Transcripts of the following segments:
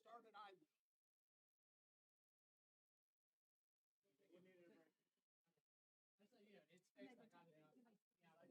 start it, I will. It's fixed. I got it out. Yeah,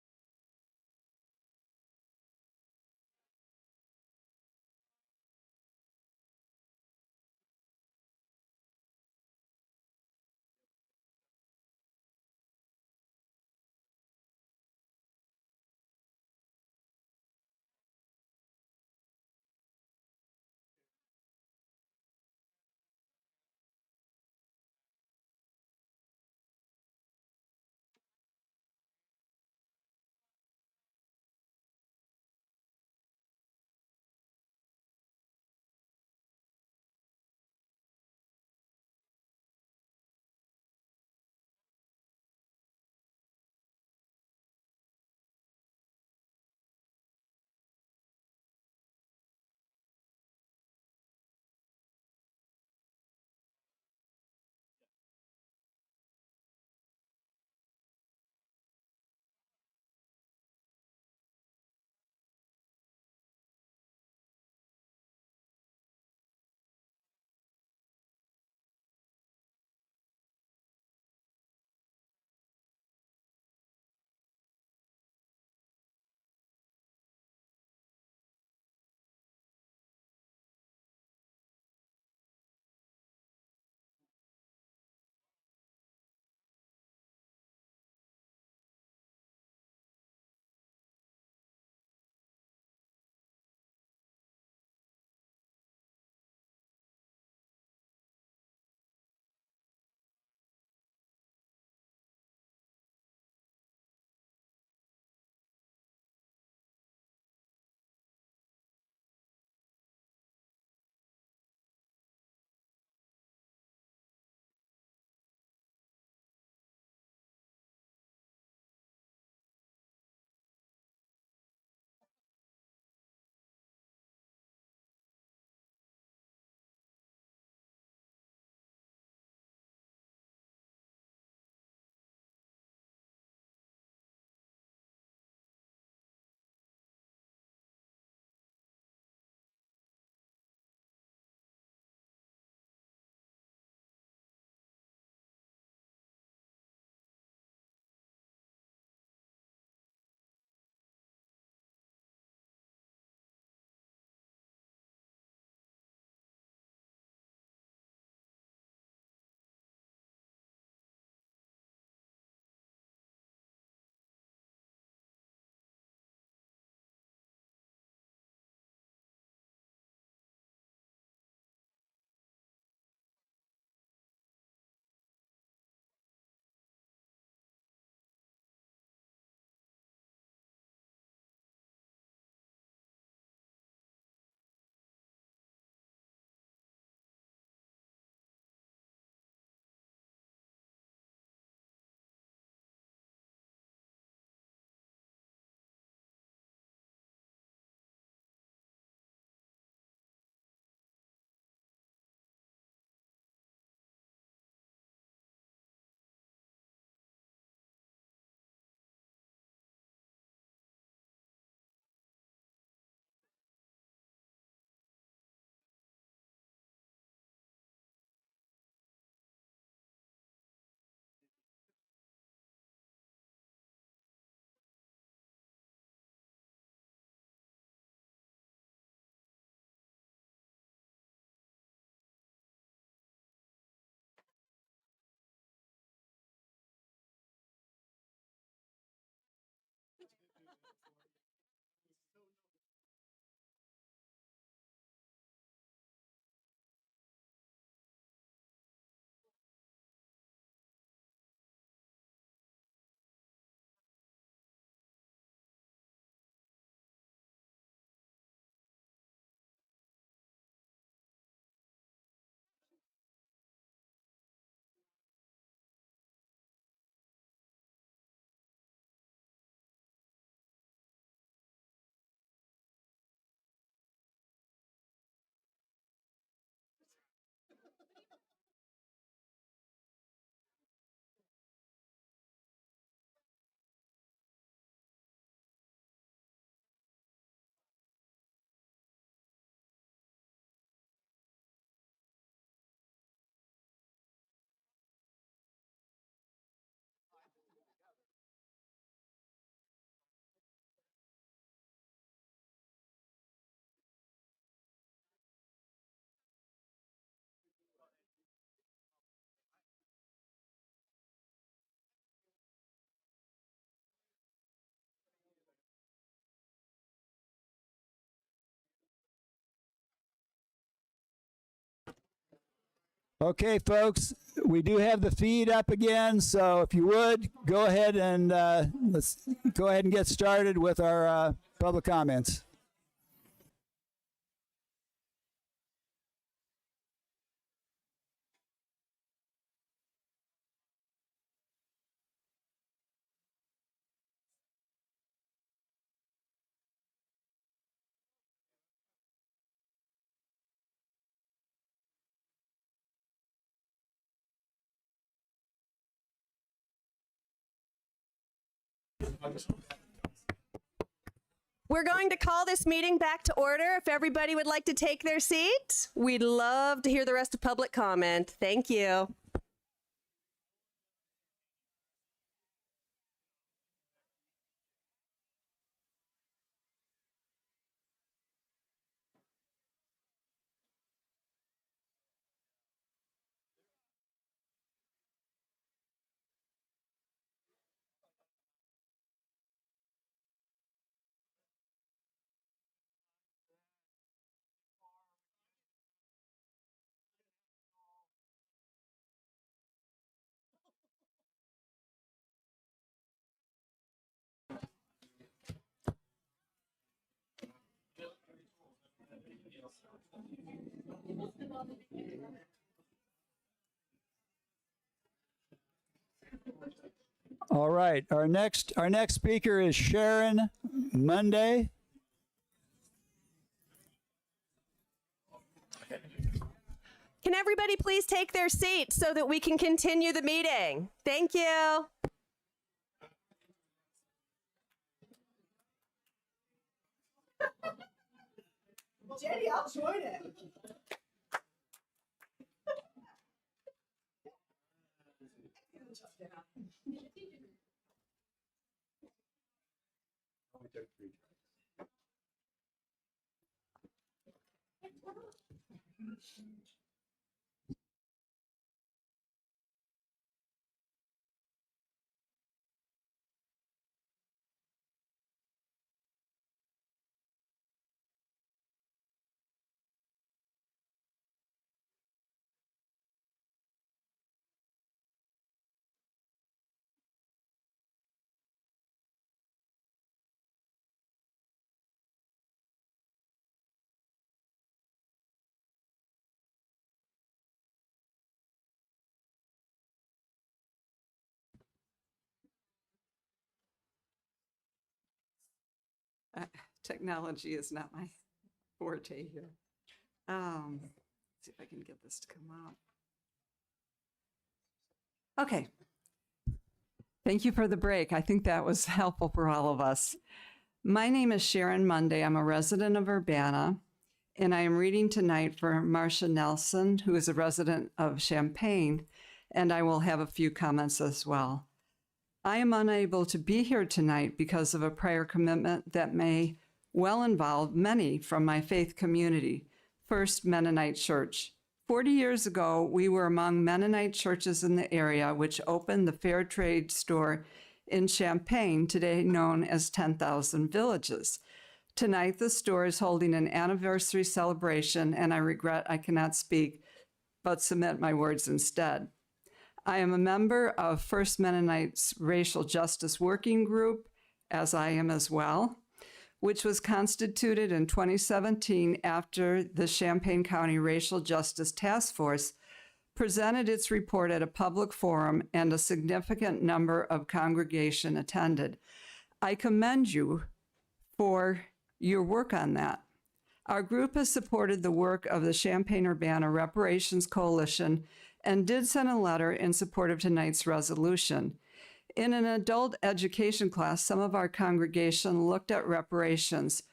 one of our Okay, folks, we do have the feed up again, so if you would, go ahead and let's go ahead and get started with our public comments. We're going to call this meeting back to order. If everybody would like to take their seat, we'd love to hear the rest of public comment. Thank you. All right, our next speaker is Sharon Monday. Can everybody please take their seats so that we can continue the meeting? Thank you. Jenny, I'll join it. Technology is not my forte here. Let's see if I can get this to come up. Okay. Thank you for the break. I think that was helpful for all of us. My name is Sharon Monday. I'm a resident of Urbana, and I am reading tonight for Marcia Nelson, who is a resident of Champaign, and I will have a few comments as well. I am unable to be here tonight because of a prior commitment that may well involve many from my faith community, First Mennonite Church. 40 years ago, we were among Mennonite churches in the area which opened the Fair Trade store in Champaign, today known as 10,000 Villages. Tonight, the store is holding an anniversary celebration, and I regret I cannot speak, but submit my words instead. I am a member of First Mennonite's Racial Justice Working Group, as I am as well, which was constituted in 2017 after the Champaign County Racial Justice Task Force presented its report at a public forum and a significant number of congregation attended. I commend you for your work on that. Our group has supported the work of the Champaign-Urbana Reparations Coalition and did send a letter in support of tonight's resolution. In an adult education class, some of our congregation looked at reparations,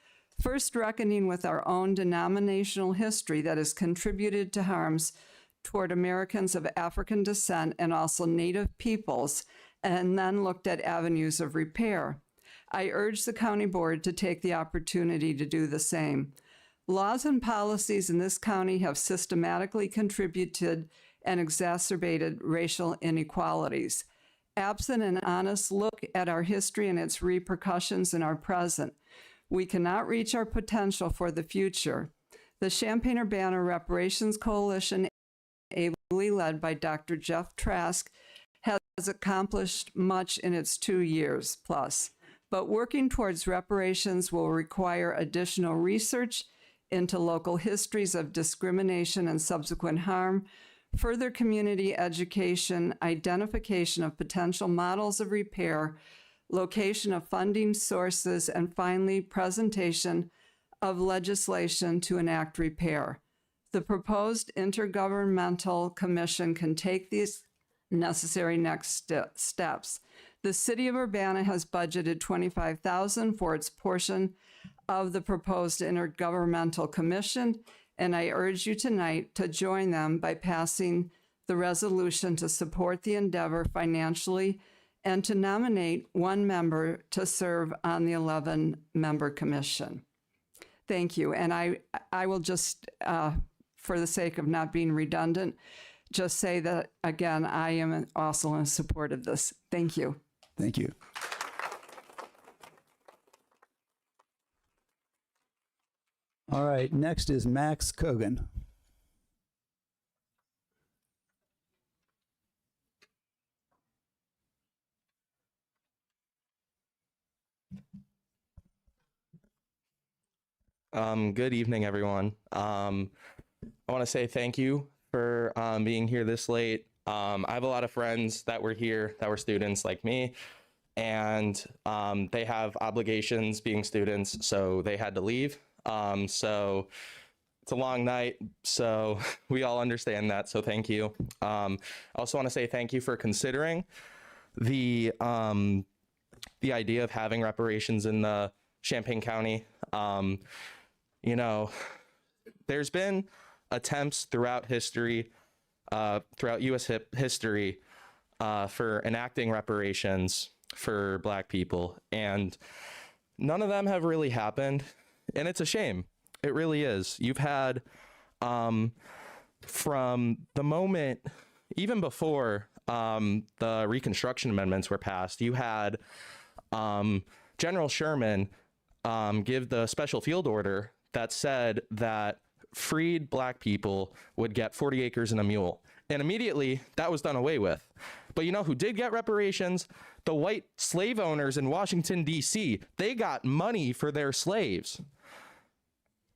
first reckoning with our own denominational history that has contributed to harms toward Americans of African descent and also Native peoples, and then looked at avenues of repair. I urge the county board to take the opportunity to do the same. Laws and policies in this county have systematically contributed and exacerbated racial inequalities. Absent an honest look at our history and its repercussions in our present, we cannot reach our potential for the future. The Champaign-Urbana Reparations Coalition able ably led by Dr. Jeff Trask, has accomplished much in its 2 years plus. But working towards reparations will require additional research into local histories of discrimination and subsequent harm, further community education, identification of potential models of repair, location of funding sources, and finally, presentation of legislation to enact repair. The proposed intergovernmental commission can take these necessary next steps. The City of Urbana has budgeted $25,000 for its portion of the proposed intergovernmental commission, and I urge you tonight to join them by passing the resolution to support the endeavor financially and to nominate one member to serve on the 11-member commission. Thank you. And I will just, for the sake of not being redundant, just say that, again, I am also in support of this. Thank you. Thank you. All right, next is Max Kogan. Good evening, everyone. I want to say thank you for being here this late. I have a lot of friends that were here that were students like me, and they have obligations being students, so they had to leave. So it's a long night, so we all understand that, so thank you. I also want to say thank you for considering the idea of having reparations in the Champaign County. You know, there's been attempts throughout history, throughout U.S. history, for enacting reparations for Black people, and none of them have really happened, and it's a shame. It really is. You've had, from the moment, even before the Reconstruction Amendments were passed, you had General Sherman give the special field order that said that freed Black people would get 40 acres and a mule. And immediately that was done away with. But you know who did get reparations? The white slave owners in Washington, D.C. They got money for their slaves,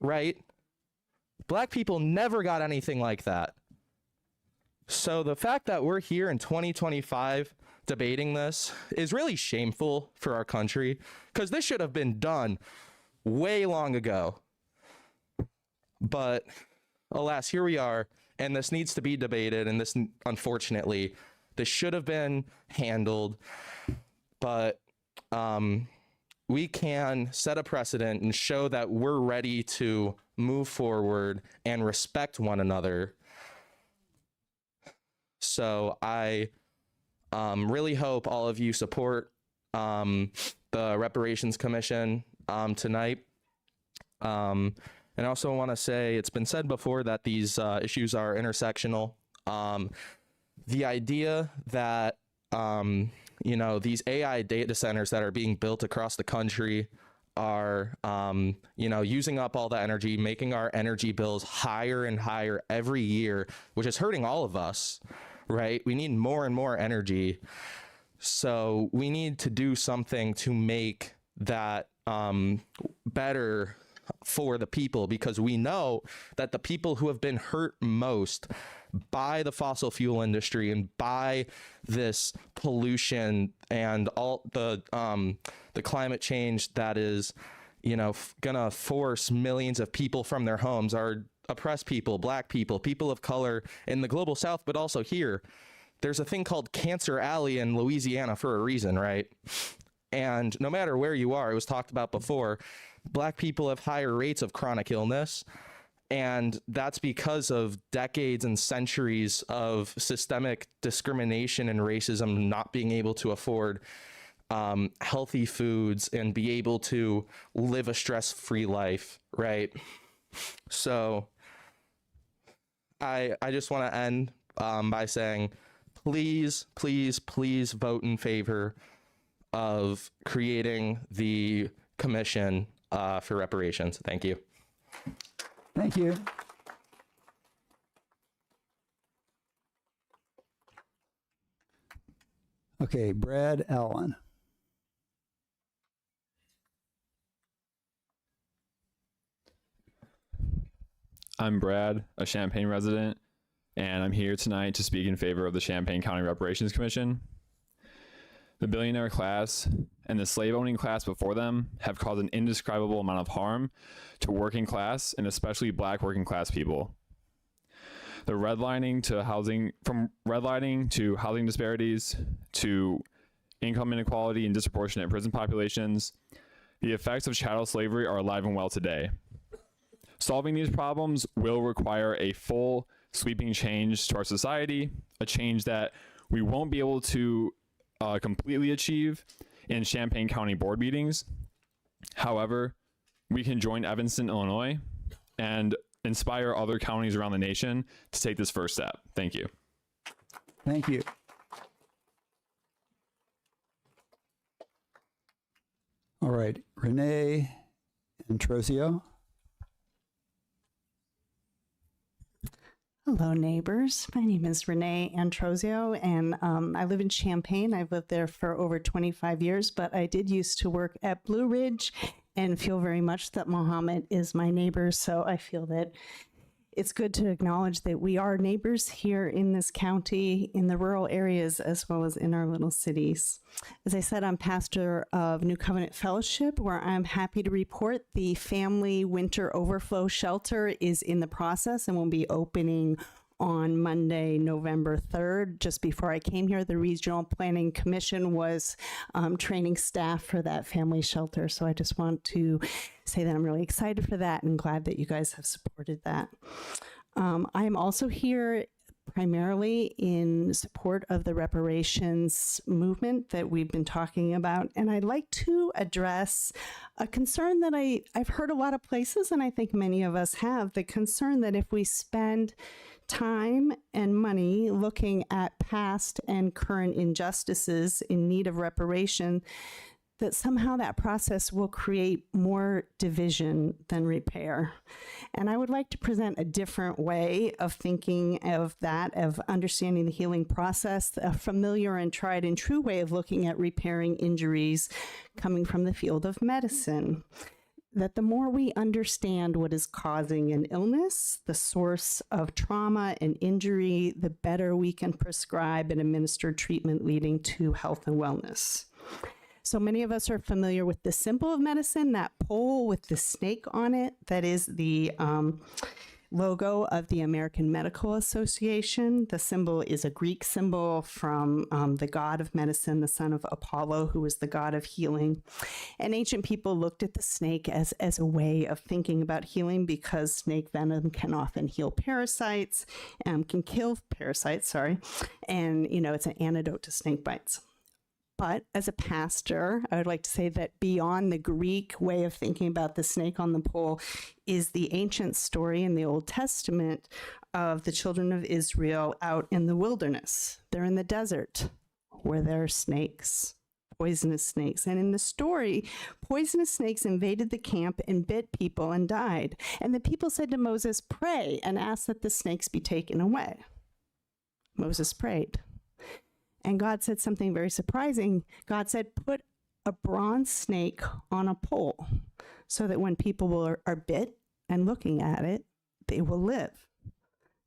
right? Black people never got anything like that. So the fact that we're here in 2025 debating this is really shameful for our country, because this should have been done way long ago. But alas, here we are, and this needs to be debated, and this, unfortunately, this should have been handled. But we can set a precedent and show that we're ready to move forward and respect one another. So I really hope all of you support the Reparations Commission tonight. And I also want to say, it's been said before that these issues are intersectional. The idea that, you know, these AI data centers that are being built across the country are, you know, using up all the energy, making our energy bills higher and higher every year, which is hurting all of us, right? We need more and more energy. So we need to do something to make that better for the people, because we know that the people who have been hurt most by the fossil fuel industry and by this pollution and all the climate change that is, you know, gonna force millions of people from their homes are oppressed people, Black people, people of color in the global South, but also here. There's a thing called Cancer Alley in Louisiana for a reason, right? And no matter where you are, it was talked about before, Black people have higher rates of chronic illness, and that's because of decades and centuries of systemic discrimination and racism, not being able to afford healthy foods and be able to live a stress-free life, right? So I just want to end by saying, please, please, please vote in favor of creating the commission for reparations. Thank you. Thank you. Okay, Brad Allen. I'm Brad, a Champaign resident, and I'm here tonight to speak in favor of the Champaign County Reparations Commission. The billionaire class and the slave-owning class before them have caused an indescribable amount of harm to working class and especially Black working class people. The redlining to housing, from redlining to housing disparities to income inequality and disproportionate prison populations, the effects of chattel slavery are alive and well today. Solving these problems will require a full, sweeping change to our society, a change that we won't be able to completely achieve in Champaign County board meetings. However, we can join Evanston, Illinois, and inspire other counties around the nation to take this first step. Thank you. Thank you. All right, Renee Antrosio. Hello, neighbors. My name is Renee Antrosio, and I live in Champaign. I've lived there for over 25 years, but I did used to work at Blue Ridge and feel very much that Mohammed is my neighbor. So I feel that it's good to acknowledge that we are neighbors here in this county, in the rural areas, as well as in our little cities. As I said, I'm pastor of New Covenant Fellowship, where I'm happy to report the Family Winter Overflow Shelter is in the process and will be opening on Monday, November 3rd. Just before I came here, the Regional Planning Commission was training staff for that family shelter. So I just want to say that I'm really excited for that and glad that you guys have supported that. I am also here primarily in support of the reparations movement that we've been talking about. And I'd like to address a concern that I've heard a lot of places, and I think many of us have, the concern that if we spend time and money looking at past and current injustices in need of reparation, that somehow that process will create more division than repair. And I would like to present a different way of thinking of that, of understanding the healing process, a familiar and tried and true way of looking at repairing injuries coming from the field of medicine. That the more we understand what is causing an illness, the source of trauma and injury, the better we can prescribe and administer treatment leading to health and wellness. So many of us are familiar with the symbol of medicine, that pole with the snake on it. That is the logo of the American Medical Association. The symbol is a Greek symbol from the god of medicine, the son of Apollo, who was the god of healing. And ancient people looked at the snake as a way of thinking about healing, because snake venom can often heal parasites, can kill parasites, and, it's an antidote to snake bites. But as a pastor, I would like to say that beyond the Greek way of thinking about the snake on the pole is the ancient story in the Old Testament of the children of Israel out in the wilderness. They're in the desert where there are snakes, poisonous snakes. And in the story, poisonous snakes invaded the camp and bit people and died. And the people said to Moses, "Pray," and asked that the snakes be taken away. Moses prayed. And God said something very surprising. God said, "Put a bronze snake on a pole so that when people are bit and looking at it, they will live."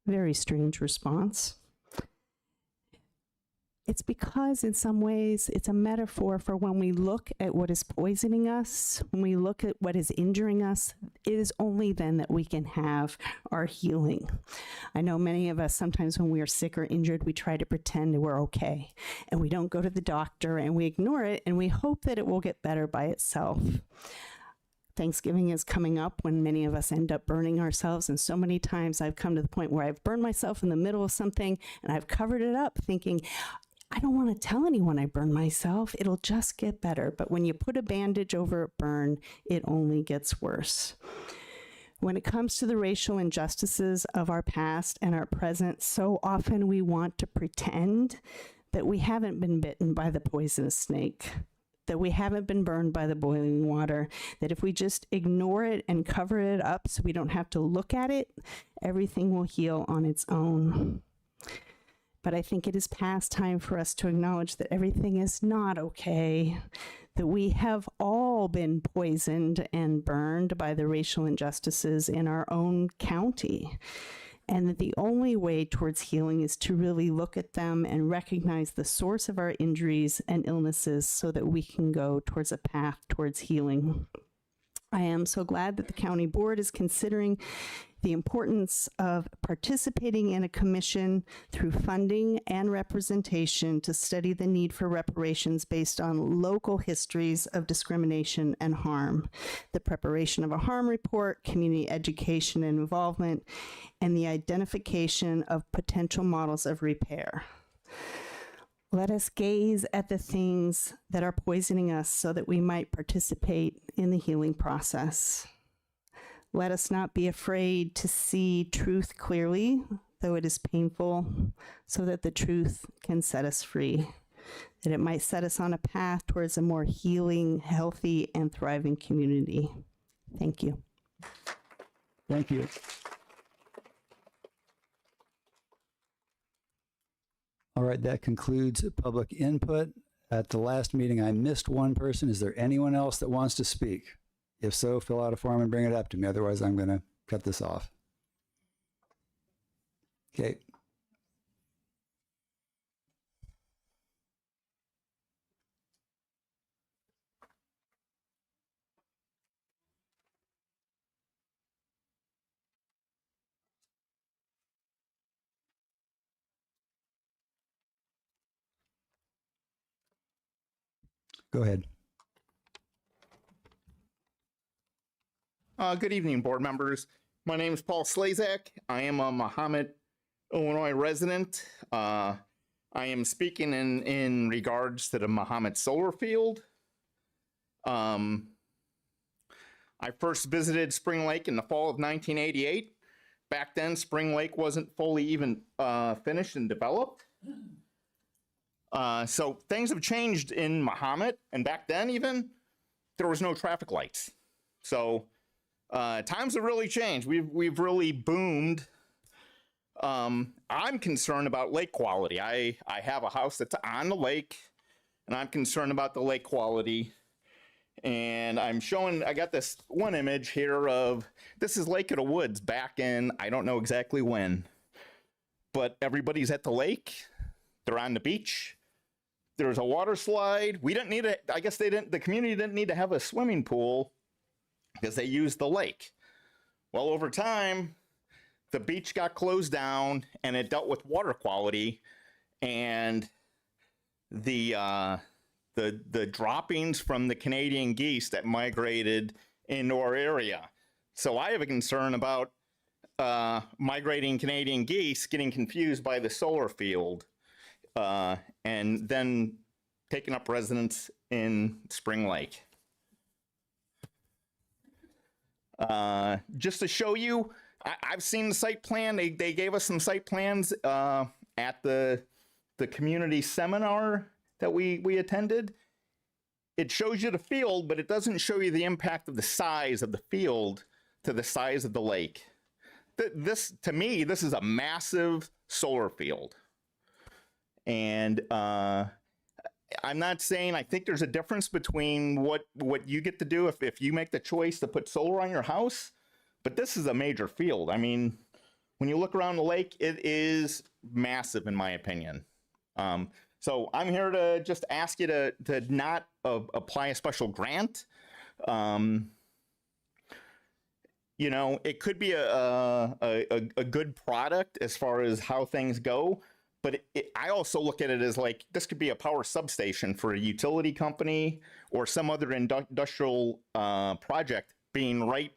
Very strange response. It's because in some ways it's a metaphor for when we look at what is poisoning us, when we look at what is injuring us, it is only then that we can have our healing. I know many of us, sometimes when we are sick or injured, we try to pretend that we're okay, and we don't go to the doctor, and we ignore it, and we hope that it will get better by itself. Thanksgiving is coming up when many of us end up burning ourselves, and so many times I've come to the point where I've burned myself in the middle of something, and I've covered it up thinking, I don't want to tell anyone I burned myself. It'll just get better. But when you put a bandage over a burn, it only gets worse. When it comes to the racial injustices of our past and our present, so often we want to pretend that we haven't been bitten by the poisonous snake, that we haven't been burned by the boiling water, that if we just ignore it and cover it up so we don't have to look at it, everything will heal on its own. But I think it is past time for us to acknowledge that everything is not okay, that we have all been poisoned and burned by the racial injustices in our own county, and that the only way towards healing is to really look at them and recognize the source of our injuries and illnesses so that we can go towards a path towards healing. I am so glad that the county board is considering the importance of participating in a commission through funding and representation to study the need for reparations based on local histories of discrimination and harm, the preparation of a harm report, community education and involvement, and the identification of potential models of repair. Let us gaze at the things that are poisoning us so that we might participate in the healing process. Let us not be afraid to see truth clearly, though it is painful, so that the truth can set us free, that it might set us on a path towards a more healing, healthy, and thriving community. Thank you. Thank you. All right, that concludes public input. At the last meeting, I missed one person. Is there anyone else that wants to speak? If so, fill out a form and bring it up to me. Otherwise, I'm going to cut this off. Okay. Go ahead. Good evening, board members. My name is Paul Slazak. I am a Mahomet, Illinois resident. I am speaking in regards to the Mahomet solar field. I first visited Spring Lake in the fall of 1988. Back then, Spring Lake wasn't fully even finished and developed. So things have changed in Mahomet, and back then even, there was no traffic lights. So times have really changed. We've really boomed. I'm concerned about lake quality. I have a house that's on the lake, and I'm concerned about the lake quality. And I got this one image here of, this is Lake of the Woods back in, I don't know exactly when, but everybody's at the lake. They're on the beach. There's a water slide. We didn't need it. I guess the community didn't need to have a swimming pool because they used the lake. Well, over time, the beach got closed down and it dealt with water quality, and the droppings from the Canadian geese that migrated into our area. So I have a concern about migrating Canadian geese getting confused by the solar field and then taking up residence in Spring Lake. Just to show you, I've seen the site plan. They gave us some site plans at the community seminar that we attended. It shows you the field, but it doesn't show you the impact of the size of the field to the size of the lake. This, to me, this is a massive solar field. And I'm not saying, I think there's a difference between what you get to do if you make the choice to put solar on your house, but this is a major field. I mean, when you look around the lake, it is massive in my opinion. So I'm here to just ask you to not apply a special grant. You know, it could be a good product as far as how things go, but I also look at it as like, this could be a power substation for a utility company or some other industrial project being right.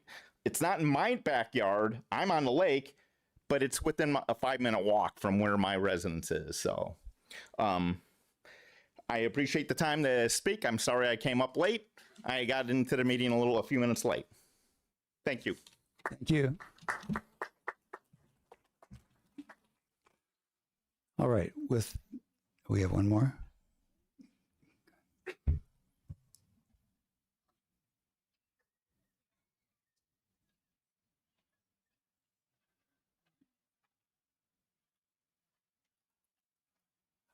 It's not in my backyard. I'm on the lake, but it's within a 5-minute walk from where my residence is. So I appreciate the time to speak. I'm sorry I came up late. I got into the meeting a few minutes late. Thank you. Thank you. All right, we have one more.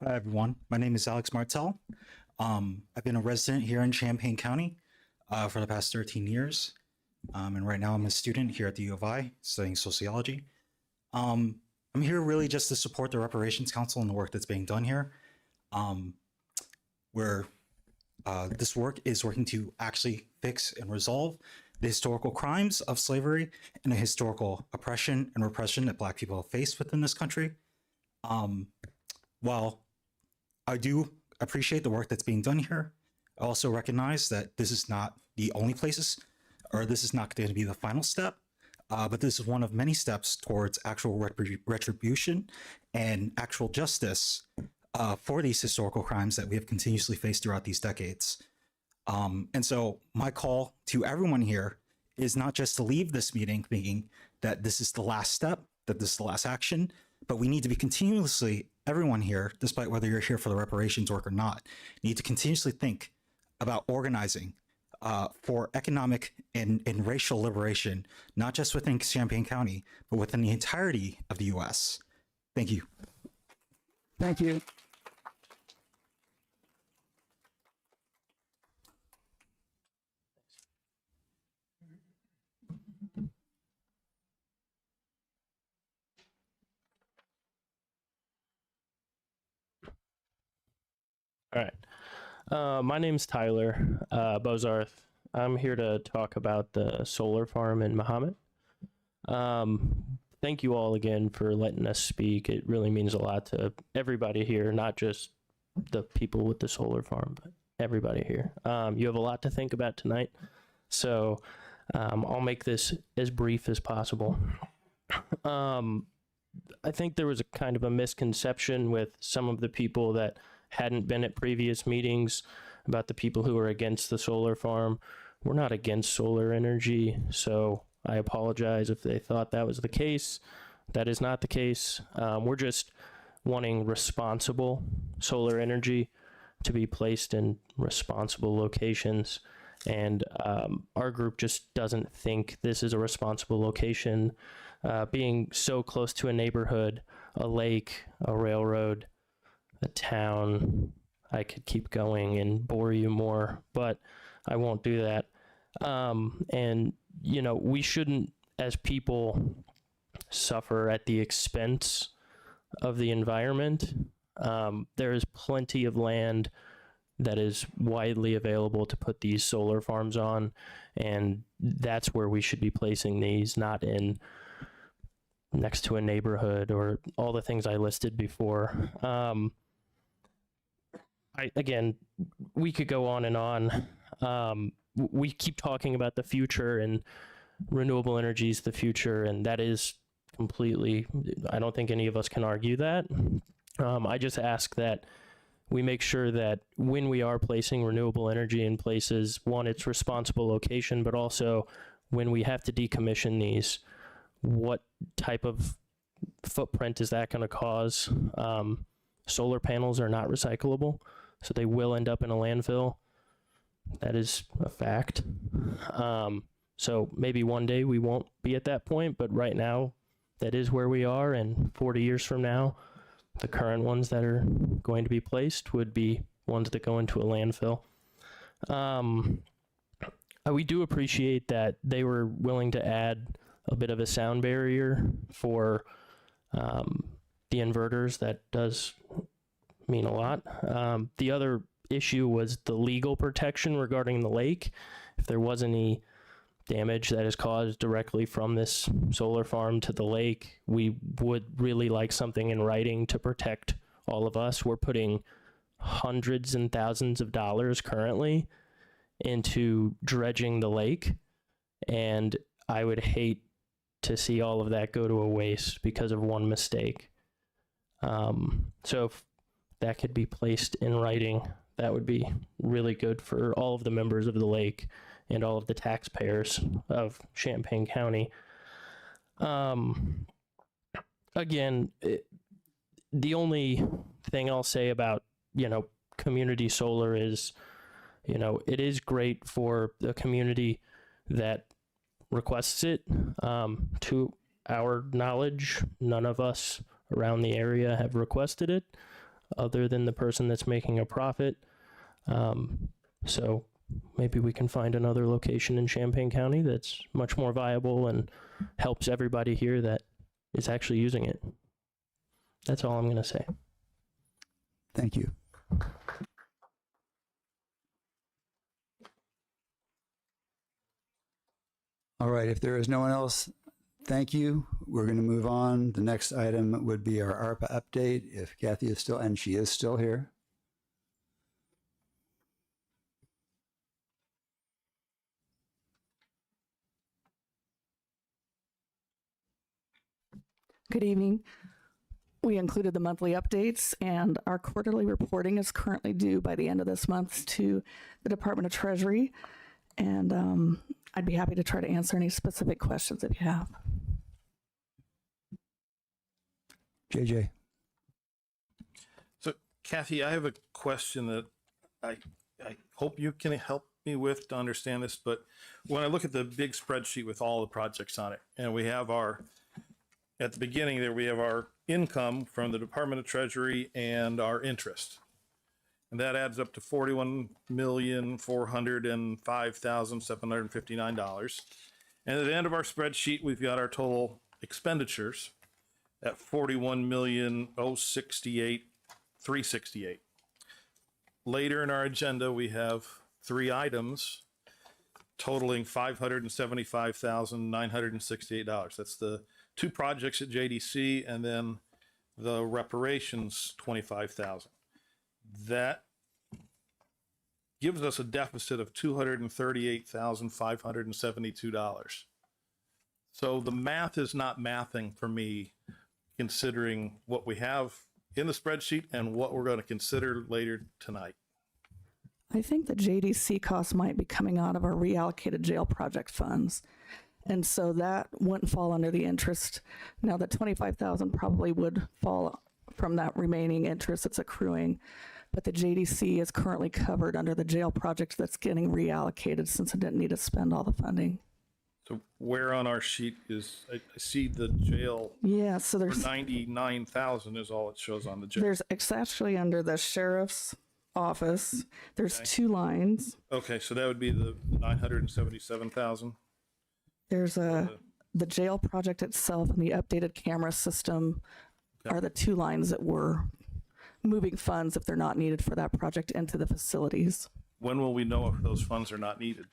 Hi, everyone. My name is Alex Martel. I've been a resident here in Champaign County for the past 13 years. And right now I'm a student here at the U of I studying sociology. I'm here really just to support the Reparations Council and the work that's being done here. Where this work is working to actually fix and resolve the historical crimes of slavery and the historical oppression and repression that Black people have faced within this country. While I do appreciate the work that's being done here, I also recognize that this is not the only places, or this is not going to be the final step, but this is one of many steps towards actual retribution and actual justice for these historical crimes that we have continuously faced throughout these decades. And so my call to everyone here is not just to leave this meeting thinking that this is the last step, that this is the last action, but we need to be continuously, everyone here, despite whether you're here for the reparations work or not, need to continuously think about organizing for economic and racial liberation, not just within Champaign County, but within the entirety of the U.S. Thank you. Thank you. All right. My name's Tyler Bozarth. I'm here to talk about the solar farm in Mahomet. Thank you all again for letting us speak. It really means a lot to everybody here, not just the people with the solar farm, but everybody here. You have a lot to think about tonight, so I'll make this as brief as possible. I think there was a kind of a misconception with some of the people that hadn't been at previous meetings about the people who are against the solar farm. We're not against solar energy, so I apologize if they thought that was the case. That is not the case. We're just wanting responsible solar energy to be placed in responsible locations, and our group just doesn't think this is a responsible location. Being so close to a neighborhood, a lake, a railroad, a town, I could keep going and bore you more, but I won't do that. And, you know, we shouldn't, as people, suffer at the expense of the environment. There is plenty of land that is widely available to put these solar farms on, and that's where we should be placing these, not in next to a neighborhood or all the things I listed before. Again, we could go on and on. We keep talking about the future, and renewable energy is the future, and that is completely, I don't think any of us can argue that. I just ask that we make sure that when we are placing renewable energy in places, one, it's responsible location, but also when we have to decommission these, what type of footprint is that going to cause? Solar panels are not recyclable, so they will end up in a landfill. That is a fact. So maybe one day we won't be at that point, but right now that is where we are, and 40 years from now, the current ones that are going to be placed would be ones that go into a landfill. We do appreciate that they were willing to add a bit of a sound barrier for the inverters. That does mean a lot. The other issue was the legal protection regarding the lake. If there was any damage that is caused directly from this solar farm to the lake, we would really like something in writing to protect all of us. We're putting hundreds and thousands of dollars currently into dredging the lake, and I would hate to see all of that go to a waste because of one mistake. So if that could be placed in writing, that would be really good for all of the members of the lake and all of the taxpayers of Champaign County. Again, the only thing I'll say about, community solar is, it is great for the community that requests it. To our knowledge, none of us around the area have requested it. other than the person that's making a profit. So maybe we can find another location in Champaign County that's much more viable and helps everybody here that is actually using it. That's all I'm going to say. Thank you. All right, if there is no one else, thank you. We're going to move on. The next item would be our ARPA update, if Kathy is still, and she is still here. Good evening. We included the monthly updates, and our quarterly reporting is currently due by the end of this month to the Department of Treasury. And I'd be happy to try to answer any specific questions if you have. JJ. So, Kathy, I have a question that I hope you can help me with to understand this. But when I look at the big spreadsheet with all the projects on it, and we have at the beginning there, we have our income from the Department of Treasury and our interest. And that adds up to $41,405,759. And at the end of our spreadsheet, we've got our total expenditures at $41,068,368. Later in our agenda, we have 3 items totaling $575,968. That's the 2 projects at JDC and then the reparations, $25,000. That gives us a deficit of $238,572. So the math is not mathing for me, considering what we have in the spreadsheet and what we're going to consider later tonight. I think the JDC costs might be coming out of our reallocated jail project funds. And so that wouldn't fall under the interest. Now the $25,000 probably would fall from that remaining interest that's accruing, but the JDC is currently covered under the jail project that's getting reallocated since it didn't need to spend all the funding. So where on our sheet is, I see the jail. Yeah, so for there's 99,000 is all it shows on the jail. it's actually under the sheriff's office. There's Okay. 2 lines. Okay, so that would be the 977,000. There's the jail project itself and the updated camera system are the 2 lines that we're moving funds if they're not needed for that project into the facilities. When will we know if those funds are not needed?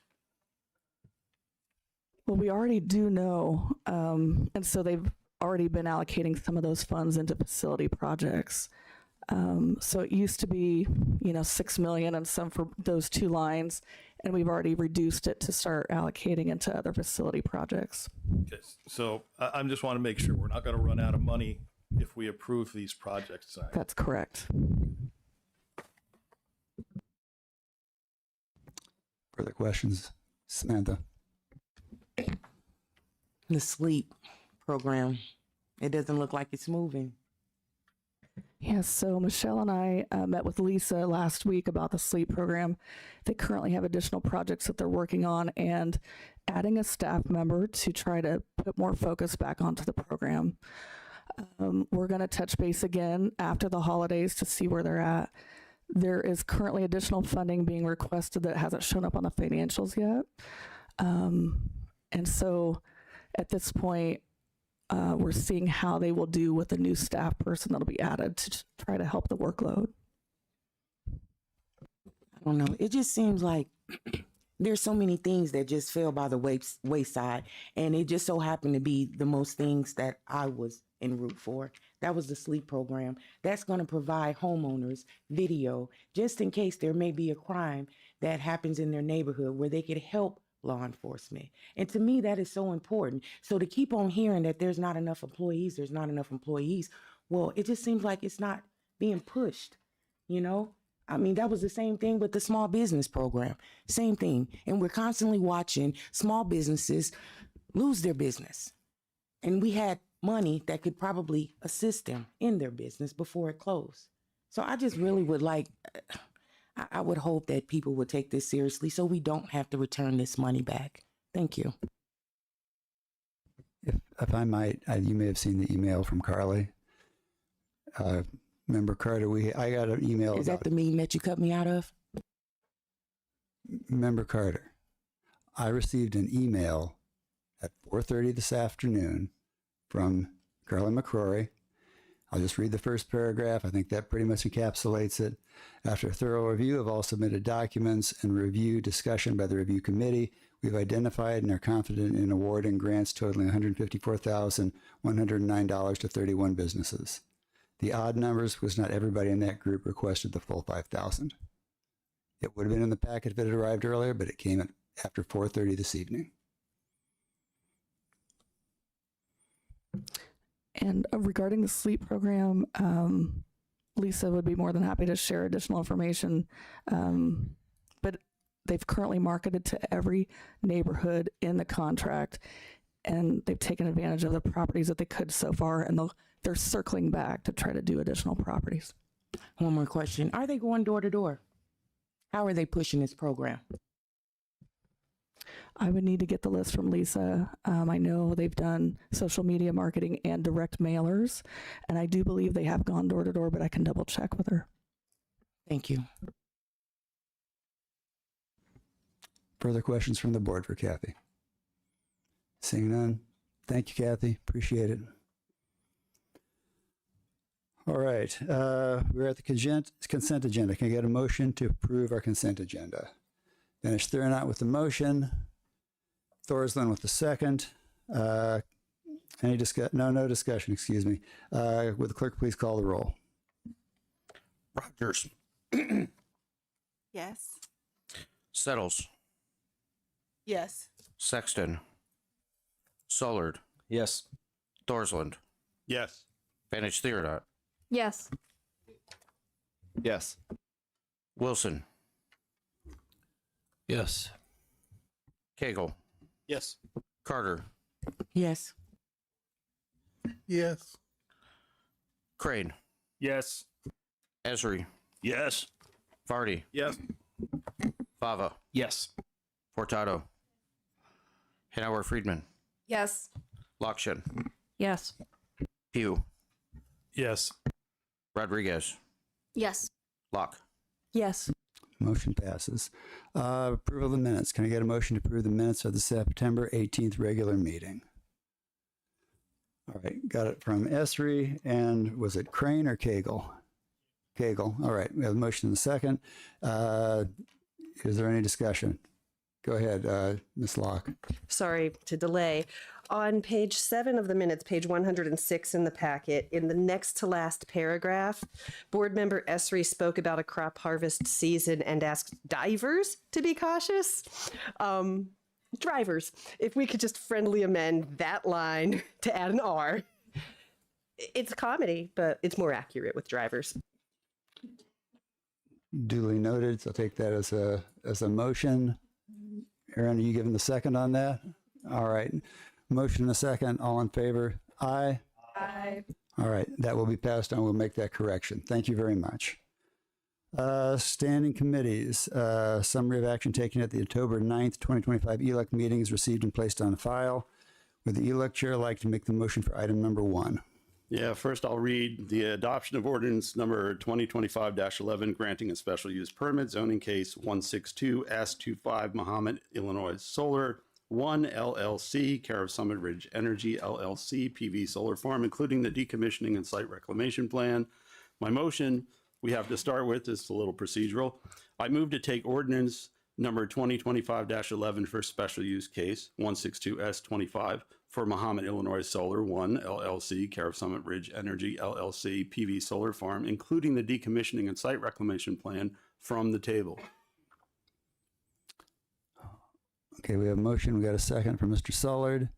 Well, we already do know, and so they've already been allocating some of those funds into facility projects. So it used to be, $6 million and some for those 2 lines, and we've already reduced it to start allocating into other facility projects. Okay, so I just want to make sure we're not going to run out of money if we approve these projects tonight. That's correct. Further questions? Samantha. The sleep program, it doesn't look like it's moving. Yes, so Michelle and I met with Lisa last week about the sleep program. They currently have additional projects that they're working on and adding a staff member to try to put more focus back onto the program. We're going to touch base again after the holidays to see where they're at. There is currently additional funding being requested that hasn't shown up on the financials yet. And so at this point, we're seeing how they will do with the new staff person that'll be added to try to help the workload. I don't know. It just seems like there's so many things that just fell by the wayside, and it just so happened to be the most things that I was en route for. That was the sleep program. That's going to provide homeowners video just in case there may be a crime that happens in their neighborhood where they could help law enforcement. And to me, that is so important. So to keep on hearing that there's not enough employees, well, it just seems like it's not being pushed, I mean, that was the same thing with the small business program. Same thing. And we're constantly watching small businesses lose their business. And we had money that could probably assist them in their business before it closed. So I just really would I would hope that people would take this seriously so we don't have to return this money back. Thank you. If I might, you may have seen the email from Carly. Member Carter, I got an email. Is that about the meeting that you cut me out of? Member Carter, I received an email at 4:30 this afternoon from Carly McCrory. I'll just read the first paragraph. I think that pretty much encapsulates it. After a thorough review of all submitted documents and review discussion by the review committee, we've identified and are confident in awarding grants totaling $154,109 to 31 businesses. The odd numbers because not everybody in that group requested the full $5,000. It would have been in the packet if it had arrived earlier, but it came at after 4:30 this evening. And regarding the sleep program, Lisa would be more than happy to share additional information. But they've currently marketed to every neighborhood in the contract, and they've taken advantage of the properties that they could so far, and they're circling back to try to do additional properties. One more question. Are they going door to door? How are they pushing this program? I would need to get the list from Lisa. I know they've done social media marketing and direct mailers, and I do believe they have gone door to door, but I can double check with her. Thank you. Further questions from the board for Kathy? Seeing none. Thank you, Kathy. Appreciate it. All right. We're at the consent agenda. Can I get a motion to approve our consent agenda? Finish Thurnaut with the motion. Thorsland with the second. Any discussion? No discussion, excuse me. Would the clerk please call the roll? Rogers. Yes. Settles. Yes. Sexton. Sollard. Yes. Thorsland. Yes. Vantage Theodot. Yes. Yes. Wilson. Yes. Cagle. Yes. Carter. Yes. Yes. Crane. Yes. Esri. Yes. Vardy. Yes. Fava. Yes. Furtado. Hanauer Friedman. Yes. Lokshin. Yes. Pugh. Yes. Rodriguez. Yes. Locke. Yes. Motion passes. Approval of the minutes. Can I get a motion to approve the minutes of the September 18th regular meeting? All right. Got it from Esri. And was it Crane or Cagle? Cagle. All right. We have a motion in the second. Is there any discussion? Go ahead, Ms. Locke. Sorry to delay. On page 7 of the minutes, page 106 in the packet, in the next to last paragraph, board member Esri spoke about a crop harvest season and asked divers to be cautious. Drivers, if we could just friendly amend that line to add an R. It's a comedy, but it's more accurate with drivers. Duly noted. So I'll take that as a motion. Aaron, are you giving the second on that? All right. Motion and a second. All in favor? Aye. Aye. All right. That will be passed on. We'll make that correction. Thank you very much. Standing committees. Summary of action taken at the October 9th, 2025 ELEC meeting is received and placed on file. Would the ELEC chair like to make the motion for item number 1? Yeah, first I'll read the adoption of ordinance number 2025-11 granting a special use permit, zoning case 162S25 Mahomet, Illinois Solar 1 LLC, care of Summit Ridge Energy LLC, PV solar farm, including the decommissioning and site reclamation plan. My motion, we have to start with, is a little procedural. I move to take ordinance number 2025-11 for special use case 162S25 for Mahomet, Illinois Solar 1 LLC, care of Summit Ridge Energy LLC, PV solar farm, including the decommissioning and site reclamation plan, from the table. Okay, we have a motion. We got a second from Mr. Sullard.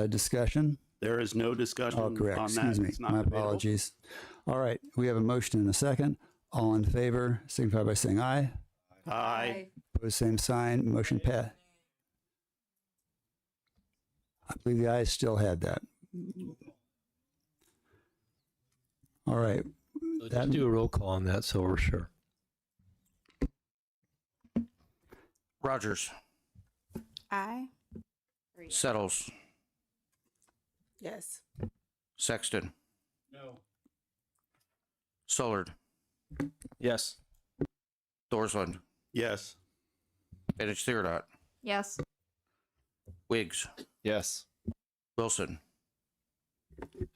Discussion? There is no discussion Oh, correct. on Excuse that. me. It's not My debatable. apologies. All right. We have a motion and a second. All in favor, signify by saying aye. Aye. Opposed, same sign. Motion passed. I believe the ayes still had that. All right. So just do a roll call on that so we're sure. Rogers. Aye. Settles. Yes. Sexton. No. Sollard, Yes. Thorsland, yes. Edich Theodot, Yes. Wiggs, Yes. Wilson,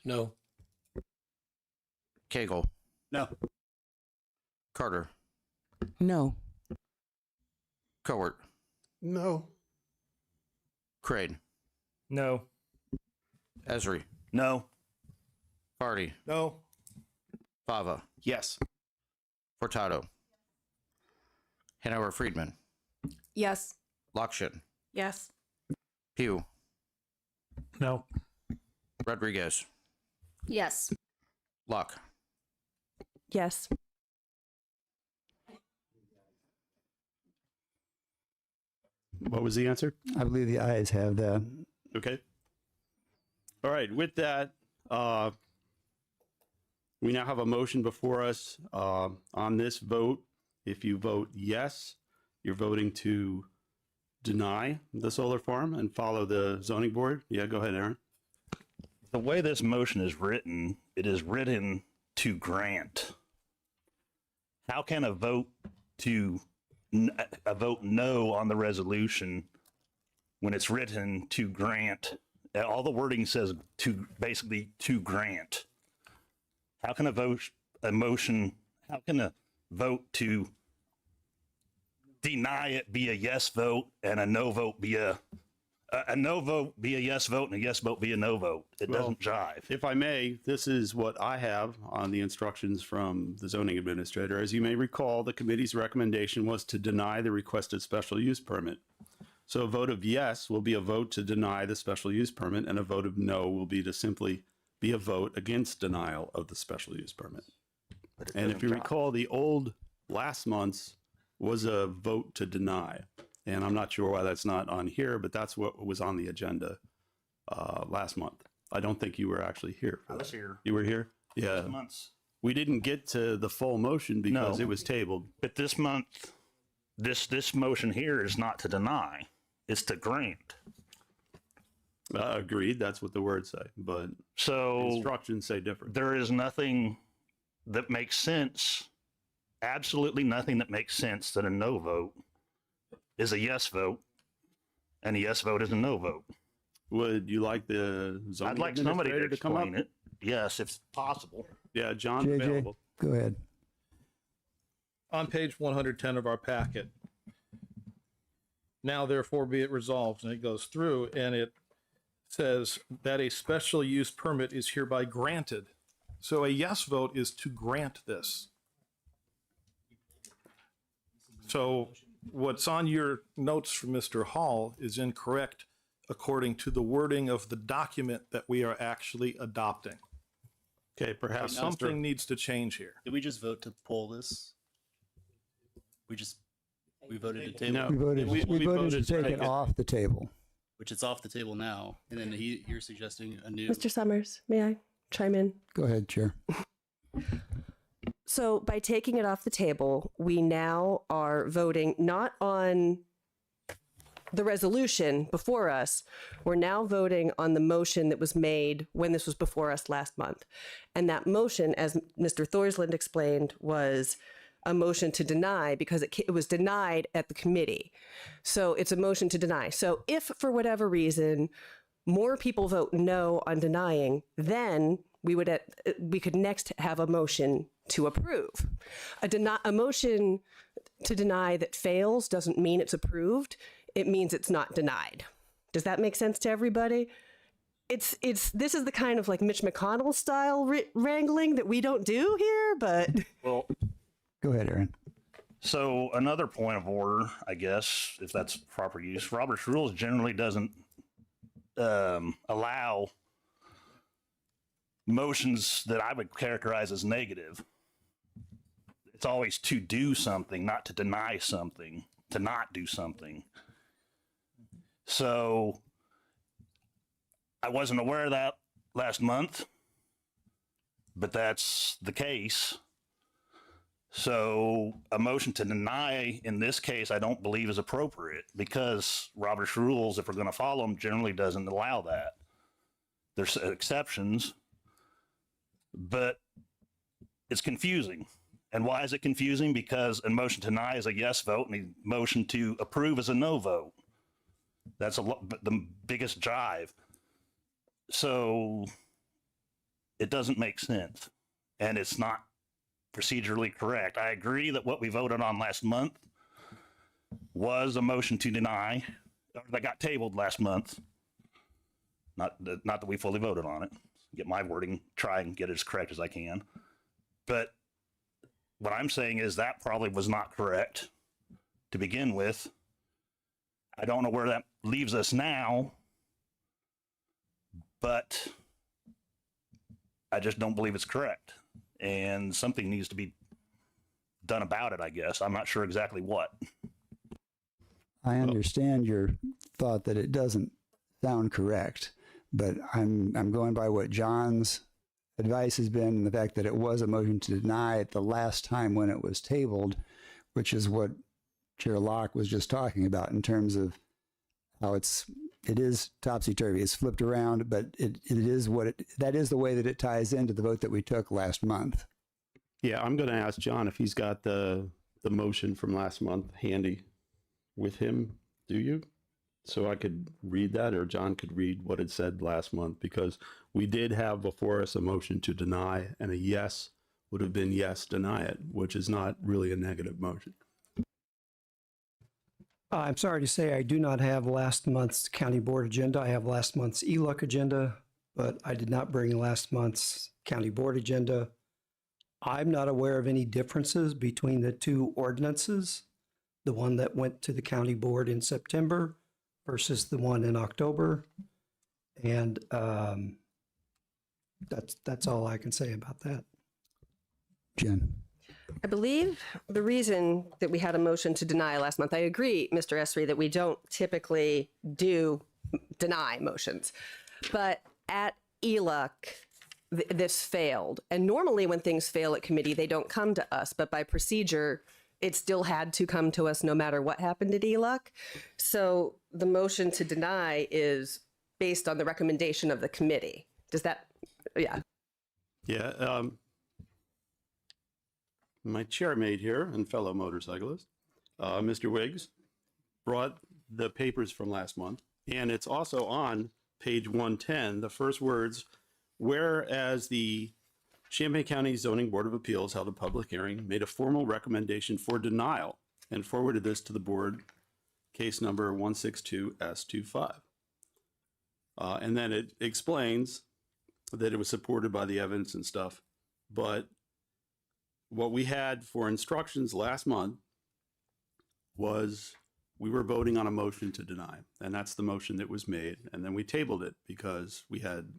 No. Cagle, No. Carter, No. Cowart, No. Crane, No. Esri, No. Hardy, No. Fava, Yes. Furtado, Hanover Friedman, Yes. Lockshin, Yes. Pugh, No. Rodriguez, Yes. Locke. Yes. What was the answer? I believe the ayes have that. Okay. All right. With that, we now have a motion before us on this vote. If you vote yes, you're voting to deny the solar farm and follow the zoning board. Yeah, go ahead, Aaron. The way this motion is written, it is written to grant. How can a vote no on the resolution when it's written to grant? All the wording says to basically to grant. How can a vote to deny it be a yes vote and a no vote be a no vote be a yes vote and a yes vote be a no vote? It doesn't jive. If I may, this is what I have on the instructions from the zoning administrator. As you may recall, the committee's recommendation was to deny the requested special use permit. So a vote of yes will be a vote to deny the special use permit, and a vote of no will be to simply be a vote against denial of the special use permit. And if you recall, the old last month's was a vote to deny. And I'm not sure why that's not on here, but that's what was on the agenda last month. I don't think you were actually here. I was here. You were here? Yeah. Months. We didn't get to the full motion because No. it was tabled. But this month, this motion here is not to deny, it's to grant. Agreed. That's what the words say, but So instructions say different. there is nothing that makes sense, absolutely nothing that makes sense that a no vote is a yes vote and a yes vote is a no vote. Would you like the zoning I'd like somebody to administrator come up? explain it. Yes, if possible. Yeah, John's JJ, available. go ahead. On page 110 of our packet. Now therefore be it resolved, and it goes through and it says that a special use permit is hereby granted. So a yes vote is to grant this. So what's on your notes from Mr. Hall is incorrect according to the wording of the document that we are actually adopting. Okay, perhaps Something needs to change here. Did we just vote to pull this? We voted to table. No. We voted to take it off the table. Which is off the table now, and then you're suggesting a new. Mr. Summers, may I chime in? Go ahead, Chair. So by taking it off the table, we now are voting not on the resolution before us. We're now voting on the motion that was made when this was before us last month. And that motion, as Mr. Thorsland explained, was a motion to deny because it was denied at the committee. So it's a motion to deny. So if for whatever reason more people vote no on denying, then we could next have a motion to approve. A motion to deny that fails doesn't mean it's approved. It means it's not denied. Does that make sense to everybody? This is the kind of like Mitch McConnell style wrangling that we don't do here, but Well, Go ahead, Aaron. so another point of order, I guess, if that's proper use, Robert's rules generally doesn't allow motions that I would characterize as negative. It's always to do something, not to deny something, to not do something. So I wasn't aware of that last month, but that's the case. So a motion to deny in this case, I don't believe is appropriate because Robert's rules, if we're going to follow them, generally doesn't allow that. There's exceptions, but it's confusing. And why is it confusing? Because a motion to deny is a yes vote and a motion to approve is a no vote. That's the biggest jive. So it doesn't make sense, and it's not procedurally correct. I agree that what we voted on last month was a motion to deny, or that got tabled last month. Not that we fully voted on it. Get my wording, try and get it as correct as I can. But what I'm saying is that probably was not correct to begin with. I don't know where that leaves us now, but I just don't believe it's correct. And something needs to be done about it, I guess. I'm not sure exactly what. I understand your thought that it doesn't sound correct, but I'm going by what John's advice has been, and the fact that it was a motion to deny at the last time when it was tabled, which is what Chair Locke was just talking about in terms of how it is topsy-turvy. It's flipped around, but it is that is the way that it ties into the vote that we took last month. Yeah, I'm going to ask John if he's got the motion from last month handy with him. Do you? So I could read that, or John could read what it said last month, because we did have before us a motion to deny, and a yes would have been yes, deny it, which is not really a negative motion. I'm sorry to say I do not have last month's county board agenda. I have last month's ELUC agenda, but I did not bring last month's county board agenda. I'm not aware of any differences between the two ordinances, the one that went to the county board in September versus the one in October. And that's all I can say about that. Jen. I believe the reason that we had a motion to deny last month, I agree, Mr. Esri, that we don't typically do deny motions, but at ELUC, this failed. And normally when things fail at committee, they don't come to us, but by procedure, it still had to come to us no matter what happened at ELUC. So the motion to deny is based on the recommendation of the committee. Does that, yeah. Yeah, my chairmate here and fellow motorcyclist, Mr. Wiggs, brought the papers from last month, and it's also on page 110, the first words, whereas the Champaign County Zoning Board of Appeals held a public hearing, made a formal recommendation for denial, and forwarded this to the board, case number 162S25. And then it explains that it was supported by the evidence and stuff, but what we had for instructions last month was we were voting on a motion to deny, and that's the motion that was made. And then we tabled it because we had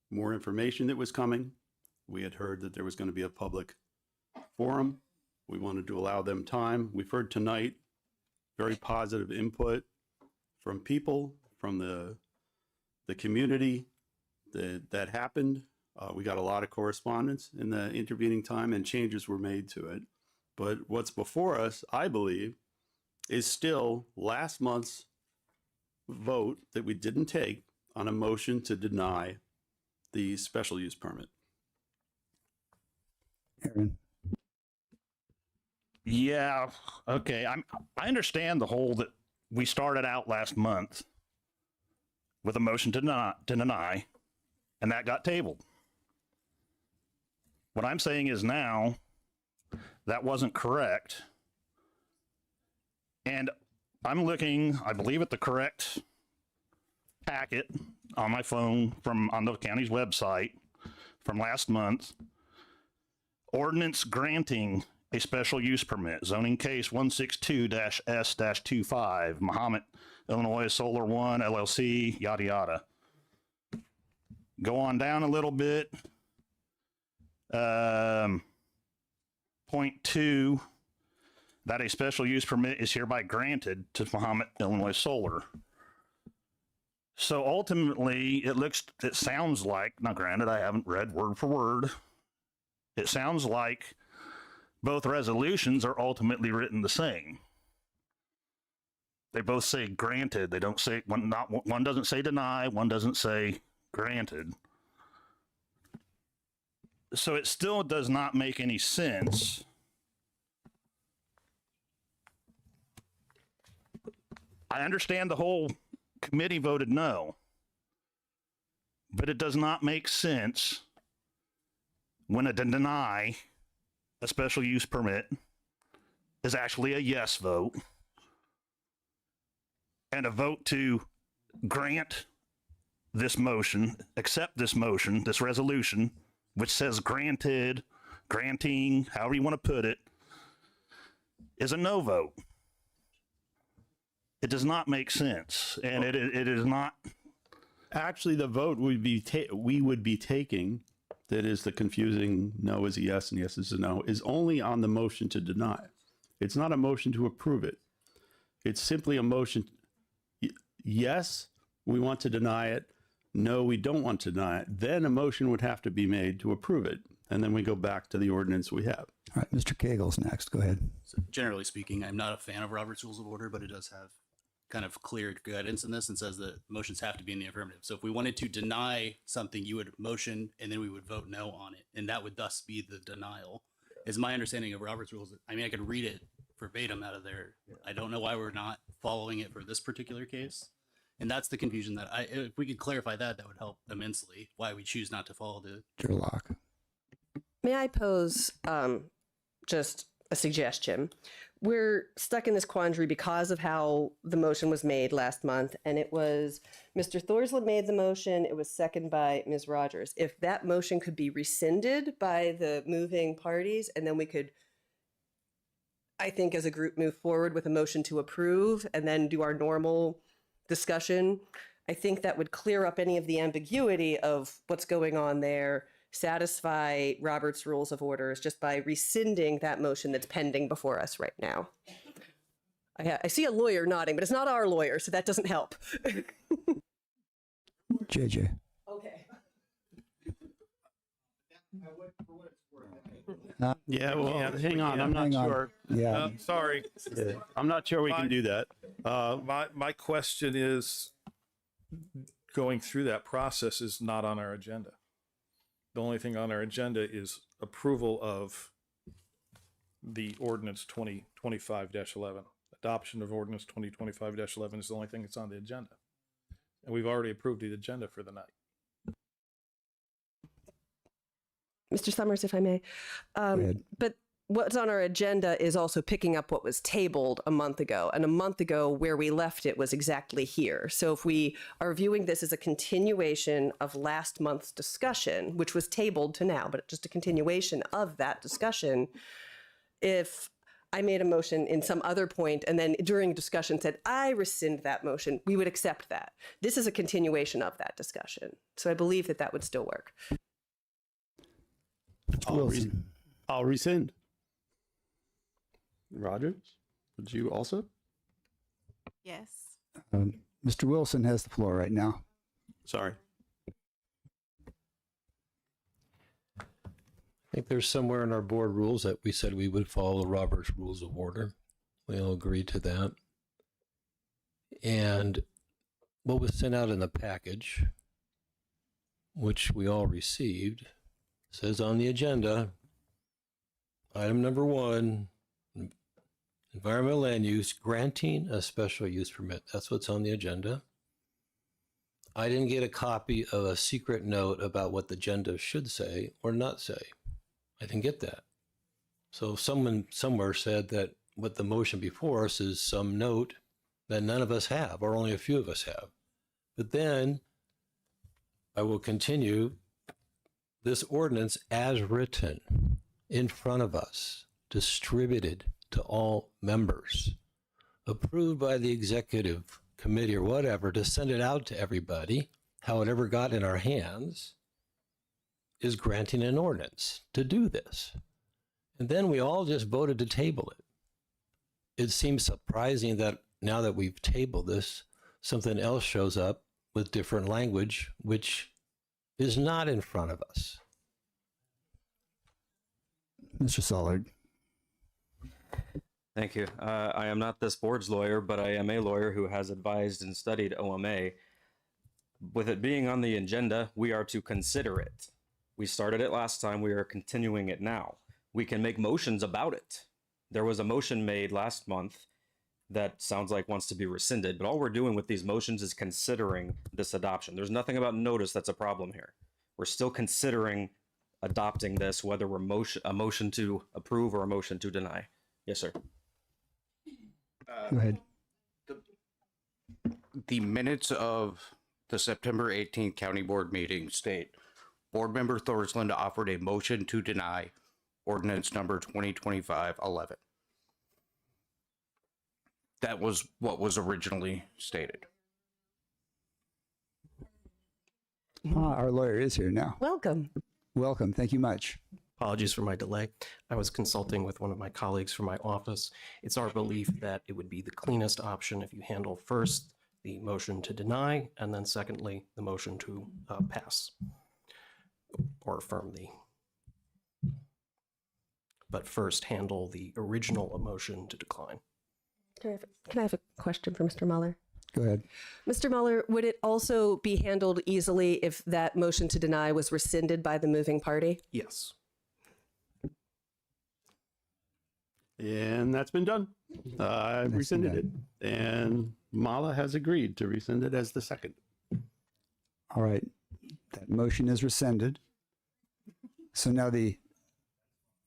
more information that was coming. We had heard that there was going to be a public forum. We wanted to allow them time. We've heard tonight very positive input from people, from the community that happened. We got a lot of correspondence in the intervening time, and changes were made to it. But what's before us, I believe, is still last month's vote that we didn't take on a motion to deny the special use permit. Aaron. Yeah, okay. I understand the whole that we started out last month with a motion to deny, and that got tabled. What I'm saying is now that wasn't correct. And I'm looking, I believe, at the correct packet on my phone on the county's website from last month. Ordinance granting a special use permit, zoning case 162-S-25, Mahomet, Illinois, Solar One, LLC, yada, yada. Go on down a little bit. Point 2, that a special use permit is hereby granted to Mahomet, Illinois Solar. So ultimately, it sounds like, now granted, I haven't read word for word, it sounds like both resolutions are ultimately written the same. They both say granted. They don't say, one doesn't say deny, one doesn't say granted. So it still does not make any sense. I understand the whole committee voted no, but it does not make sense when a deny a special use permit is actually a yes vote, and a vote to grant this motion, accept this motion, this resolution, which says granted, granting, however you want to put it, is a no vote. It does not make sense, and it is not. Actually, the vote would be we would be taking, that is the confusing no is a yes and yes is a no, is only on the motion to deny. It's not a motion to approve it. It's simply a motion. Yes, we want to deny it. No, we don't want to deny it. Then a motion would have to be made to approve it. And then we go back to the ordinance we have. All right, Mr. Cagle's next. Go ahead. So generally speaking, I'm not a fan of Robert's Rules of Order, but it does have kind of clear guidance in this and says that motions have to be in the affirmative. So if we wanted to deny something, you would motion and then we would vote no on it. And that would thus be the denial, is my understanding of Robert's Rules. I mean, I could read it verbatim out of there. I don't know why we're not following it for this particular case. And that's the confusion that if we could clarify that, that would help immensely, why we choose not to follow the. Gerlach. May I pose just a suggestion? We're stuck in this quandary because of how the motion was made last month, and it was Mr. Thorsland made the motion. It was seconded by Ms. Rogers. If that motion could be rescinded by the moving parties, and then we could, I think, as a group, move forward with a motion to approve, and then do our normal discussion, I think that would clear up any of the ambiguity of what's going on there, satisfy Robert's Rules of Orders just by rescinding that motion that's pending before us right now. I see a lawyer nodding, but it's not our lawyer, so that doesn't help. JJ. Okay. Yeah, well, hang on. I'm not sure. Yeah. Sorry. Yeah, I'm not sure we can do that. My question is, going through that process is not on our agenda. The only thing on our agenda is approval of the ordinance 2025-11. Adoption of ordinance 2025-11 is the only thing that's on the agenda. And we've already approved the agenda for the night. Mr. Summers, if I may. But what's on our agenda is also picking up what was tabled a month ago. And a month ago, where we left it was exactly here. So if we are viewing this as a continuation of last month's discussion, which was tabled to now, but just a continuation of that discussion, if I made a motion in some other point and then during discussion said, I rescind that motion, we would accept that. This is a continuation of that discussion. So I believe that that would still work. I'll rescind. Rogers, would you also? Yes. Mr. Wilson has the floor right now. Sorry. I think there's somewhere in our board rules that we said we would follow Robert's Rules of Order. We all agreed to that. And what was sent out in the package, which we all received, says on the agenda, item number 1, environmental land use, granting a special use permit. That's what's on the agenda. I didn't get a copy of a secret note about what the agenda should say or not say. I didn't get that. So someone somewhere said that what the motion before us is some note that none of us have, or only a few of us have. But then I will continue this ordinance as written in front of us, distributed to all members, approved by the executive committee or whatever to send it out to everybody, how it ever got in our hands, is granting an ordinance to do this. And then we all just voted to table it. It seems surprising that now that we've tabled this, something else shows up with different language, which is not in front of us. Mr. Sollard. Thank you. I am not this board's lawyer, but I am a lawyer who has advised and studied OMA. With it being on the agenda, we are to consider it. We started it last time. We are continuing it now. We can make motions about it. There was a motion made last month that sounds like wants to be rescinded, but all we're doing with these motions is considering this adoption. There's nothing about notice that's a problem here. We're still considering adopting this, whether we're a motion to approve or a motion to deny. Yes, sir. Go ahead. The minutes of the September 18th County Board meeting state, Board Member Thorsland offered a motion to deny ordinance number 2025-11. That was what was originally stated. Our lawyer is here now. Welcome. Welcome. Thank you much. Apologies for my delay. I was consulting with one of my colleagues from my office. It's our belief that it would be the cleanest option if you handle first the motion to deny and then secondly the motion to pass or affirm but first handle the original motion to decline. Can I have a question for Mr. Mueller? Go ahead. Mr. Mueller, would it also be handled easily if that motion to deny was rescinded by the moving party? Yes. And that's been done. I've rescinded it. And Mala has agreed to rescind it as the second. All right. That motion is rescinded. So now the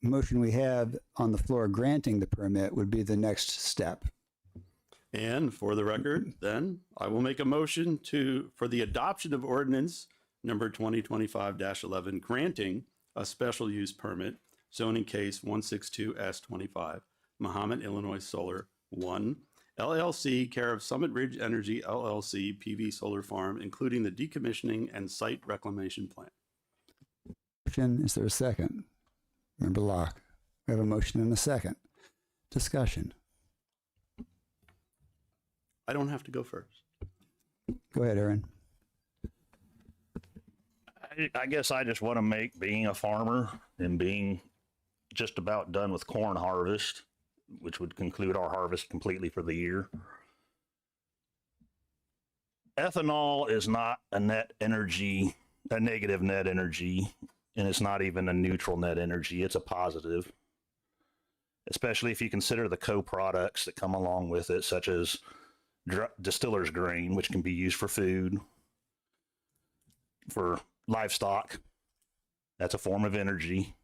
motion we have on the floor granting the permit would be the next step. And for the record, then I will make a motion for the adoption of ordinance number 2025-11, granting a special use permit, zoning case 162S25, Mahomet, Illinois Solar 1, LLC, care of Summit Ridge Energy, LLC, PV solar farm, including the decommissioning and site reclamation plan. Is there a second? Member Locke. We have a motion and a second. Discussion. I don't have to go first. Go ahead, Aaron. I guess I just want to make being a farmer and being just about done with corn harvest, which would conclude our harvest completely for the year. Ethanol is not a negative net energy, and it's not even a neutral net energy. It's a positive, especially if you consider the co-products that come along with it, such as distiller's grain, which can be used for food, for livestock. That's a form of energy.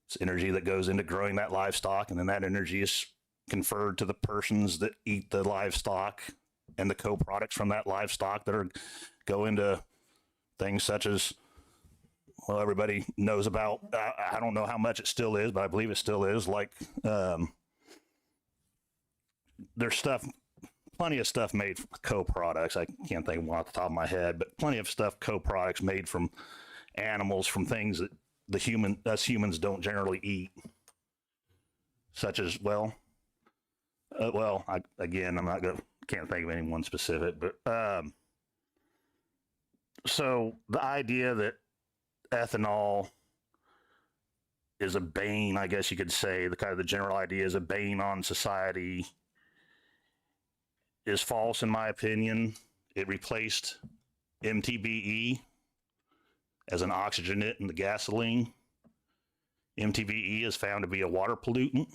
It's energy that goes into growing that livestock, and then that energy is conferred to the persons that eat the livestock and the co-products from that livestock that go into things such as, well, everybody knows about, I don't know how much it still is, but I believe it still is, like there's plenty of stuff made from co-products. I can't think of one off the top of my head, but plenty of stuff, co-products made from animals, from things that us humans don't generally eat, such as, can't think of any one specific, but so the idea that ethanol is a bane, I guess you could say, the general idea is a bane on society, is false in my opinion. It replaced MTBE as an oxygenate in the gasoline. MTBE is found to be a water pollutant.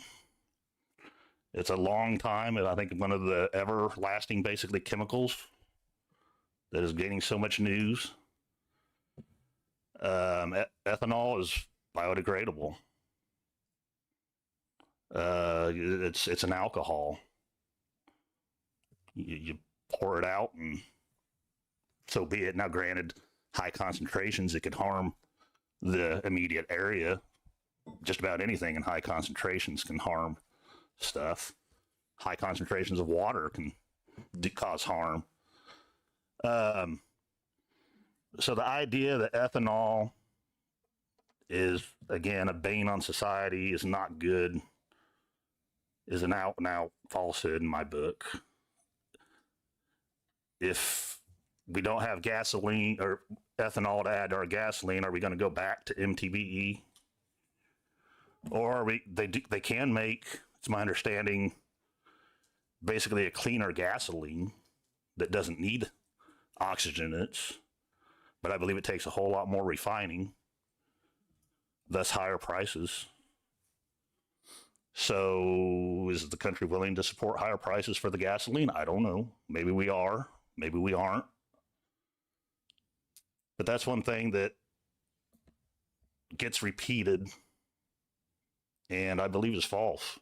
It's a long time, and I think one of the everlasting, basically, chemicals that is gaining so much news. Ethanol is biodegradable. It's an alcohol. You pour it out, and so be it. Now, granted, high concentrations, it could harm the immediate area. Just about anything in high concentrations can harm stuff. High concentrations of water can cause harm. So the idea that ethanol is, again, a bane on society, is not good, is an out and out falsehood in my book. If we don't have gasoline or ethanol to add to our gasoline, are we going to go back to MTBE? Or they can make, it's my understanding, basically a cleaner gasoline that doesn't need oxygenates. but I believe it takes a whole lot more refining, thus higher prices. So is the country willing to support higher prices for the gasoline? I don't know. Maybe we are, maybe we aren't. But that's one thing that gets repeated and I believe is false.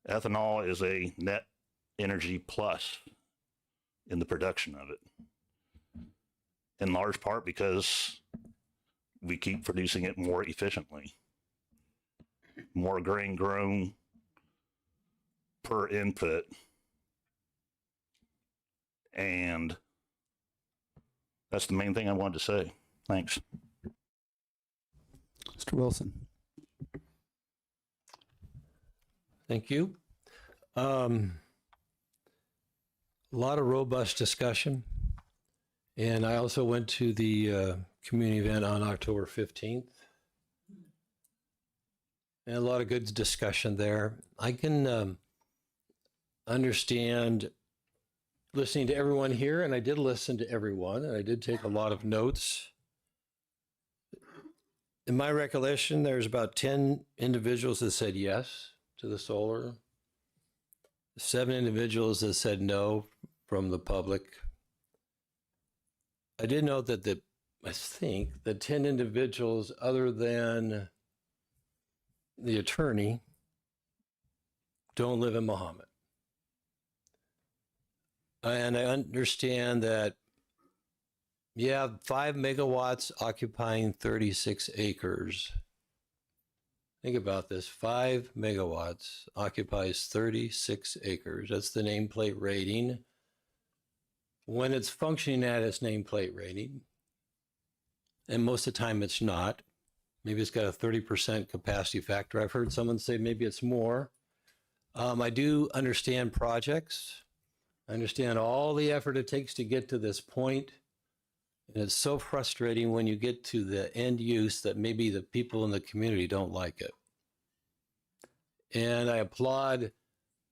Ethanol is a net energy plus in the production of it, in large part because we keep producing it more efficiently. More grain grown per input. And that's the main thing I wanted to say. Thanks. Mr. Wilson. Thank you. A lot of robust discussion. And I also went to the community event on October 15th. And a lot of good discussion there. I can understand listening to everyone here, and I did listen to everyone, and I did take a lot of notes. In my recollection, there's about 10 individuals that said yes to the solar, 7 individuals that said no from the public. I did note that I think the 10 individuals other than the attorney don't live in Mahomet. And I understand that, yeah, 5 megawatts occupying 36 acres. Think about this, 5 megawatts occupies 36 acres. That's the nameplate rating. When it's functioning at its nameplate rating, and most of the time it's not, maybe it's got a 30% capacity factor. I've heard someone say maybe it's more. I do understand projects. I understand all the effort it takes to get to this point. And it's so frustrating when you get to the end use that maybe the people in the community don't like it. And I applaud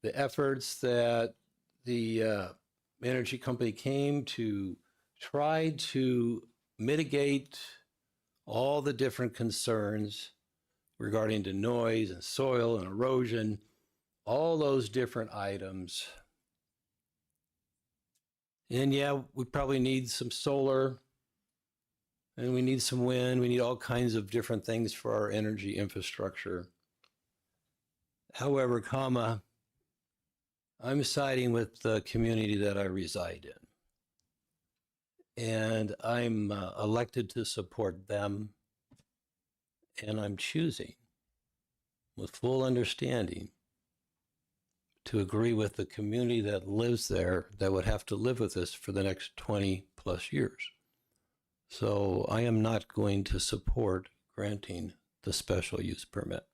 the efforts that the energy company came to try to mitigate all the different concerns regarding to noise and soil and erosion, all those different items. And yeah, we probably need some solar and we need some wind. We need all kinds of different things for our energy infrastructure. However, I'm siding with the community that I reside in. And I'm elected to support them. And I'm choosing, with full understanding, to agree with the community that lives there that would have to live with this for the next 20 plus years. So I am not going to support granting the special use permit.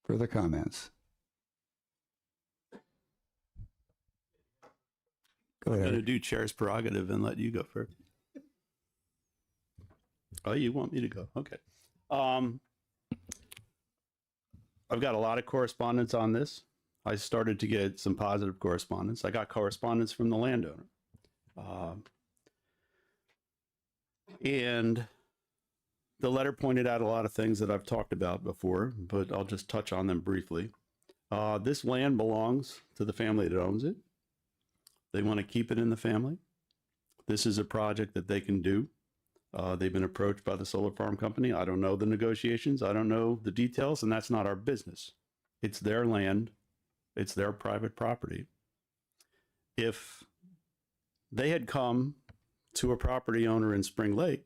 Further comments? Go ahead. I'm going to do chair's prerogative and let you go first. Oh, you want me to go? Okay. I've got a lot of correspondence on this. I started to get some positive correspondence. I got correspondence from the landowner. And the letter pointed out a lot of things that I've talked about before, but I'll just touch on them briefly. This land belongs to the family that owns it. They want to keep it in the family. This is a project that they can do. They've been approached by the solar farm company. I don't know the negotiations. I don't know the details, and that's not our business. It's their land. It's their private property. If they had come to a property owner in Spring Lake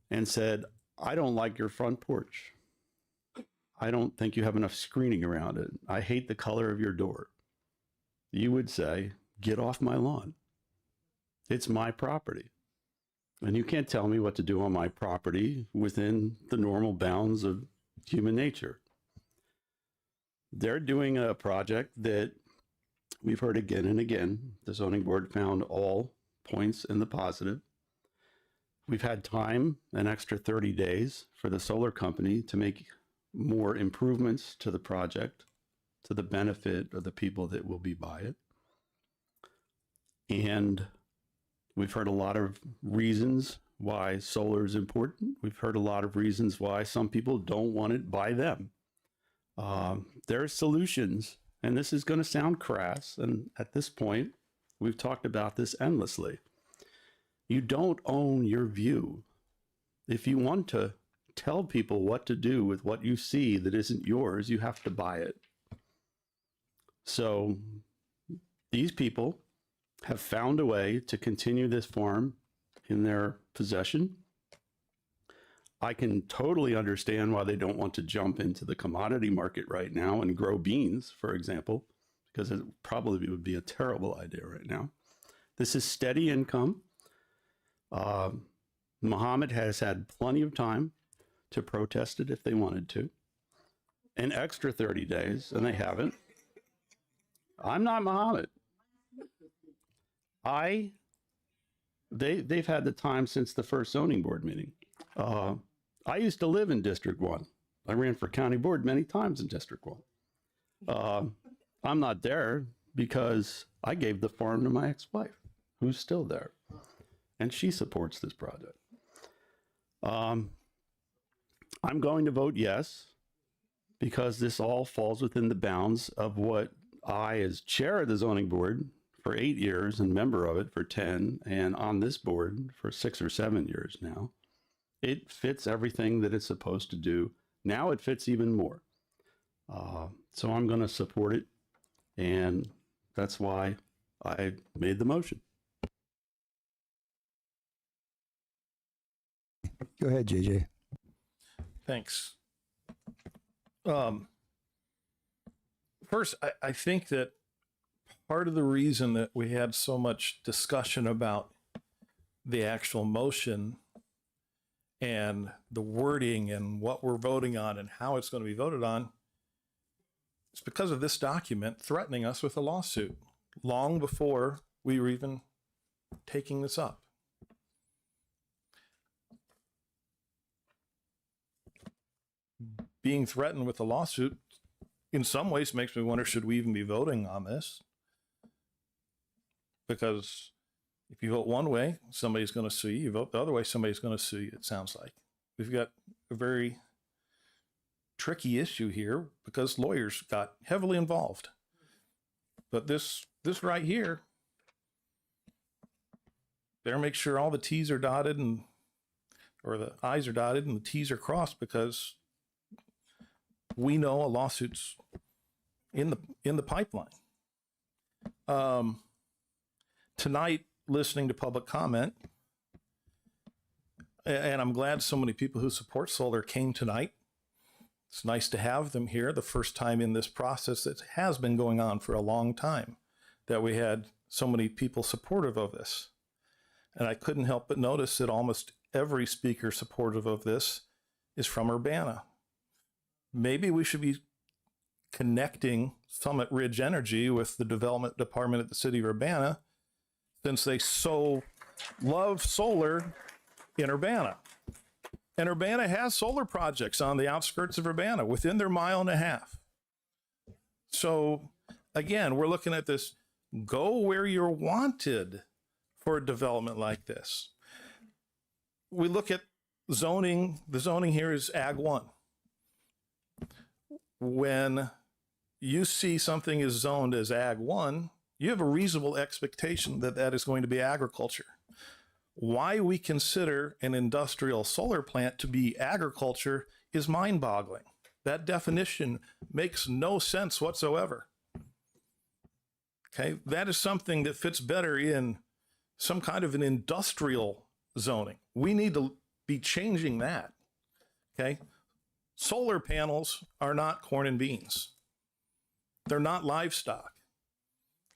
and said, I don't like your front porch. I don't think you have enough screening around it. I hate the color of your door. You would say, get off my lawn. It's my property. And you can't tell me what to do on my property within the normal bounds of human nature. They're doing a project that we've heard again and again. The zoning board found all points in the positive. We've had time, an extra 30 days, for the solar company to make more improvements to the project to the benefit of the people that will be by it. And we've heard a lot of reasons why solar is important. We've heard a lot of reasons why some people don't want it by them. There are solutions, and this is going to sound crass, and at this point, we've talked about this endlessly. You don't own your view. If you want to tell people what to do with what you see that isn't yours, you have to buy it. So these people have found a way to continue this farm in their possession. I can totally understand why they don't want to jump into the commodity market right now and grow beans, for example, because it probably would be a terrible idea right now. This is steady income. Mohammed has had plenty of time to protest it if they wanted to. An extra 30 days, and they haven't. I'm not Mohammed. They've had the time since the first zoning board meeting. I used to live in District 1. I ran for county board many times in District 1. I'm not there because I gave the farm to my ex-wife, who's still there, and she supports this project. I'm going to vote yes, because this all falls within the bounds of what I, as chair of the zoning board for 8 years and member of it for 10, and on this board for 6 or 7 years now, it fits everything that it's supposed to do. Now it fits even more. So I'm going to support it, and that's why I made the motion. Go ahead, JJ. Thanks. First, I think that part of the reason that we had so much discussion about the actual motion and the wording and what we're voting on and how it's going to be voted on is because of this document threatening us with a lawsuit long before we were even taking this up. Being threatened with a lawsuit in some ways makes me wonder, should we even be voting on this? Because if you vote one way, somebody's going to sue you. You vote the other way, somebody's going to sue you, it sounds like. We've got a very tricky issue here because lawyers got heavily involved. But this right here, better make sure all the T's are dotted or the I's are dotted and the T's are crossed, because we know a lawsuit's in the pipeline. Tonight, listening to public comment, and I'm glad so many people who support solar came tonight. It's nice to have them here, the first time in this process that has been going on for a long time, that we had so many people supportive of this. And I couldn't help but notice that almost every speaker supportive of this is from Urbana. Maybe we should be connecting Summit Ridge Energy with the development department at the city of Urbana, since they so love solar in Urbana. And Urbana has solar projects on the outskirts of Urbana within their 1.5 miles. So again, we're looking at this, go where you're wanted for a development like this. We look at zoning, the zoning here is Ag 1. When you see something is zoned as Ag 1, you have a reasonable expectation that that is going to be agriculture. Why we consider an industrial solar plant to be agriculture is mind-boggling. That definition makes no sense whatsoever. Okay, that is something that fits better in some kind of an industrial zoning. We need to be changing that. Okay, solar panels are not corn and beans. They're not livestock.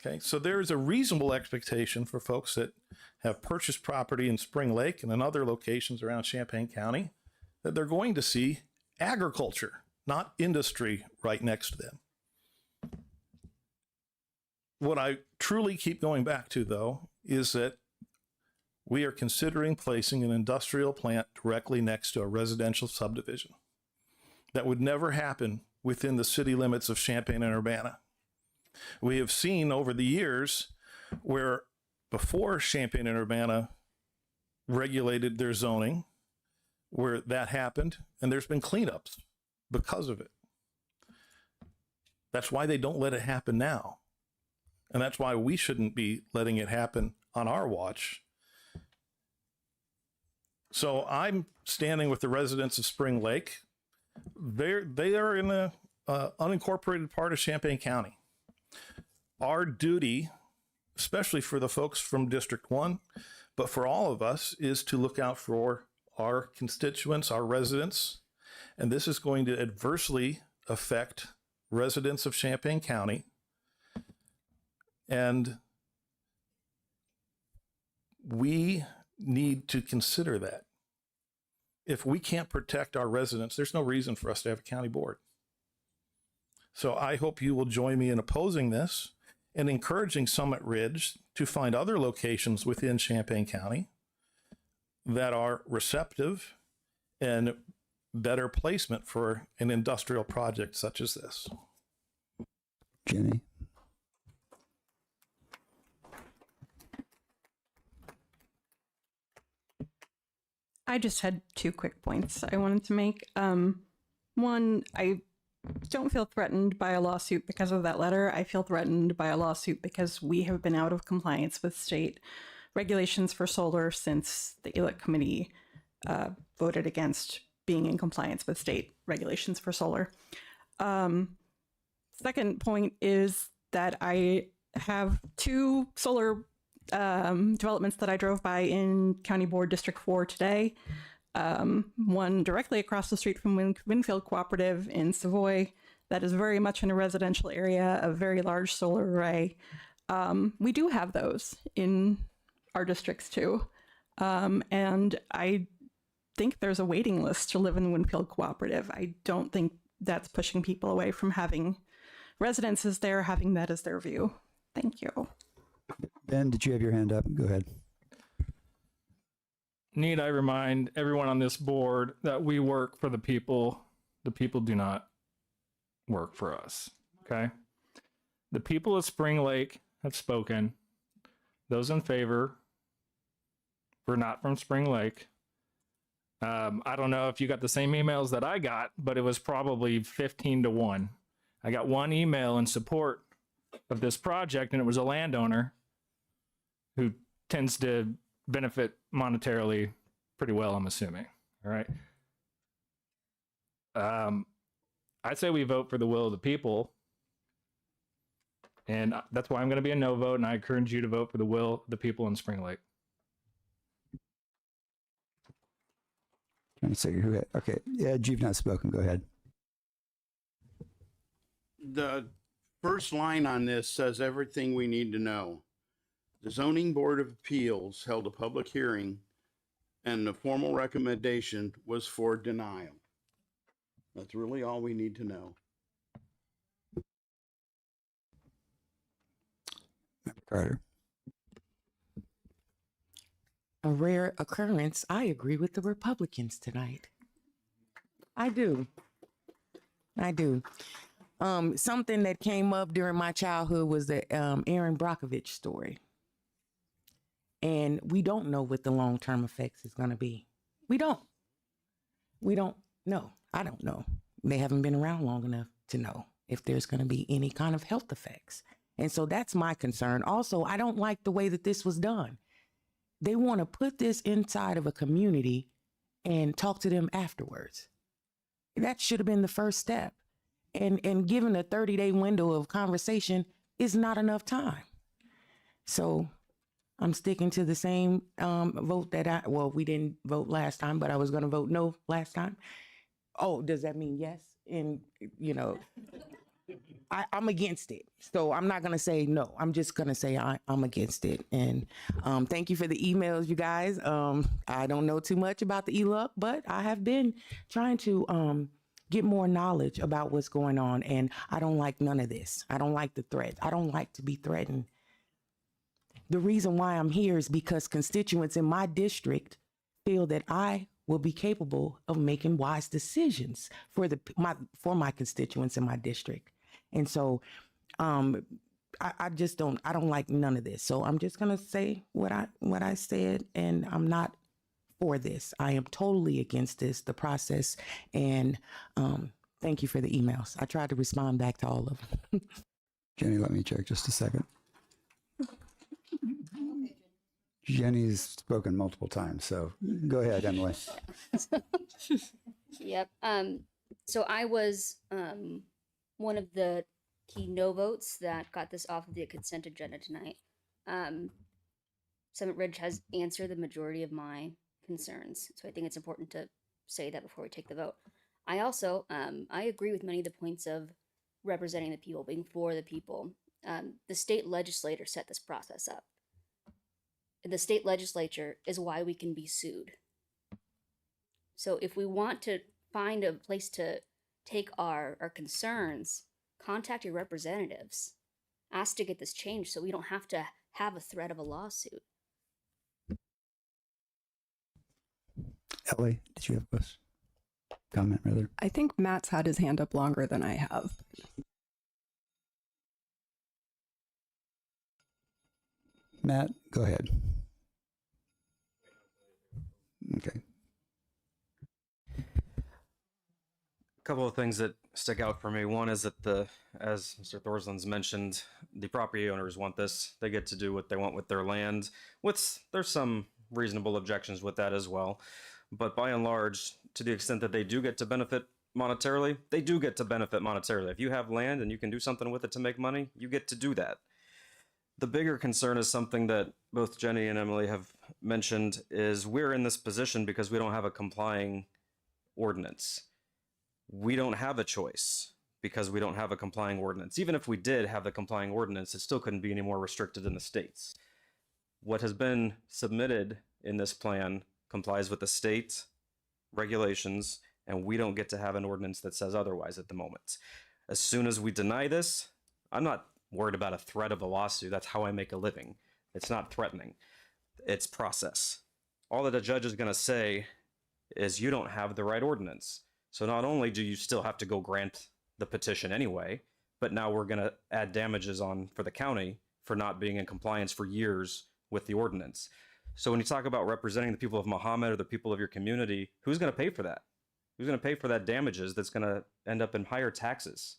Okay, so there's a reasonable expectation for folks that have purchased property in Spring Lake and in other locations around Champaign County that they're going to see agriculture, not industry, right next to them. What I truly keep going back to, though, is that we are considering placing an industrial plant directly next to a residential subdivision. that would never happen within the city limits of Champaign and Urbana. We have seen over the years where before Champaign and Urbana regulated their zoning, where that happened, and there's been cleanups because of it. That's why they don't let it happen now. And that's why we shouldn't be letting it happen on our watch. So I'm standing with the residents of Spring Lake. They are in the unincorporated part of Champaign County. Our duty, especially for the folks from District 1, but for all of us, is to look out for our constituents, our residents, and this is going to adversely affect residents of Champaign County. And we need to consider that. If we can't protect our residents, there's no reason for us to have a county board. So I hope you will join me in opposing this and encouraging Summit Ridge to find other locations within Champaign County that are receptive and better placement for an industrial project such as this. Jenny? I just had two quick points I wanted to make. One, I don't feel threatened by a lawsuit because of that letter. I feel threatened by a lawsuit because we have been out of compliance with state regulations for solar since the ELEC committee voted against being in compliance with state regulations for solar. Second point is that I have two solar developments that I drove by in County Board District 4 today. One directly across the street from Winfield Cooperative in Savoy that is very much in a residential area, a very large solar array. We do have those in our districts too. And I think there's a waiting list to live in Winfield Cooperative. I don't think that's pushing people away from having residences there, having that as their view. Thank you. Ben, did you have your hand up? Go ahead. Need I remind everyone on this board that we work for the people. The people do not work for us. Okay. The people of Spring Lake have spoken. Those in favor were not from Spring Lake. I don't know if you got the same emails that I got, but it was probably 15-1. I got one email in support of this project, and it was a landowner who tends to benefit monetarily pretty well, I'm assuming. All right. I'd say we vote for the will of the people. And that's why I'm going to be a no vote. And I encourage you to vote for the will of the people in Spring Lake. Trying to say who had, okay. Yeah, you've not spoken. Go ahead. The first line on this says everything we need to know. The Zoning Board of Appeals held a public hearing and the formal recommendation was for denial. That's really all we need to know. Member Carter. A rare occurrence. I agree with the Republicans tonight. I do. Something that came up during my childhood was the Aaron Brockovich story. And we don't know what the long-term effects is going to be. We don't know. I don't know. They haven't been around long enough to know if there's going to be any kind of health effects. And so that's my concern. Also, I don't like the way that this was done. They want to put this inside of a community and talk to them afterwards. That should have been the first step. And given a 30-day window of conversation is not enough time. So I'm sticking to the same vote that we didn't vote last time, but I was going to vote no last time. Oh, does that mean yes? And, I'm against it. So I'm not going to say no. I'm just going to say I'm against it. And thank you for the emails, you guys. I don't know too much about the ELUC, but I have been trying to get more knowledge about what's going on. And I don't like none of this. I don't like the threat. I don't like to be threatened. The reason why I'm here is because constituents in my district feel that I will be capable of making wise decisions for my constituents in my district. And so I just don't like none of this. So I'm just gonna say what I said, and I'm not for this. I am totally against this, the process, and thank you for the emails. I tried to respond back to all of them. Jenny, let me check just a second. Jenny's spoken multiple times, so go ahead, Emily. Yep. So I was one of the key no votes that got this off of the consent agenda tonight. Summit Ridge has answered the majority of my concerns, so I think it's important to say that before we take the vote. I also I agree with many of the points of representing the people, being for the people. The state legislature set this process up. The state legislature is why we can be sued. So if we want to find a place to take our concerns, contact your representatives. Ask to get this changed so we don't have to have a threat of a lawsuit. Ellie, did you have a comment, rather? I think Matt's had his hand up longer than I have. Matt, go ahead. Okay. A couple of things that stick out for me. One is that as Mr. Thorsland's mentioned, the property owners want this. They get to do what they want with their land. There's some reasonable objections with that as well. But by and large, to the extent that they do get to benefit monetarily, they do get to benefit monetarily. If you have land and you can do something with it to make money, you get to do that. The bigger concern is something that both Jenny and Emily have mentioned, is we're in this position because we don't have a complying ordinance. We don't have a choice because we don't have a complying ordinance. Even if we did have the complying ordinance, it still couldn't be any more restricted in the states. What has been submitted in this plan complies with the state regulations, and we don't get to have an ordinance that says otherwise at the moment. As soon as we deny this, I'm not worried about a threat of a lawsuit. That's how I make a living. It's not threatening. It's process. All that a judge is going to say is you don't have the right ordinance. So not only do you still have to go grant the petition anyway, but now we're going to add damages on for the county for not being in compliance for years with the ordinance. So when you talk about representing the people of Muhammad or the people of your community, who's going to pay for that? Who's going to pay for that damages that's going to end up in higher taxes?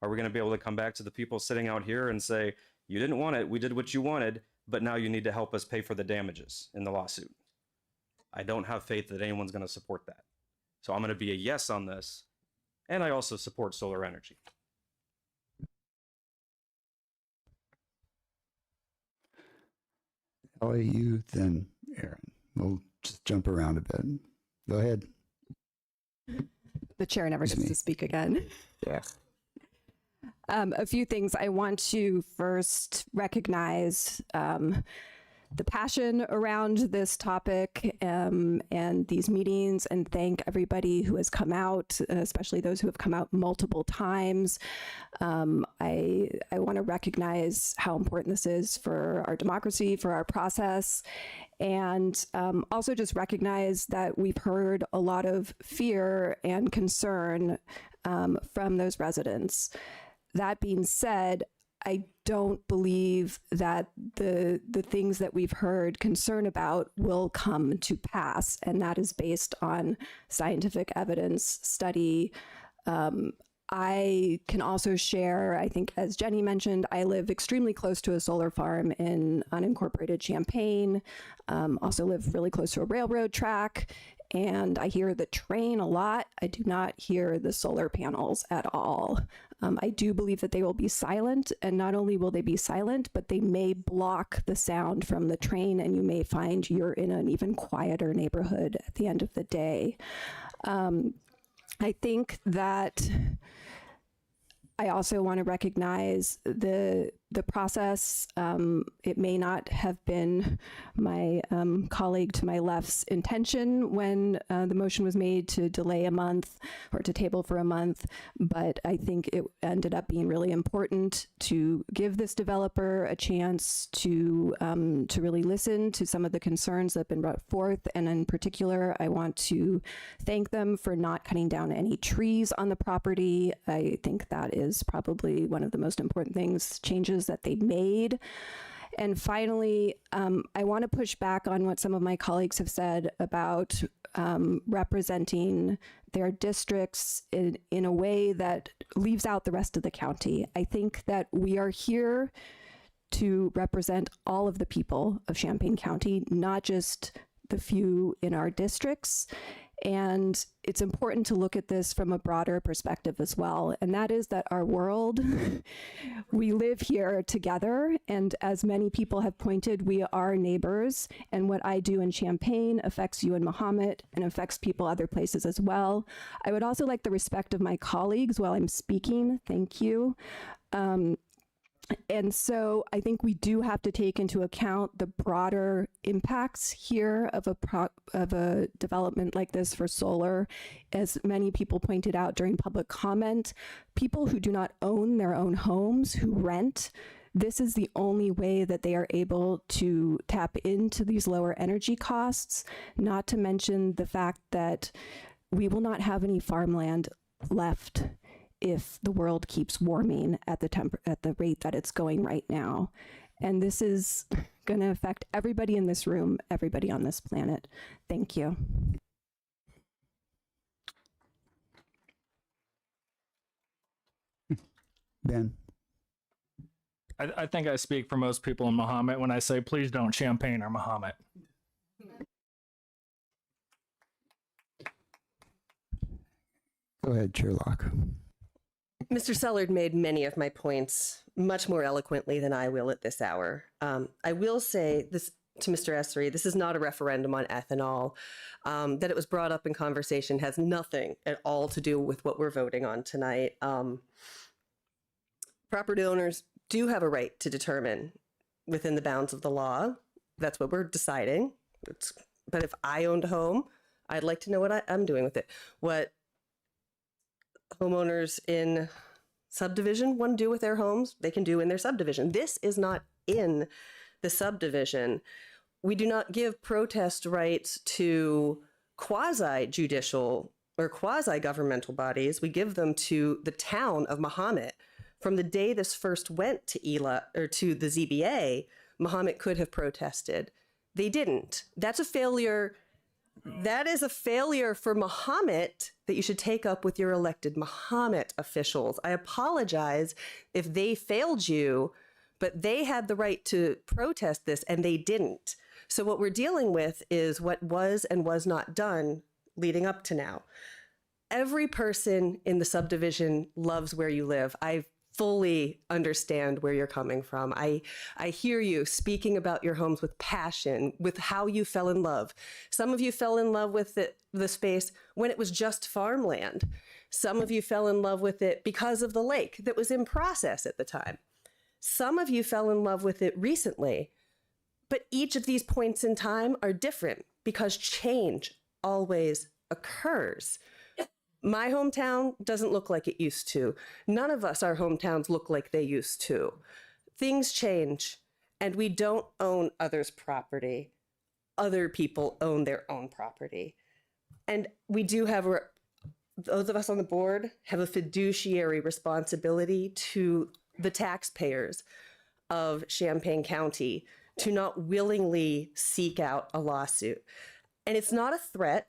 Are we going to be able to come back to the people sitting out here and say, you didn't want it, we did what you wanted, but now you need to help us pay for the damages in the lawsuit? I don't have faith that anyone's going to support that. So I'm going to be a yes on this. And I also support solar energy. Ellie, you, then Aaron. We'll just jump around a bit. Go ahead. The chair never gets to speak again. Yeah. A few things. I want to first recognize the passion around this topic and these meetings, and thank everybody who has come out, especially those who have come out multiple times. I want to recognize how important this is for our democracy, for our process, and also just recognize that we've heard a lot of fear and concern from those residents. That being said, I don't believe that the things that we've heard concern about will come to pass, and that is based on scientific evidence, study. I can also share, I think, as Jenny mentioned, I live extremely close to a solar farm in unincorporated Champaign, also live really close to a railroad track, and I hear the train a lot. I do not hear the solar panels at all. I do believe that they will be silent, and not only will they be silent, but they may block the sound from the train, and you may find you're in an even quieter neighborhood at the end of the day. I think that I also want to recognize the the process. It may not have been my colleague to my left's intention when the motion was made to delay a month or to table for a month, but I think it ended up being really important to give this developer a chance to really listen to some of the concerns that have been brought forth. And in particular, I want to thank them for not cutting down any trees on the property. I think that is probably one of the most important things, changes that they made. And finally, I want to push back on what some of my colleagues have said about representing their districts in a way that leaves out the rest of the county. I think that we are here to represent all of the people of Champaign County, not just the few in our districts. And it's important to look at this from a broader perspective as well. And that is that our world, we live here together. And as many people have pointed, we are neighbors. And what I do in Champaign affects you in Mahomet and affects people other places as well. I would also like the respect of my colleagues while I'm speaking. Thank you. And so I think we do have to take into account the broader impacts here of a development like this for solar. As many people pointed out during public comment, people who do not own their own homes, who rent, this is the only way that they are able to tap into these lower energy costs, not to mention the fact that we will not have any farmland left if the world keeps warming at the rate that it's going right now. And this is going to affect everybody in this room, everybody on this planet. Thank you. Ben. I think I speak for most people in Mahomet when I say, please don't Champaign or Mahomet. Go ahead, Chair Locke. Mr. Sullard made many of my points much more eloquently than I will at this hour. I will say this to Mr. Esri, this is not a referendum on ethanol. That it was brought up in conversation has nothing at all to do with what we're voting on tonight. Property owners do have a right to determine within the bounds of the law. That's what we're deciding. But if I owned a home, I'd like to know what I'm doing with it. What homeowners in subdivision want to do with their homes, they can do in their subdivision. This is not in the subdivision. We do not give protest rights to quasi-judicial or quasi-governmental bodies. We give them to the town of Mahomet. From the day this first went to ELA or to the ZBA, Mahomet could have protested. They didn't. That's a failure. That is a failure for Mahomet that you should take up with your elected Mahomet officials. I apologize if they failed you, but they had the right to protest this and they didn't. So what we're dealing with is what was and was not done leading up to now. Every person in the subdivision loves where you live. I fully understand where you're coming from. I hear you speaking about your homes with passion, with how you fell in love. Some of you fell in love with the space when it was just farmland. Some of you fell in love with it because of the lake that was in process at the time. Some of you fell in love with it recently. But each of these points in time are different because change always occurs. My hometown doesn't look like it used to. None of us, our hometowns, look like they used to. Things change, and we don't own others' property. Other people own their own property. And we do have, those of us on the board have a fiduciary responsibility to the taxpayers of Champaign County to not willingly seek out a lawsuit. And it's not a threat.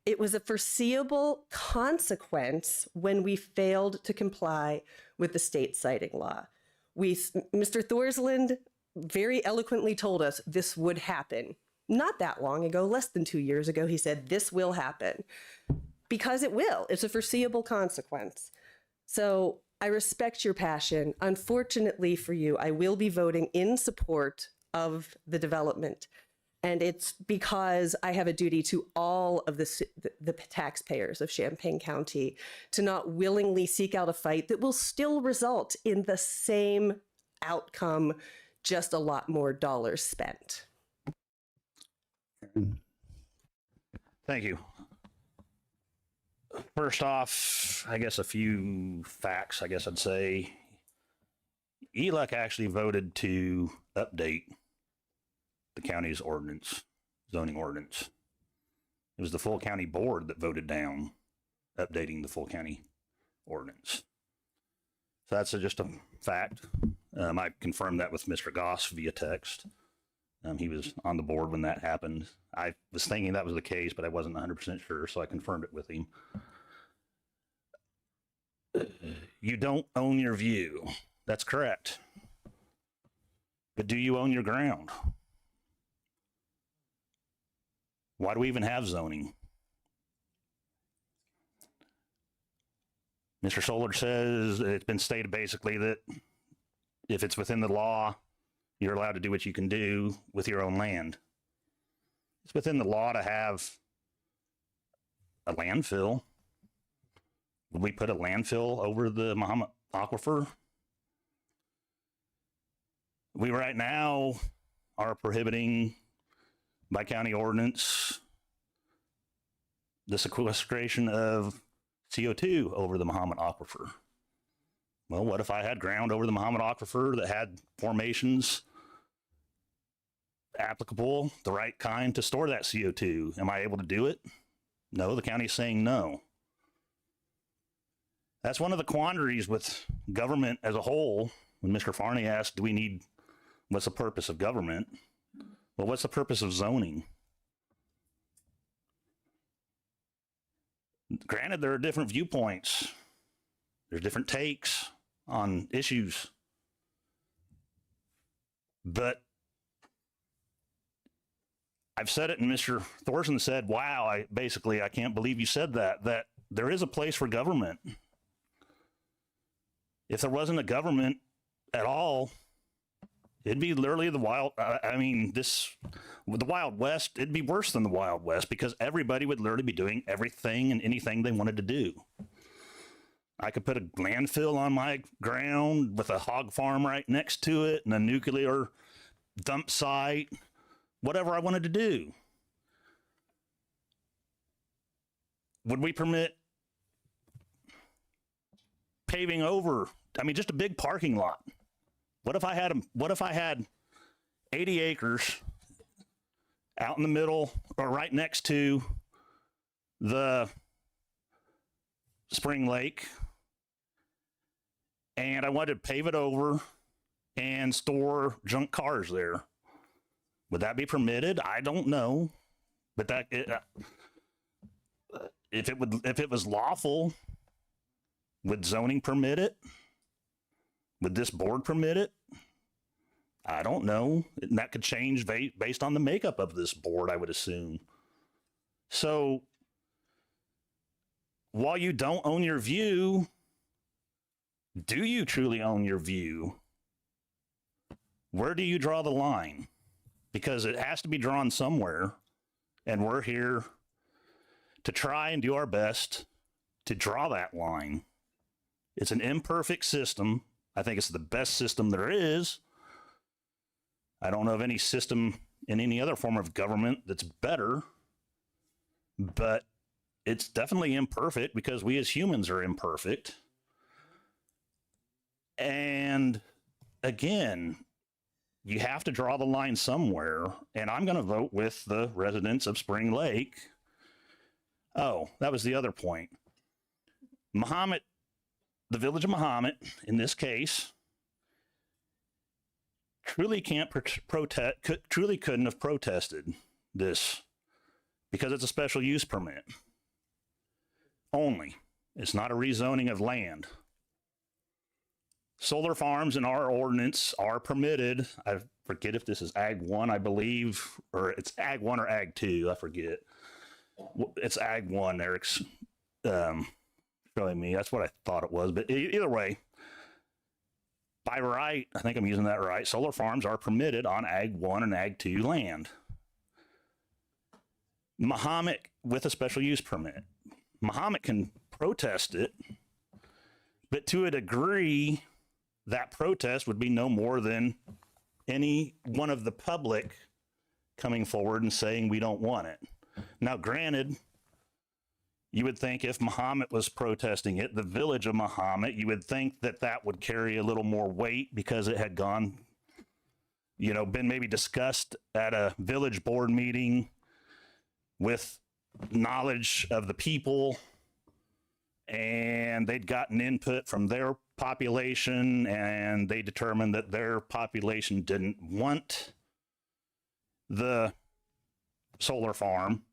It was a foreseeable consequence when we failed to comply with the state citing law. Mr. Thorsland very eloquently told us this would happen. Not that long ago, less than 2 years ago, he said this will happen. Because it will. It's a foreseeable consequence. So I respect your passion. Unfortunately for you, I will be voting in support of the development. And it's because I have a duty to all of the taxpayers of Champaign County to not willingly seek out a fight that will still result in the same outcome, just a lot more dollars spent. Thank you. First off, I guess a few facts, I guess I'd say. ELEC actually voted to update the county's ordinance, zoning ordinance. It was the full county board that voted down updating the full county ordinance. So that's just a fact. I confirmed that with Mr. Goss via text. He was on the board when that happened. I was thinking that was the case, but I wasn't 100% sure, so I confirmed it with him. You don't own your view. That's correct. But do you own your ground? Why do we even have zoning? Mr. Solar says it's been stated basically that if it's within the law, you're allowed to do what you can do with your own land. It's within the law to have a landfill. Would we put a landfill over the Mahomet Aquifer? We right now are prohibiting by county ordinance the sequestration of CO2 over the Mahomet Aquifer. Well, what if I had ground over the Mahomet Aquifer that had formations applicable, the right kind to store that CO2? Am I able to do it? No, the county's saying no. That's one of the quandaries with government as a whole. When Mr. Farney asked, what's the purpose of government? Well, what's the purpose of zoning? Granted, there are different viewpoints. There's different takes on issues. But I've said it, and Mr. Thorson said, wow, I can't believe you said that there is a place for government. If there wasn't a government at all, it'd be literally the Wild West. It'd be worse than the Wild West because everybody would literally be doing everything and anything they wanted to do. I could put a landfill on my ground with a hog farm right next to it and a nuclear dump site, whatever I wanted to do. Would we permit paving over? Just a big parking lot. What if I had 80 acres out in the middle or right next to the spring lake, and I wanted to pave it over and store junk cars there? Would that be permitted? I don't know, but if it was lawful, would zoning permit it? Would this board permit it? I don't know. And that could change based on the makeup of this board, I would assume. So while you don't own your view, do you truly own your view? Where do you draw the line? Because it has to be drawn somewhere, and we're here to try and do our best to draw that line. It's an imperfect system. I think it's the best system there is. I don't know of any system in any other form of government that's better, but it's definitely imperfect because we as humans are imperfect. And again, you have to draw the line somewhere, and I'm going to vote with the residents of Spring Lake. Oh, that was the other point. Mahomet, the village of Mahomet, in this case, truly couldn't have protested this because it's a special use permit only. It's not a rezoning of land. Solar farms in our ordinance are permitted. I forget if this is Ag 1, I believe, or it's Ag 1 or Ag 2. I forget. It's Ag 1. Eric's showing me. That's what I thought it was. But either way, by right, I think I'm using that right, solar farms are permitted on Ag 1 and Ag 2 land. Mahomet with a special use permit. Mahomet can protest it, but to a degree, that protest would be no more than any one of the public coming forward and saying we don't want it. Now, granted, you would think if Muhammad was protesting it, the village of Muhammad, you would think that that would carry a little more weight because it had gone, you know, been maybe discussed at a village board meeting with knowledge of the people, and they'd gotten input from their population, and they determined that their population didn't want the solar farm.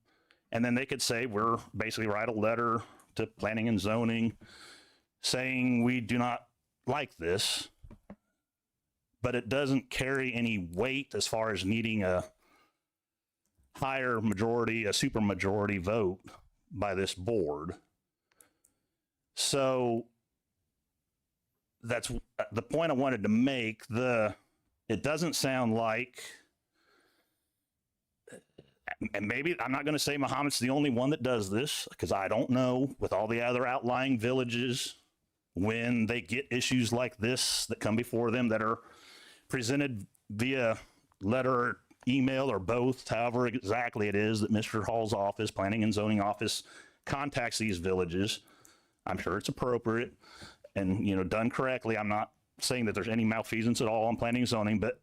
And then they could say, we're basically write a letter to planning and zoning saying we do not like this, but it doesn't carry any weight as far as needing a higher majority, a super majority vote by this board. So that's the point I wanted to make. It doesn't sound like, and maybe I'm not going to say Muhammad's the only one that does this, because I don't know with all the other outlying villages, when they get issues like this that come before them that are presented via letter or email or both, however exactly it is that Mr. Hall's office, planning and zoning office, contacts these villages. I'm sure it's appropriate and, you know, done correctly. I'm not saying that there's any malfeasance at all on planning and zoning, but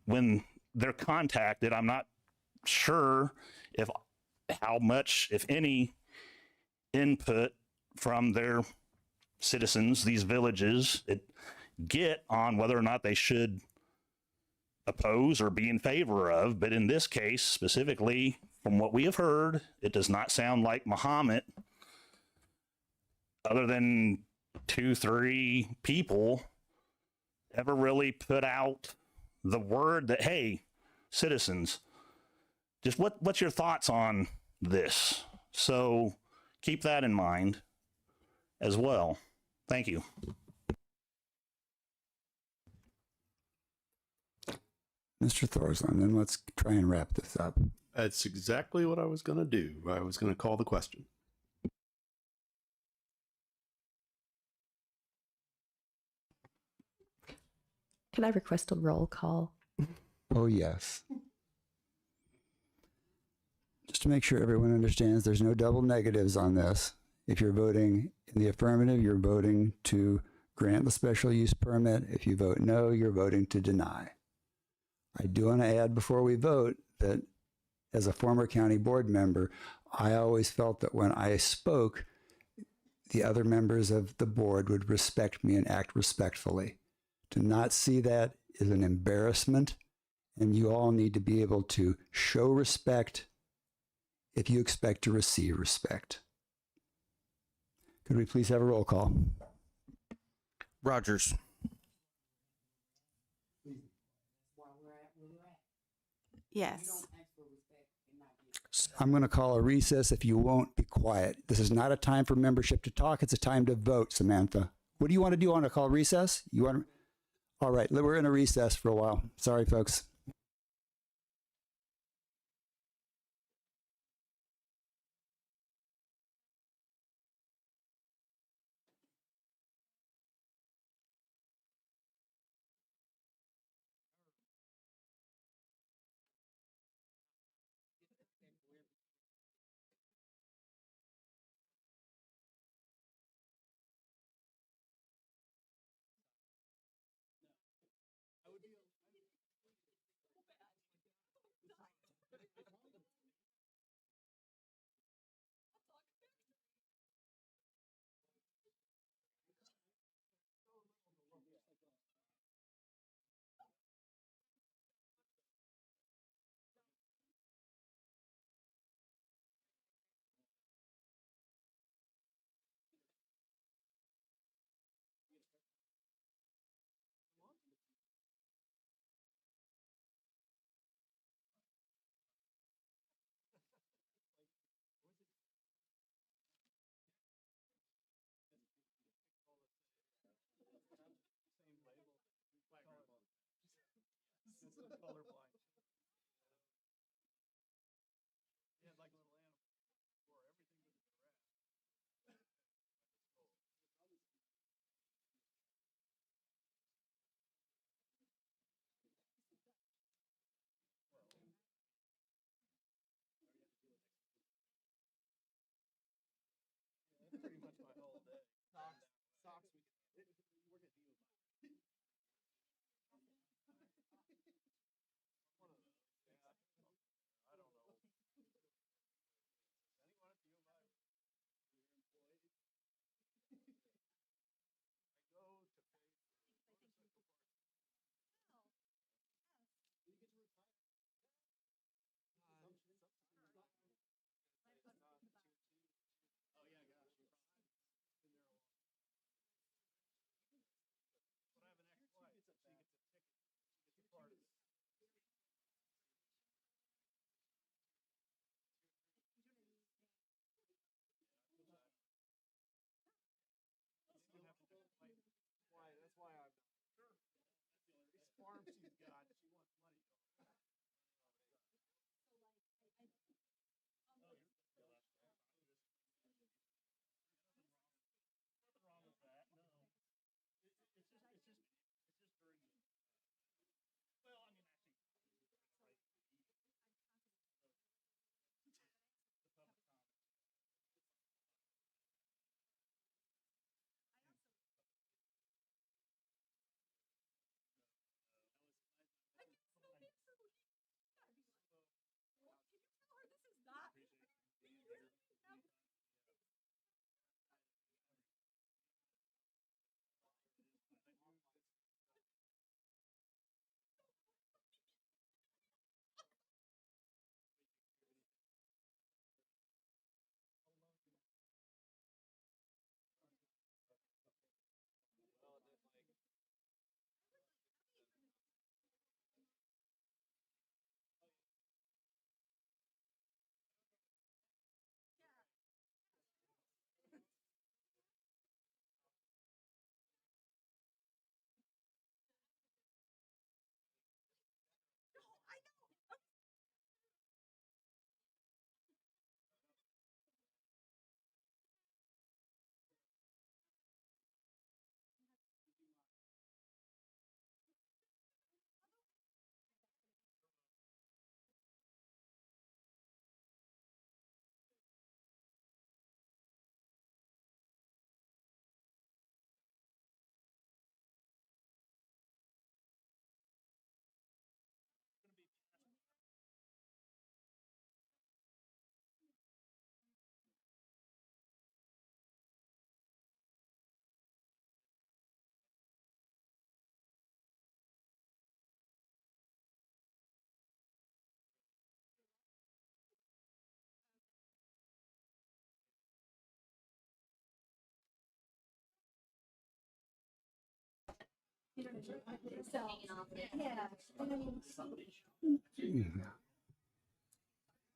when they're contacted, I'm not sure if how much, if any, input from their citizens, these villages, get on whether or not they should oppose or be in favor of. But in this case, specifically, from what we have heard, it does not sound like Muhammad, other than 2-3 people, ever really put out the word that, hey, citizens, just what's your thoughts on this? So keep that in mind as well. Thank you. Mr. Thorsland, then let's try and wrap this up. That's exactly what I was going to do. I was going to call the question. Can I request a roll call? Oh, yes. Just to make sure everyone understands, there's no double negatives on this. If you're voting in the affirmative, you're voting to grant the special use permit. If you vote no, you're voting to deny. I do want to add before we vote that as a former county board member, I always felt that when I spoke, the other members of the board would respect me and act respectfully. To not see that is an embarrassment, and you all need to be able to show respect if you expect to receive respect. Could we please have a roll call? Rogers. Yes. I'm going to call a recess if you won't be quiet. This is not a time for membership to talk. It's a time to vote, Samantha. What do you want to do? You want to call recess? You want? All right, we're in a recess for a while. Sorry, folks.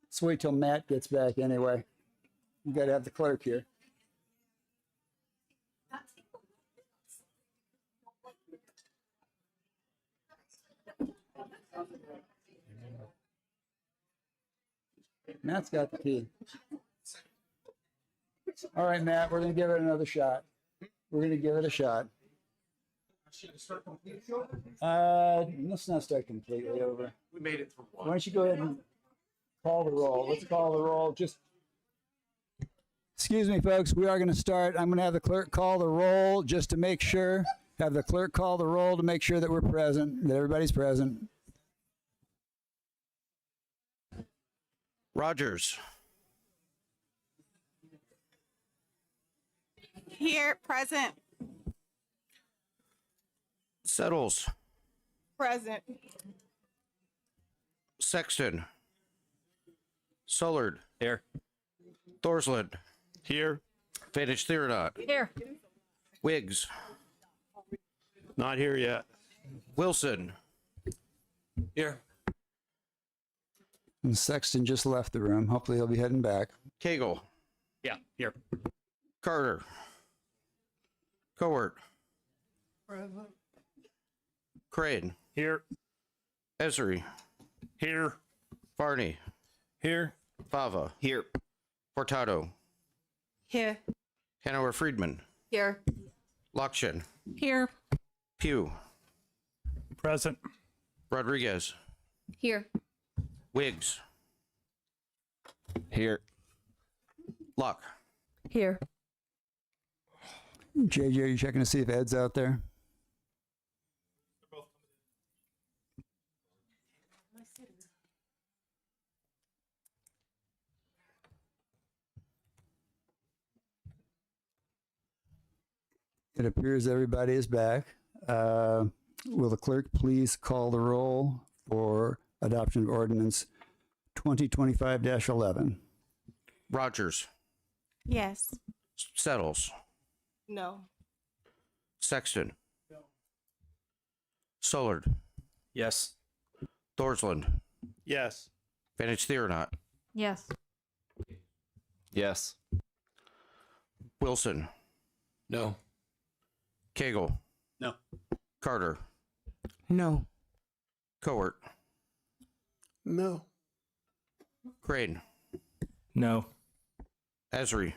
Let's wait till Matt gets back anyway. You got to have the clerk here. Matt's got the key. All right, Matt, we're going to give it another shot. We're going to give it a shot. Let's not start completely over. We made it through Why one. don't you go ahead and call the roll? Let's call the roll. Just excuse me, folks. We are going to start. I'm going to have the clerk call the roll just to make sure. Have the clerk call the roll to make sure that we're present, that everybody's present. Rogers. Here, present. Settles. Present. Sexton. Sullard. Here. Thorsland. Here. Vantage Theodote. Here. Wiggs. Not here yet. Wilson. Here. And Sexton just left the room. Hopefully he'll be heading back. Cagle. Yeah, here. Carter. Cowart. Present. Crane. Here. Esri. Here. Varney. Here. Fava. Here. Portado. Here. Hanover Friedman. Here. Lokshin. Here. Pugh. Present. Rodriguez. Here. Wiggs. Here. Luck. Here. JJ, are you checking to see if Ed's out there? It appears everybody is back. Will the clerk please call the roll for adoption of ordinance 2025-11? Rogers. Yes. Settles. No. Sexton. Sullard. Yes. Thorsland. Yes. Vantage Theodote. Yes. Yes. Wilson. No. Cagle. No. Carter, No. Cowart, No. Crane, No. Esri,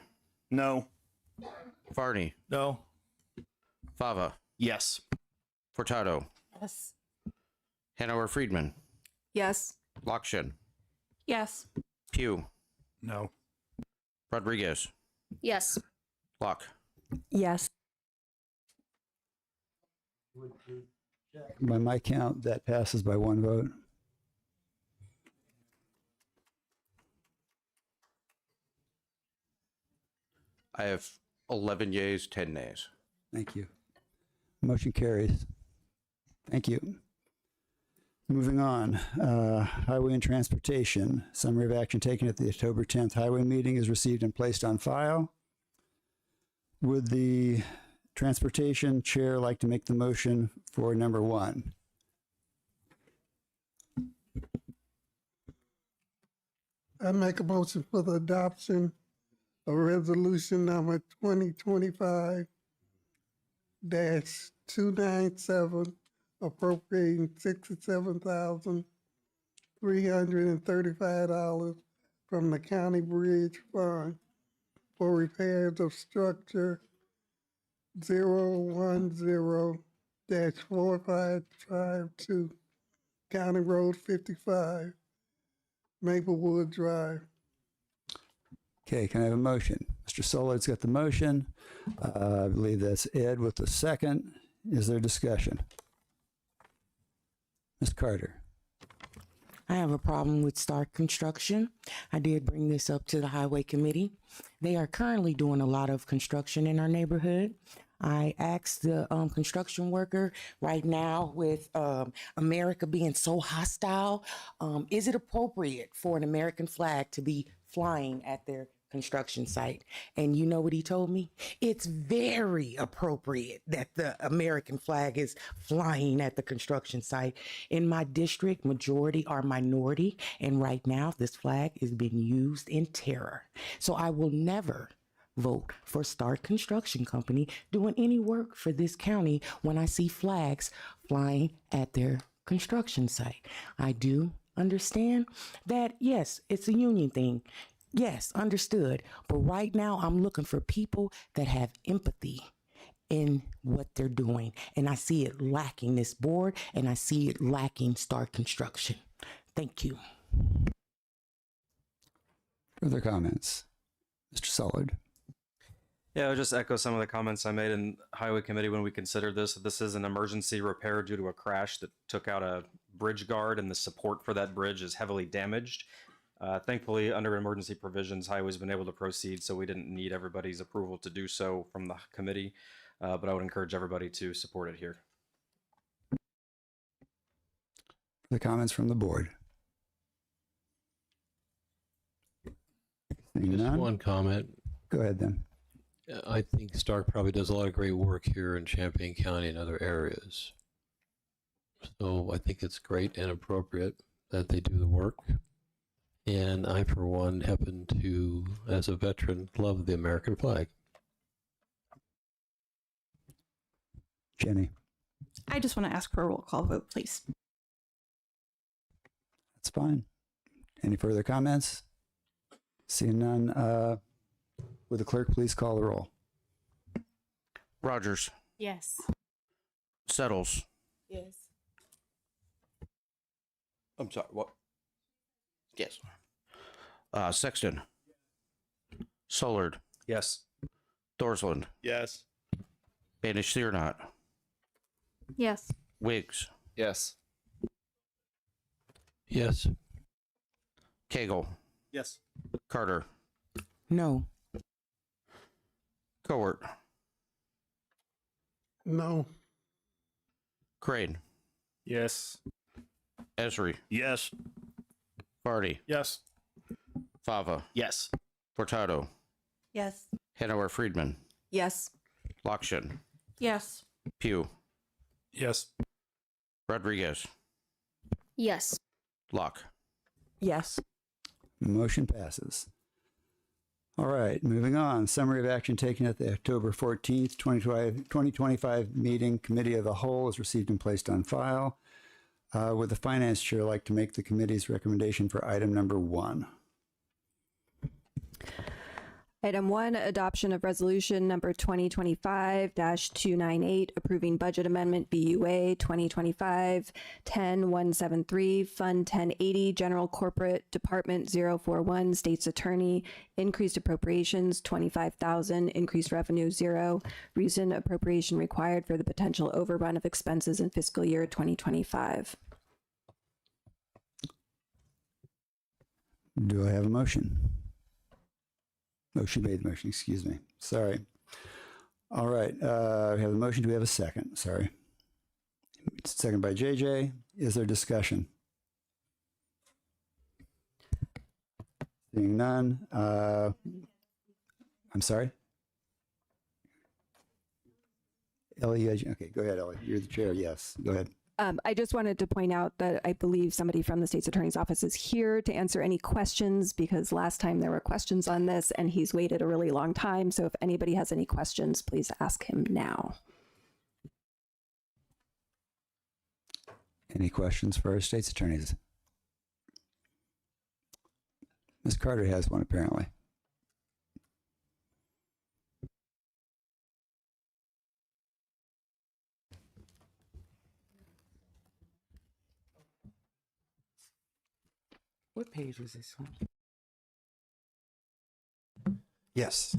No. Varney, No. Fava, Yes. Furtado, Yes. Hanover Friedman, Yes. Lokshin, Yes. Pugh, No. Rodriguez, Yes. Locke. Yes. By my count, that passes by one vote. I have 11 yeas, 10 nays. Thank you. Motion carries. Thank you. Moving on, Highway and Transportation. Summary of action taken at the October 10th Highway meeting is received and placed on file. Would the Transportation Chair like to make the motion for number 1? I make a motion for the adoption of resolution number 2025-297, appropriating $67,335 from the County Bridge Fund for repairs of structure 010-4552, County Road 55, Maplewood Drive. Okay, can I have a motion? Mr. Sollard's got the motion. I believe that's Ed with the second. Is there discussion? Ms. Carter. I have a problem with Stark Construction. I did bring this up to the Highway Committee. They are currently doing a lot of construction in our neighborhood. I asked the construction worker right now with America being so hostile, is it appropriate for an American flag to be flying at their construction site? And you know what he told me? It's very appropriate that the American flag is flying at the construction site. In my district, majority are minority, and right now this flag is being used in terror. So I will never vote for Stark Construction Company doing any work for this county when I see flags flying at their construction site. I do understand that, yes, it's a union thing. Yes, understood. But right now, I'm looking for people that have empathy in what they're doing. And I see it lacking this board, and I see it lacking Stark Construction. Thank you. Further comments? Mr. Sollard. Yeah, I'll just echo some of the comments I made in Highway Committee when we considered this. This is an emergency repair due to a crash that took out a bridge guard, and the support for that bridge is heavily damaged. Thankfully, under emergency provisions, Highway's been able to proceed, so we didn't need everybody's approval to do so from the committee, but I would encourage everybody to support it here. The comments from the board. Seeing Just none? one comment. Go ahead then. I think Stark probably does a lot of great work here in Champaign County and other areas. So I think it's great and appropriate that they do the work. And I, for one, happen to, as a veteran, love the American flag. Jenny. I just want to ask for a roll call vote, please. That's fine. Any further comments? Seeing none, would the clerk please call the roll? Rogers, Yes. Settles, Yes. I'm sorry, what? Yes. Sexton, Sollard, Yes. Thorsland, Yes. Banish Searnot, Yes. Wiggs, Yes. Yes. Cagle, Yes. Carter, No. Cowart, No. Crane, Yes. Esri, Yes. Vardy, Yes. Fava. Yes. Furtado, Yes. Hanover Friedman, Yes. Lokshin, Yes. Pugh, Yes. Rodriguez, Yes. Locke. Yes. Motion passes. All right, moving on. Summary of action taken at the October 14th, 2025 meeting. Committee of the Whole is received and placed on file. Would the Finance Chair like to make the committee's recommendation for item number 1? Item 1, adoption of resolution number 2025-298, approving budget amendment BUA 2025-10173, Fund 1080, General Corporate Department 041, State's Attorney, increased appropriations 25,000, increased revenue 0, reason appropriation required for the potential overrun of expenses in fiscal year 2025. Do I have a motion? Motion made, motion, excuse me. Sorry. All right, we have a motion. Do we have a second? Sorry. Second by JJ. Is there discussion? Seeing none. I'm sorry? Ellie, okay, go ahead, Ellie. You're the chair. Yes, go ahead. I just wanted to point out that I believe somebody from the State's Attorney's Office is here to answer any questions, because last time there were questions on this and he's waited a really long time. So if anybody has any questions, please ask him now. Any questions for our State's Attorneys? Ms. Carter has one, apparently. What page was this on? Yes.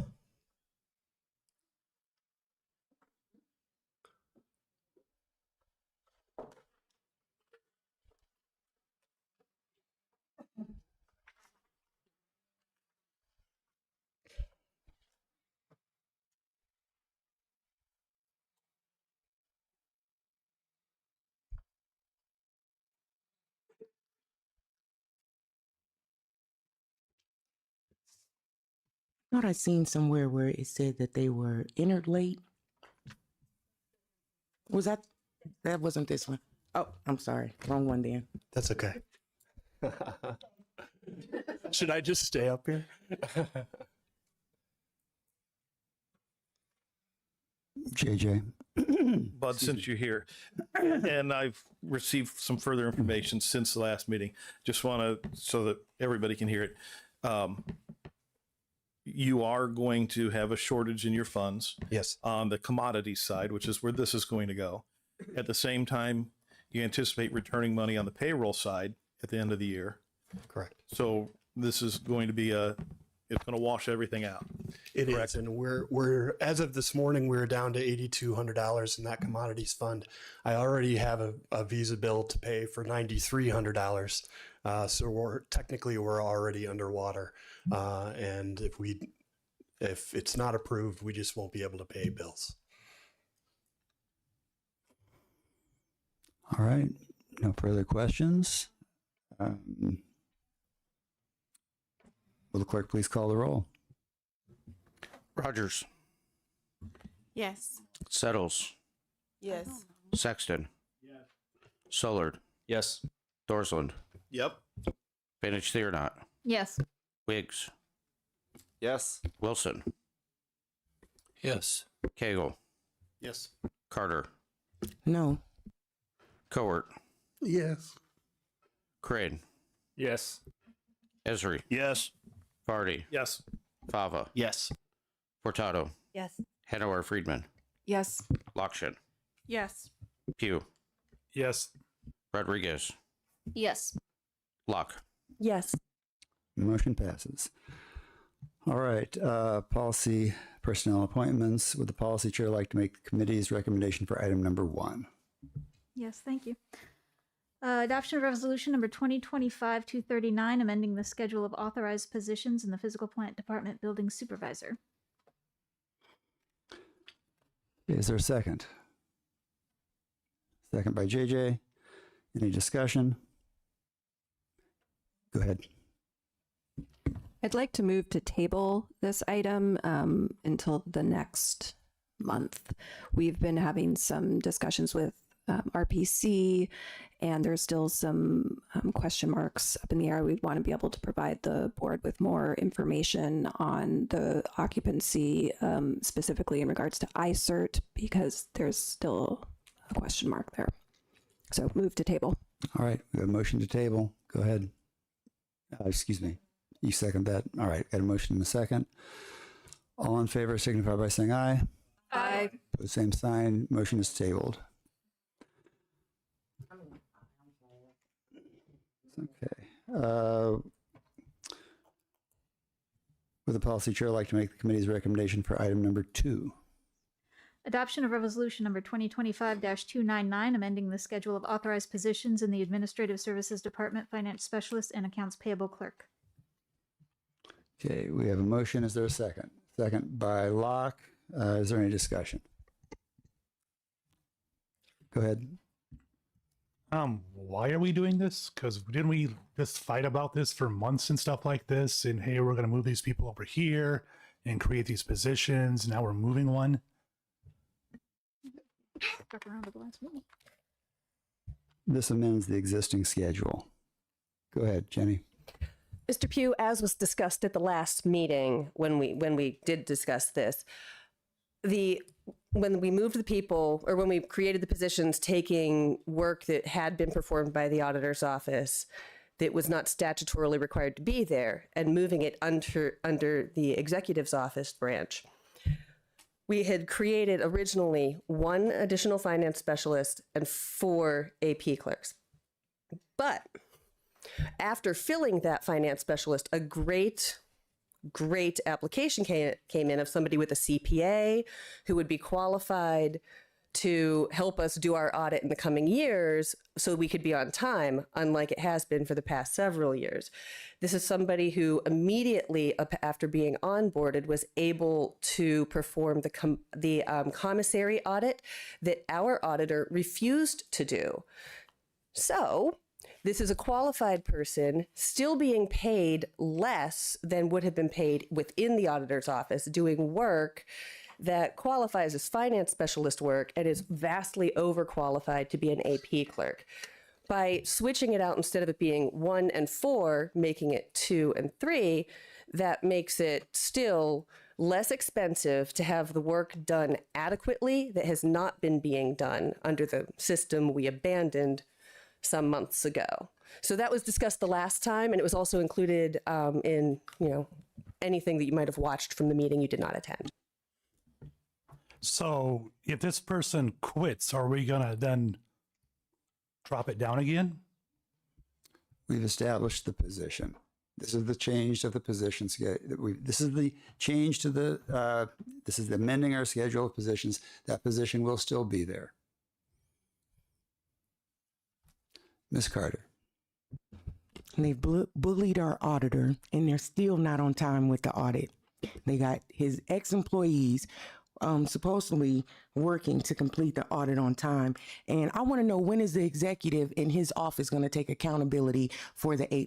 I thought I seen somewhere where it said that they were entered late. Was that wasn't this one? Oh, I'm sorry. Wrong one then. That's okay. Should I just stay up here? JJ. Bud, since you're here, and I've received some further information since the last meeting, just want to, so that everybody can hear it. You are going to have a shortage in your funds. Yes. On the commodity side, which is where this is going to go. At the same time, you anticipate returning money on the payroll side at the end of the year. Correct. So this is going to be it's going to wash everything out. It is, and we're as of this morning, we're down to $8,200 in that commodities fund. I already have a Visa bill to pay for $9,300, so we're already underwater. And if it's not approved, we just won't be able to pay bills. All right, no further questions. Will the clerk please call the roll? Rogers. Yes. Settles. Yes. Sexton. Yes. Sullard. Yes. Dorsland. Yep. Vantage Theornot. Yes. Wiggs. Yes. Wilson. Yes. Cagle. Yes. Carter. No. Cowart. Yes. Crane. Yes. Esri. Yes. Farty. Yes. Fava. Yes. Furtado. Yes. Hanover Friedman. Yes. Lokshin. Yes. Pugh. Yes. Rodriguez. Yes. Locke. Yes. Motion passes. All right, policy personnel appointments. Would the policy chair like to make the committee's recommendation for item number 1? Yes, thank you. Adoption of resolution number 2025-239, amending the schedule of authorized positions in the physical plant department building supervisor. Is there a second? Second by JJ. Any discussion? Go ahead. I'd like to move to table this item until the next month. We've been having some discussions with RPC, and there's still some question marks up in the air. We'd want to be able to provide the board with more information on the occupancy, specifically in regards to iCert, because there's still a question mark there. So move to table. All right, we have a motion to table. Go ahead. Excuse me. You second that? All right, got a motion and a second. All in favor signify by saying aye. Aye. Pose same sign. Motion is tabled. Okay. Would the policy chair like to make the committee's recommendation for item number 2? Adoption of resolution number 2025-299, amending the schedule of authorized positions in the Administrative Services Department, Finance Specialist, and Accounts Payable Clerk. Okay, we have a motion. Is there a second? Second by Locke. Is there any discussion? Go ahead. Why are we doing this? Because didn't we just fight about this for months and stuff like this? And hey, we're going to move these people over here and create these positions. Now we're moving one. Stuck around at the last minute. This amends the existing schedule. Go ahead, Jenny. Mr. Pugh, as was discussed at the last meeting, when we did discuss this, when we moved the people, or when we created the positions taking work that had been performed by the auditor's office that was not statutorily required to be there, and moving it under the executive's office branch, we had created originally 1 additional finance specialist and 4 AP clerks. But after filling that finance specialist, a great application came in of somebody with a CPA who would be qualified to help us do our audit in the coming years so we could be on time, unlike it has been for the past several years. This is somebody who immediately after being onboarded was able to perform the commissary audit that our auditor refused to do. So this is a qualified person still being paid less than would have been paid within the auditor's office, doing work that qualifies as finance specialist work and is vastly overqualified to be an AP clerk. By switching it out, instead of it being 1 and 4, making it 2 and 3, that makes it still less expensive to have the work done adequately that has not been being done under the system we abandoned some months ago. So that was discussed the last time, and it was also included in anything that you might have watched from the meeting you did not attend. So if this person quits, are we going to then drop it down again? We've established the position. This is the change of the position schedule. This is the change to the, this is the amending our schedule of positions. That position will still be there. Ms. Carter. They bullied our auditor, and they're still not on time with the audit. They got his ex-employees supposedly working to complete the audit on time. And I want to know, when is the executive in his office going to take accountability for the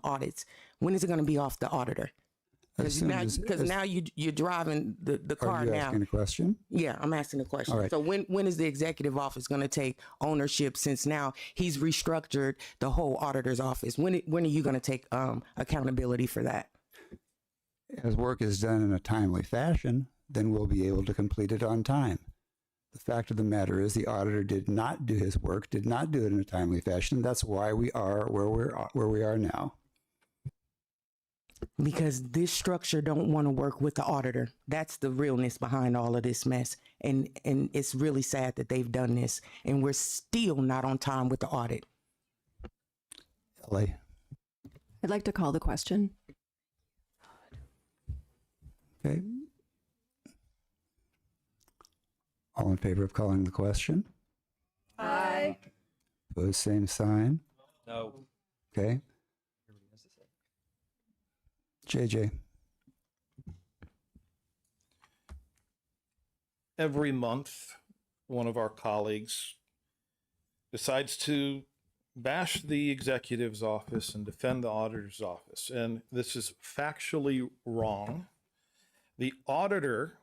audits? When is it going to be off the auditor? Because now you're driving the car now. Are you asking a question? Yeah, I'm asking a question. All right. So when is the executive office going to take ownership, since now he's restructured the whole auditor's office? When are you going to take accountability for that? As work is done in a timely fashion, then we'll be able to complete it on time. The fact of the matter is the auditor did not do his work, did not do it in a timely fashion. That's why we are where we are now. Because this structure don't want to work with the auditor. That's the realness behind all of this mess. And it's really sad that they've done this, and we're still not on time with the audit. Ellie. I'd like to call the question. Okay. All in favor of calling the question? Aye. Opposed, same sign. No. Okay. JJ. Every month, one of our colleagues decides to bash the executive's office and defend the auditor's office. And this is factually wrong. The auditor,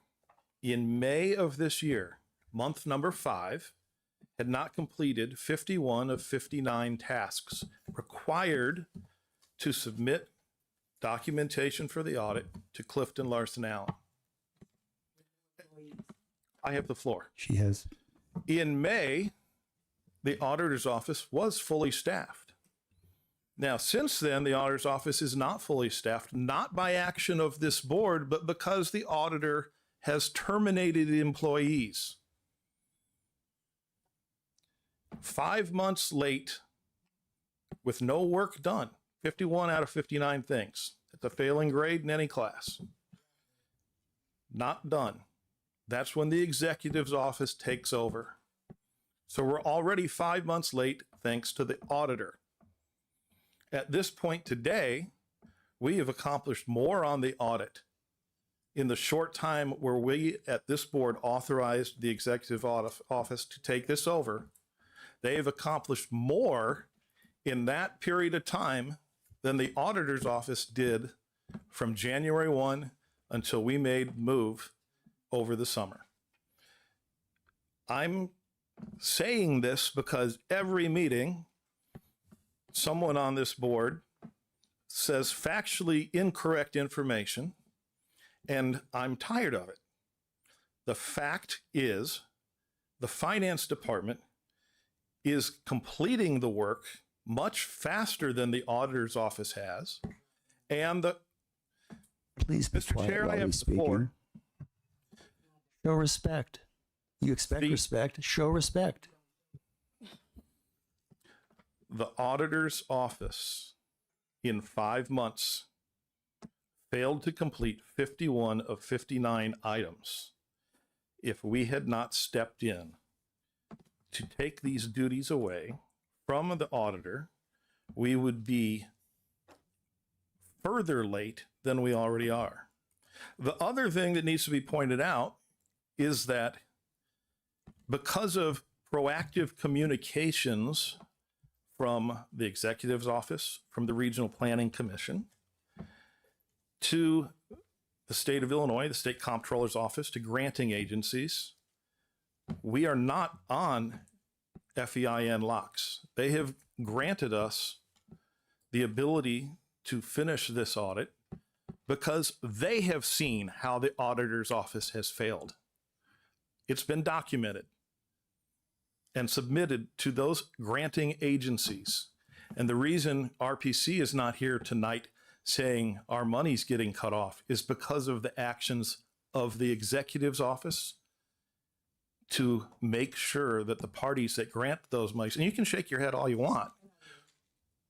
in May of this year, month number 5, had not completed 51 of 59 tasks required to submit documentation for the audit to Clifton Larson Allen. I have the floor. She has. In May, the auditor's office was fully staffed. Now, since then, the auditor's office is not fully staffed, not by action of this board, but because the auditor has terminated employees. 5 months late with no work done, 51 out of 59 things. It's a failing grade in any class. Not done. That's when the executive's office takes over. So we're already 5 months late thanks to the auditor. At this point today, we have accomplished more on the audit in the short time where we at this board authorized the executive office to take this over. They have accomplished more in that period of time than the auditor's office did from January 1 until we made move over the summer. I'm saying this because every meeting, someone on this board says factually incorrect information, and I'm tired of it. The fact is, the finance department is completing the work much faster than the auditor's office has. And the Please be Mr. quiet Chair, while I have he's the speaking. floor. Show respect. You expect respect. Show respect. The auditor's office in 5 months failed to complete 51 of 59 items. If we had not stepped in to take these duties away from the auditor, we would be further late than we already are. The other thing that needs to be pointed out is that because of proactive communications from the executive's office, from the Regional Planning Commission, to the state of Illinois, the state comptroller's office, to granting agencies, we are not on FEIN locks. They have granted us the ability to finish this audit because they have seen how the auditor's office has failed. It's been documented and submitted to those granting agencies. And the reason RPC is not here tonight saying our money's getting cut off is because of the actions of the executive's office to make sure that the parties that grant those monies, and you can shake your head all you want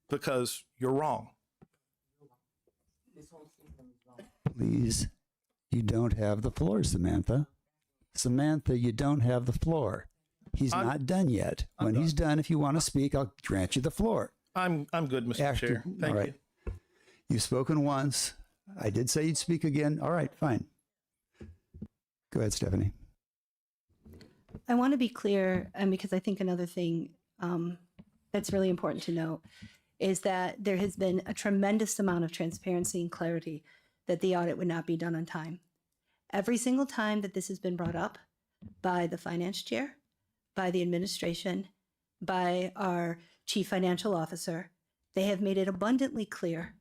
because you're wrong. Please, you don't have the floor, Samantha. Samantha, you don't have the floor. He's not done yet. When he's done, if you want to speak, I'll grant you the floor. I'm good, Mr. Chair. Thank you. You've spoken once. I did say you'd speak again. All right, fine. Go ahead, Stephanie. I want to be clear, because I think another thing that's really important to note is that there has been a tremendous amount of transparency and clarity that the audit would not be done on time. Every single time that this has been brought up by the finance chair, by the administration, by our chief financial officer, they have made it abundantly clear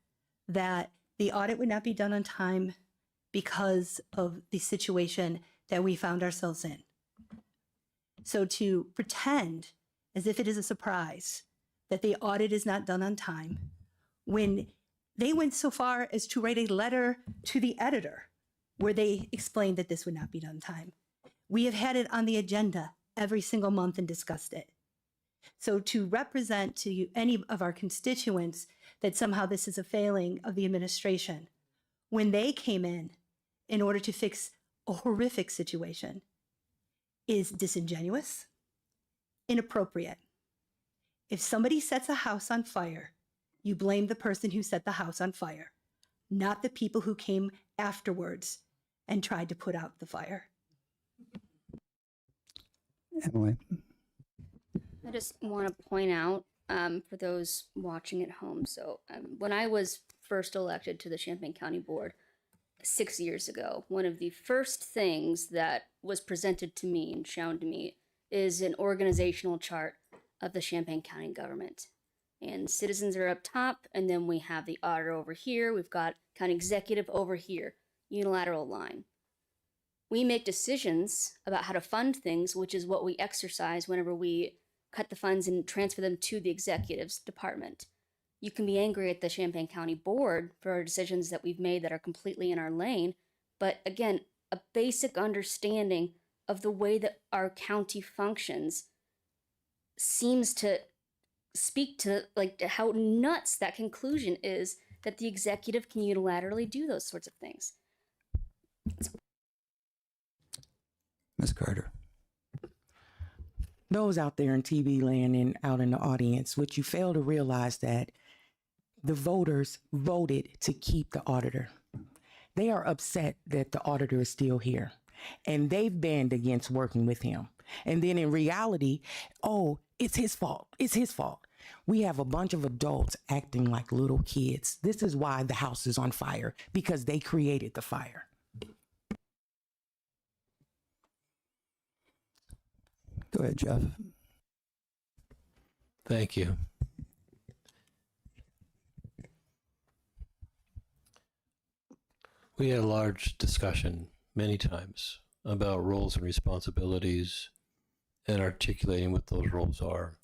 that the audit would not be done on time because of the situation that we found ourselves in. So to pretend as if it is a surprise that the audit is not done on time, when they went so far as to write a letter to the editor where they explained that this would not be done on time. We have had it on the agenda every single month and discussed it. So to represent to you, any of our constituents, that somehow this is a failing of the administration, when they came in order to fix a horrific situation, is disingenuous, inappropriate. If somebody sets a house on fire, you blame the person who set the house on fire, not the people who came afterwards and tried to put out the fire. Emily. I just want to point out for those watching at home. So when I was first elected to the Champaign County Board 6 years ago, one of the first things that was presented to me and shown to me is an organizational chart of the Champaign County government. And citizens are up top, and then we have the auditor over here. We've got county executive over here, unilateral line. We make decisions about how to fund things, which is what we exercise whenever we cut the funds and transfer them to the executive's department. You can be angry at the Champaign County Board for our decisions that we've made that are completely in our lane, but again, a basic understanding of the way that our county functions seems to speak to like how nuts that conclusion is that the executive can unilaterally do those sorts of things. Ms. Carter. Those out there in TV land and out in the audience, what you fail to realize that the voters voted to keep the auditor. They are upset that the auditor is still here, and they've banned against working with him. And then in reality, oh, it's his fault. It's his fault. We have a bunch of adults acting like little kids. This is why the house is on fire, because they created the fire. Go ahead, Jeff. Thank you. We had a large discussion many times about roles and responsibilities and articulating what those roles are.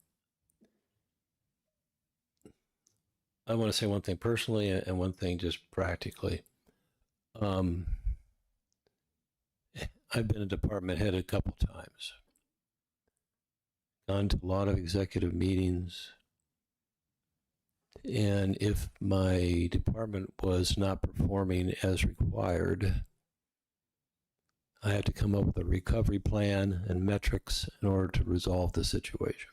I want to say one thing personally and one thing just practically. I've been a department head a couple times. Gone to a lot of executive meetings. And if my department was not performing as required, I had to come up with a recovery plan and metrics in order to resolve the situation.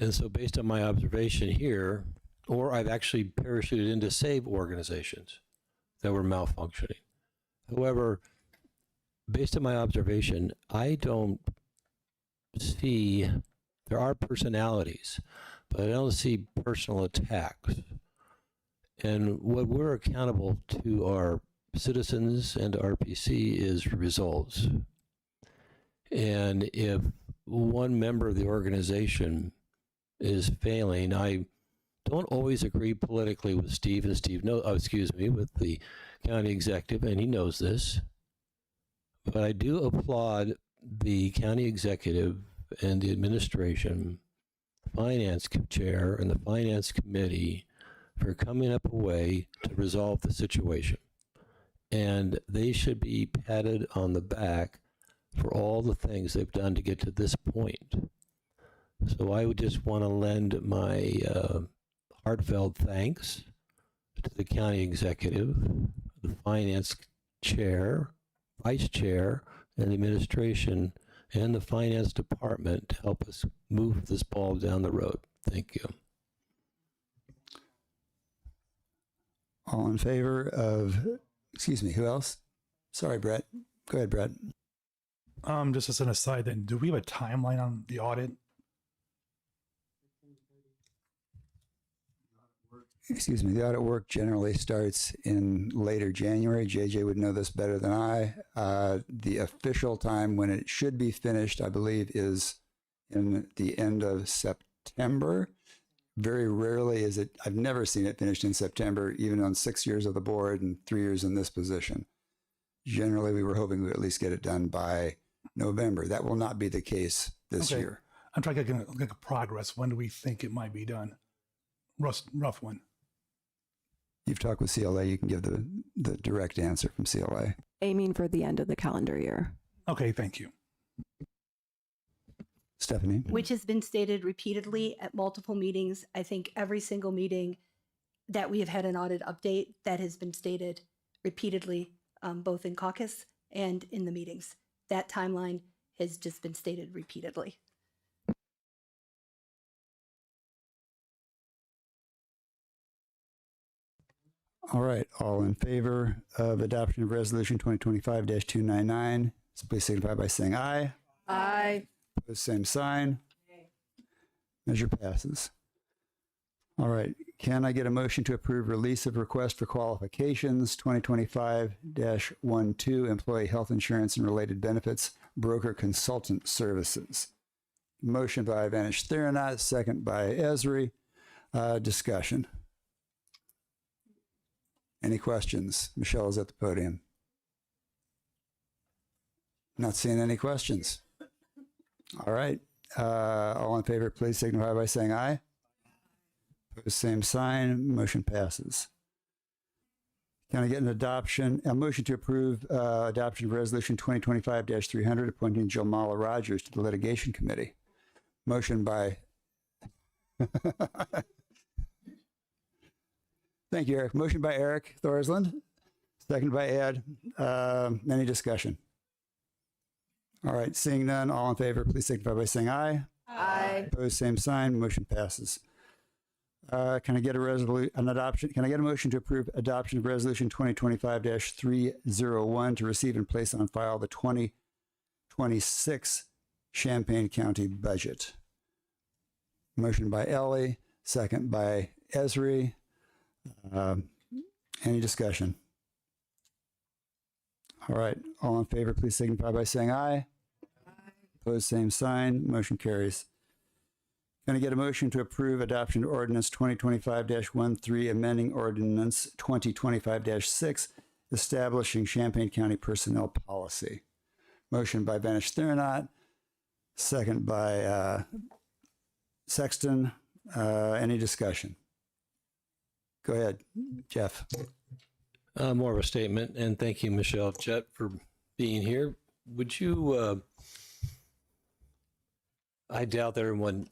And so based on my observation here, or I've actually parachuted in to save organizations that were malfunctioning. However, based on my observation, I don't see, there are personalities, but I don't see personal attacks. And what we're accountable to our citizens and RPC is results. And if one member of the organization is failing, I don't always agree politically with Steve, and Steve knows, with the county executive, and he knows this. But I do applaud the county executive and the administration, finance chair, and the finance committee for coming up a way to resolve the situation. And they should be patted on the back for all the things they've done to get to this point. So I would just want to lend my heartfelt thanks to the county executive, the finance chair, vice chair, and the administration and the finance department to help us move this ball down the road. Thank you. All in favor of, excuse me, who else? Sorry, Brett. Go ahead, Brett. Just as an aside then, do we have a timeline on the audit? Excuse me, the audit work generally starts in later January. JJ would know this better than I. The official time when it should be finished, I believe, is in the end of September. Very rarely is it, I've never seen it finished in September, even on 6 years of the board and 3 years in this position. Generally, we were hoping we would at least get it done by November. That will not be the case this year. I'm trying to get a progress. When do we think it might be done? Rough one. You've talked with CLA, you can give the direct answer from CLA. Aiming for the end of the calendar year. Okay, thank you. Stephanie? Which has been stated repeatedly at multiple meetings. I think every single meeting that we have had an audit update, that has been stated repeatedly, both in caucus and in the meetings. That timeline has just been stated repeatedly. All right, all in favor of adoption of resolution 2025-299, please signify by saying aye. Aye. Opposed, same sign. Measure passes. All right. Can I get a motion to approve release of request for qualifications 2025-12 employee health insurance and related benefits broker consultant services? Motion by Vanish Theranot, second by Esri. Discussion. Any questions? Michelle is at the podium. Not seeing any questions. All right. All in favor, please signify by saying aye. Opposed, same sign. Motion passes. Can I get a motion to approve adoption of resolution 2025-300 appointing Jamala Rogers to the litigation committee? Motion by thank you, Eric. Motion by Eric Thorsland, second by Ed. Any discussion? All right, seeing none, all in favor, please signify by saying aye. Aye. Opposed, same sign. Motion passes. Can I get a motion to approve adoption of resolution 2025-301 to receive and place on file the 2026 Champaign County budget? Motion by Ellie, second by Esri. Any discussion? All right, all in favor, please signify by saying aye. Opposed, same sign. Motion carries. Can I get a motion to approve adoption of ordinance 2025-13, amending ordinance 2025-6, establishing Champaign County personnel policy? Motion by Vanish Theranot, second by Sexton. Any discussion? Go ahead, Jeff. More of a statement, and thank you, Michelle Jett, for being here. Would you, I doubt that everyone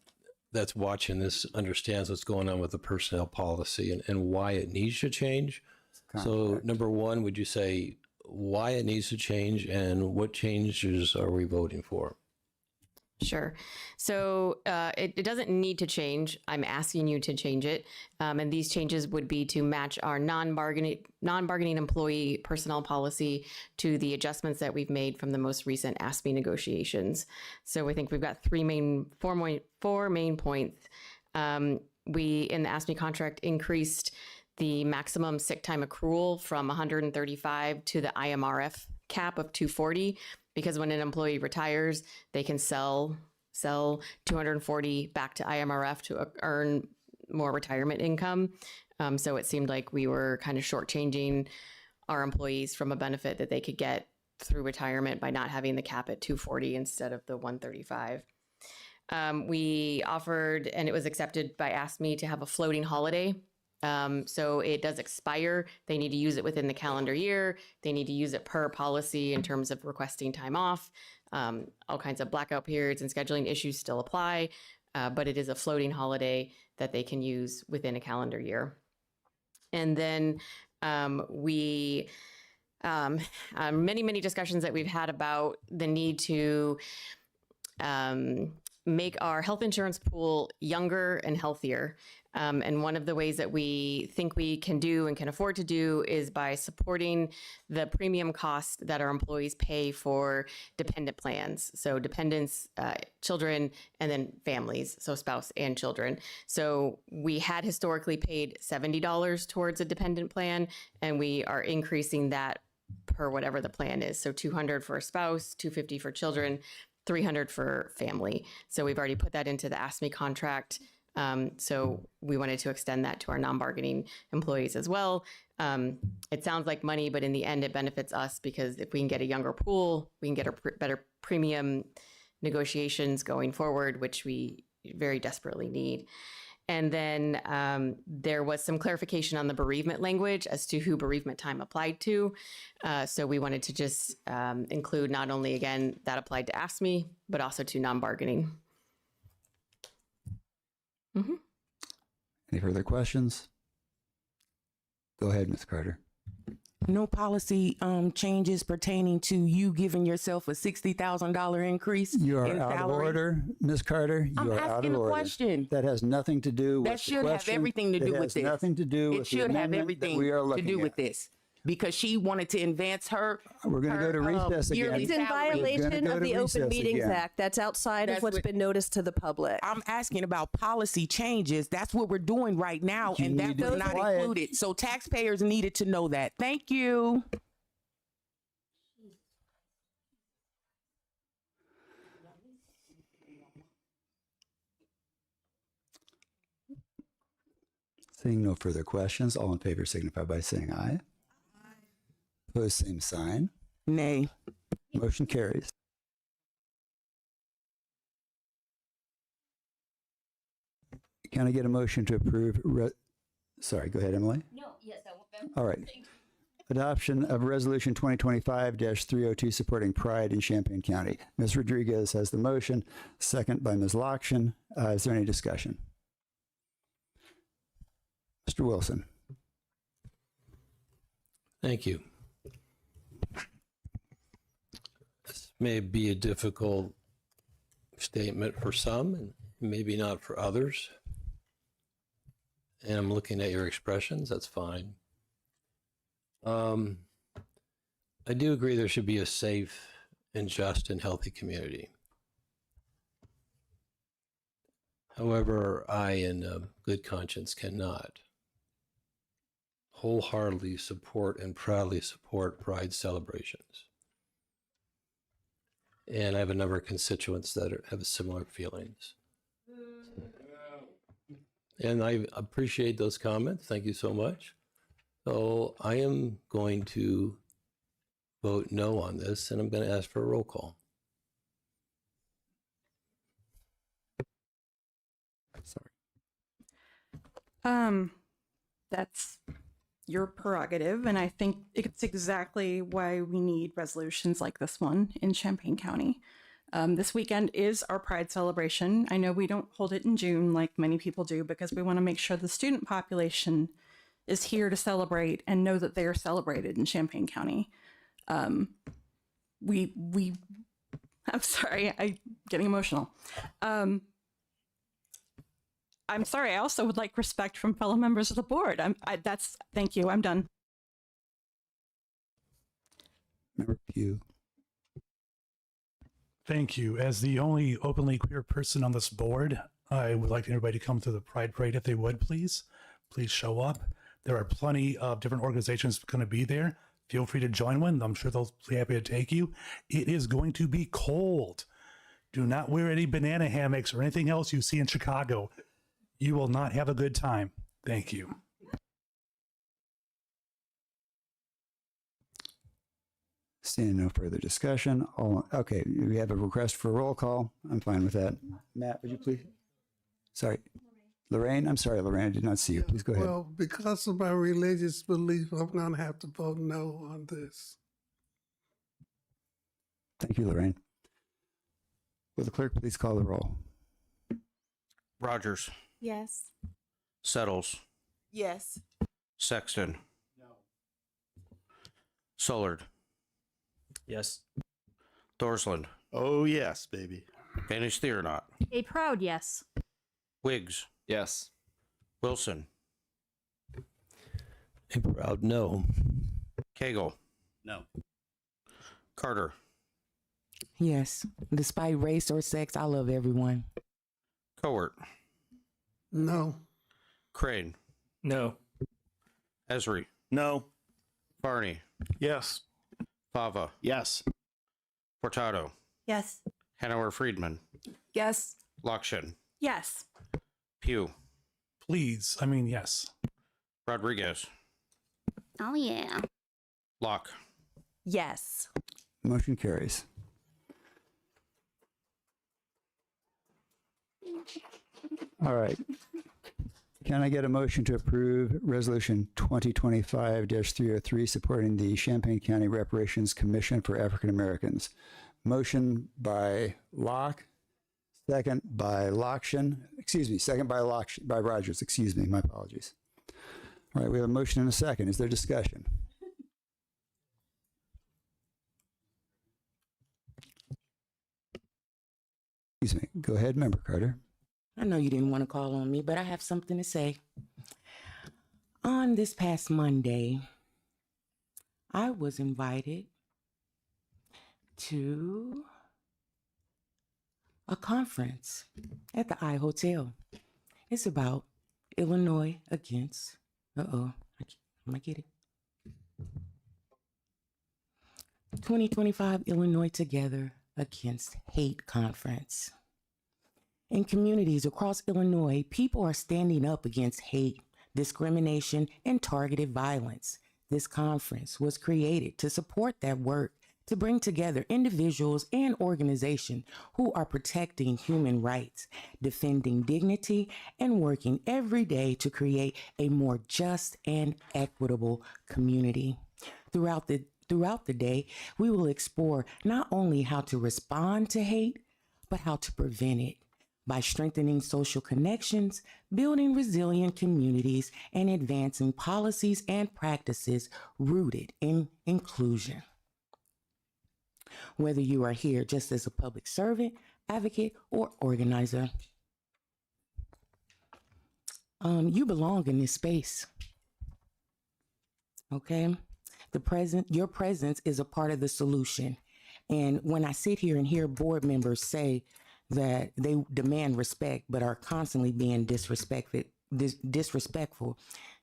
that's watching this understands what's going on with the personnel policy and why it needs to change. So number one, would you say why it needs to change and what changes are we voting for? Sure. So it doesn't need to change. I'm asking you to change it. And these changes would be to match our non-bargaining employee personnel policy to the adjustments that we've made from the most recent ASME negotiations. So I think we've got four main points. We, in the ASME contract, increased the maximum sick time accrual from 135 to the IMRF cap of 240. Because when an employee retires, they can sell 240 back to IMRF to earn more retirement income. So it seemed like we were kind of shortchanging our employees from a benefit that they could get through retirement by not having the cap at 240 instead of the 135. We offered, and it was accepted by ASME, to have a floating holiday. So it does expire. They need to use it within the calendar year. They need to use it per policy in terms of requesting time off. All kinds of blackout periods and scheduling issues still apply, but it is a floating holiday that they can use within a calendar year. And then many discussions that we've had about the need to make our health insurance pool younger and healthier. And one of the ways that we think we can do and can afford to do is by supporting the premium cost that our employees pay for dependent plans. So dependents, children, and then families, so spouse and children. So we had historically paid $70 towards a dependent plan, and we are increasing that per whatever the plan is. So $200 for a spouse, $250 for children, $300 for family. So we've already put that into the ASME contract. So we wanted to extend that to our non-bargaining employees as well. It sounds like money, but in the end, it benefits us because if we can get a younger pool, we can get a better premium negotiations going forward, which we very desperately need. And then there was some clarification on the bereavement language as to who bereavement time applied to. So we wanted to just include not only, again, that applied to ASME, but also to non-bargaining. Mm-hmm. Any further questions? Go ahead, Ms. Carter. No policy changes pertaining to you giving yourself a $60,000 increase. You are in out salary? of order, Ms. Carter. You I'm are out asking of a order. question. That has nothing to do with That the should have question. everything to do It with has this. nothing to do It with should the have amendment everything that we are to looking do at. with this. because she wanted to advance her. We're going to go to recess again. It's in violation of the Open Meetings Act. That's outside of what's been noticed to the public. I'm asking about policy changes. That's what we're doing right now, and that was not included. So taxpayers needed to know that. Thank you. Seeing no further questions, all in favor signify by saying aye. Opposed, same sign. Nay. Motion carries. Can I get a motion to approve? Sorry, go ahead, Emily. No, yes, that won't. All right. Adoption of Resolution 2025-302 supporting Pride in Champaign County. Ms. Rodriguez has the motion, second by Ms. Lokshin. Is there any discussion? Mr. Wilson. Thank you. This may be a difficult statement for some and maybe not for others. And I'm looking at your expressions, that's fine. I do agree there should be a safe and just and healthy community. However, I, in good conscience, cannot wholeheartedly support and proudly support Pride celebrations. And I have a number of constituents that have similar feelings. And I appreciate those comments. Thank you so much. So I am going to vote no on this, and I'm going to ask for a roll call. Sorry. That's your prerogative, and I think it's exactly why we need resolutions like this one in Champaign County. This weekend is our Pride celebration. I know we don't hold it in June like many people do because we want to make sure the student population is here to celebrate and know that they are celebrated in Champaign County. I'm sorry, I'm getting emotional. I'm sorry. I also would like respect from fellow members of the board. Thank you. I'm done. Member Pugh. Thank you. As the only openly queer person on this board, I would like everybody to come to the Pride Parade if they would, please. Please show up. There are plenty of different organizations going to be there. Feel free to join one. I'm sure they'll be happy to take you. It is going to be cold. Do not wear any banana hammocks or anything else you see in Chicago. You will not have a good time. Thank you. Seeing no further discussion. Okay, we have a request for a roll call. I'm fine with that. Matt, would you please? Sorry. Lorraine? I'm sorry, Lorraine. I did not see you. Please go ahead. Well, because of my religious belief, I'm going to have to vote no on this. Thank you, Lorraine. Will the clerk please call the roll? Rogers. Yes. Settles. Yes. Sexton. No. Sollard. Yes. Thorsland. Oh, yes, baby. Banish Theronot. A proud yes. Wiggs. Yes. Wilson. A proud no. Cagle. No. Carter. Yes. Despite race or sex, I love everyone. Cowart. No. Crane. No. Esri. No. Barney. Yes. Fava. Yes. Portado. Yes. Hanover Friedman. Yes. Lokshin. Yes. Pugh. Please. Yes. Rodriguez. Oh, yeah. Locke. Yes. Motion carries. All right. Can I get a motion to approve Resolution 2025-303 supporting the Champaign County Reparations Commission for African Americans? Motion by Locke, second by Lokshin. Second by by Rogers. Excuse me, my apologies. All right, we have a motion and a second. Is there discussion? Excuse me. Go ahead, Member Carter. I know you didn't want to call on me, but I have something to say. On this past Monday, I was invited to a conference at the I Hotel. It's about Illinois against, I'm gonna get it. 2025 Illinois Together Against Hate Conference. In communities across Illinois, people are standing up against hate, discrimination, and targeted violence. This conference was created to support that work, to bring together individuals and organizations who are protecting human rights, defending dignity, and working every day to create a more just and equitable community. Throughout the day, we will explore not only how to respond to hate, but how to prevent it by strengthening social connections, building resilient communities, and advancing policies and practices rooted in inclusion. Whether you are here just as a public servant, advocate, or organizer, you belong in this space. Okay? Your presence is a part of the solution. And when I sit here and hear board members say that they demand respect but are constantly being disrespectful,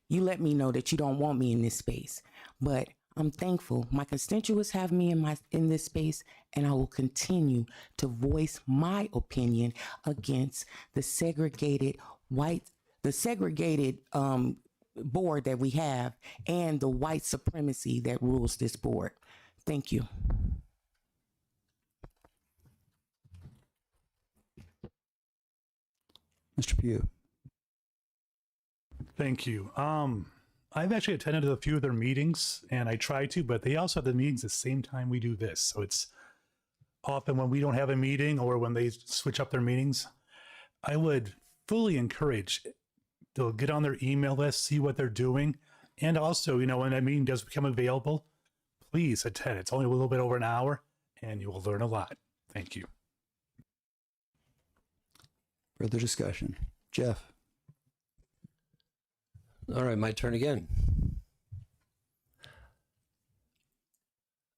you let me know that you don't want me in this space. But I'm thankful my constituents have me in this space, and I will continue to voice my opinion against the segregated board that we have and the white supremacy that rules this board. Thank you. Mr. Pugh. Thank you. I've actually attended a few of their meetings, and I try to, but they also have the meetings the same time we do this. So it's often when we don't have a meeting or when they switch up their meetings. I would fully encourage to get on their email list, see what they're doing. And also, when that meeting does become available, please attend. It's only a little bit over an hour, and you will learn a lot. Thank you. Further discussion. Jeff. All right, my turn again.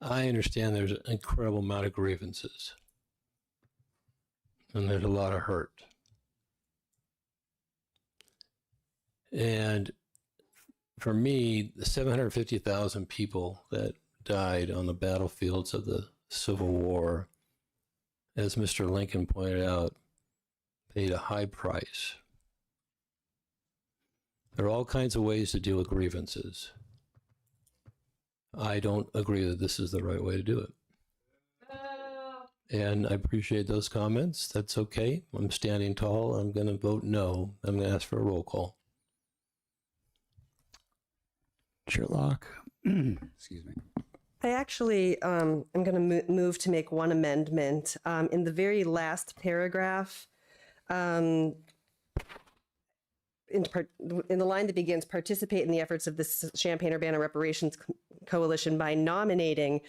I understand there's an incredible amount of grievances, and there's a lot of hurt. And for me, the 750,000 people that died on the battlefields of the Civil War, as Mr. Lincoln pointed out, paid a high price. There are all kinds of ways to deal with grievances. I don't agree that this is the right way to do it. And I appreciate those comments. That's okay. I'm standing tall. I'm going to vote no. I'm going to ask for a roll call. Sherlock. Excuse me. I actually am going to move to make one amendment. In the very last paragraph, in the line that begins, participate in the efforts of the Champaign-Urbana Reparations Coalition by nominating,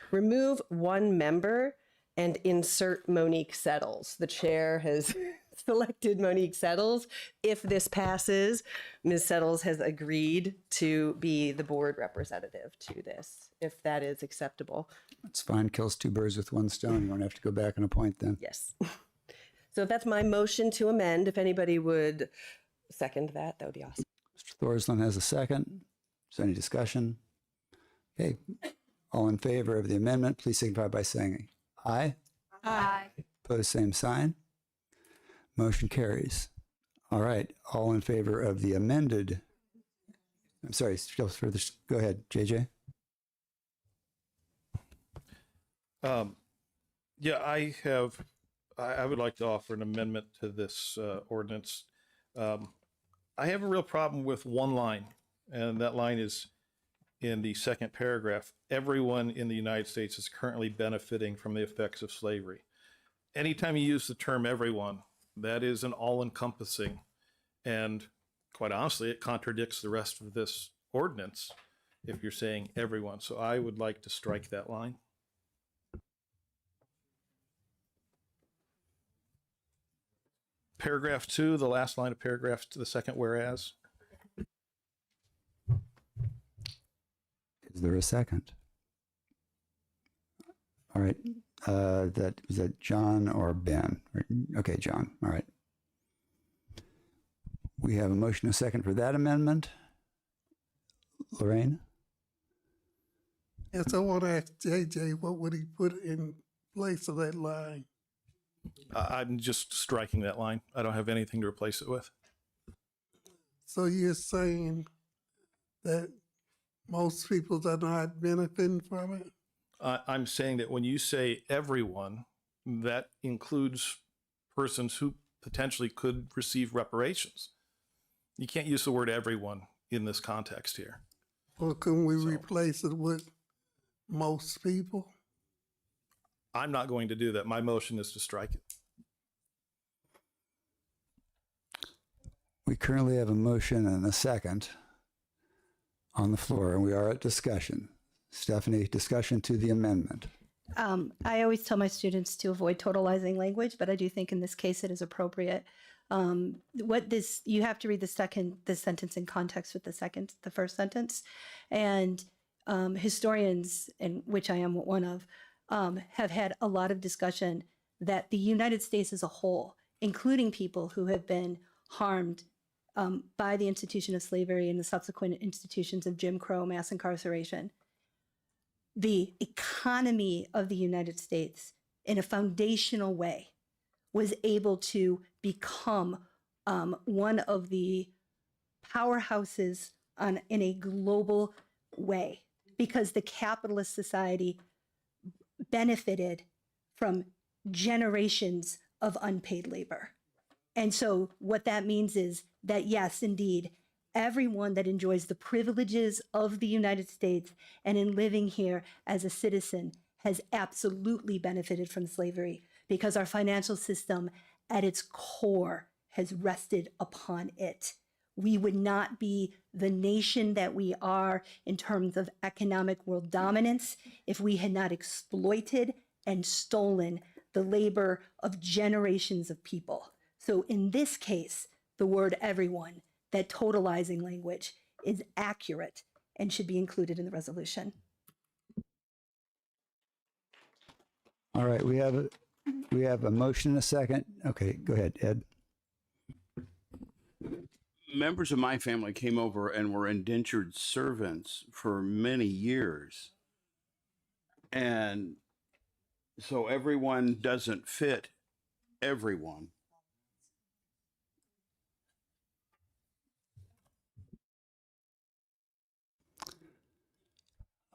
remove one member and insert Monique Settles. The chair has selected Monique Settles. If this passes, Ms. Settles has agreed to be the board representative to this, if that is acceptable. That's fine. Kills two birds with one stone. You won't have to go back and appoint them. Yes. So that's my motion to amend. If anybody would second that, that would be awesome. Mr. Thorsland has a second. Is there any discussion? Okay. All in favor of the amendment, please signify by saying aye. Aye. Opposed, same sign. Motion carries. All right. All in favor of the amended. I'm sorry. Further. Go ahead, JJ. Yeah, I would like to offer an amendment to this ordinance. I have a real problem with one line, and that line is in the second paragraph. Everyone in the United States is currently benefiting from the effects of slavery. Anytime you use the term everyone, that is an all-encompassing, and quite honestly, it contradicts the rest of this ordinance if you're saying everyone. So I would like to strike that line. Paragraph 2, the last line of paragraph to the second whereas. Is there a second? All right. That was that John or Ben? Okay, John. All right. We have a motion and a second for that amendment. Lorraine? Yes, I want to ask JJ, what would he put in place of that line? I'm just striking that line. I don't have anything to replace it with. So you're saying that most people are not benefiting from it? I'm saying that when you say everyone, that includes persons who potentially could receive reparations. You can't use the word everyone in this context here. Or can we replace it with most people? I'm not going to do that. My motion is to strike it. We currently have a motion and a second on the floor, and we are at discussion. Stephanie, discussion to the amendment. I always tell my students to avoid totalizing language, but I do think in this case it is appropriate. You have to read the sentence in context with the first sentence, and historians, and which I am one of, have had a lot of discussion that the United States as a whole, including people who have been harmed by the institution of slavery and the subsequent institutions of Jim Crow, mass incarceration, the economy of the United States in a foundational way was able to become one of the powerhouses in a global way, because the capitalist society benefited from generations of unpaid labor. And so what that means is that, yes, indeed, everyone that enjoys the privileges of the United States and in living here as a citizen has absolutely benefited from slavery, because our financial system at its core has rested upon it. We would not be the nation that we are in terms of economic world dominance if we had not exploited and stolen the labor of generations of people. So in this case, the word everyone, that totalizing language, is accurate and should be included in the resolution. All right, we have a motion and a second. Okay, go ahead, Ed. Members of my family came over and were indentured servants for many years. And so everyone doesn't fit everyone.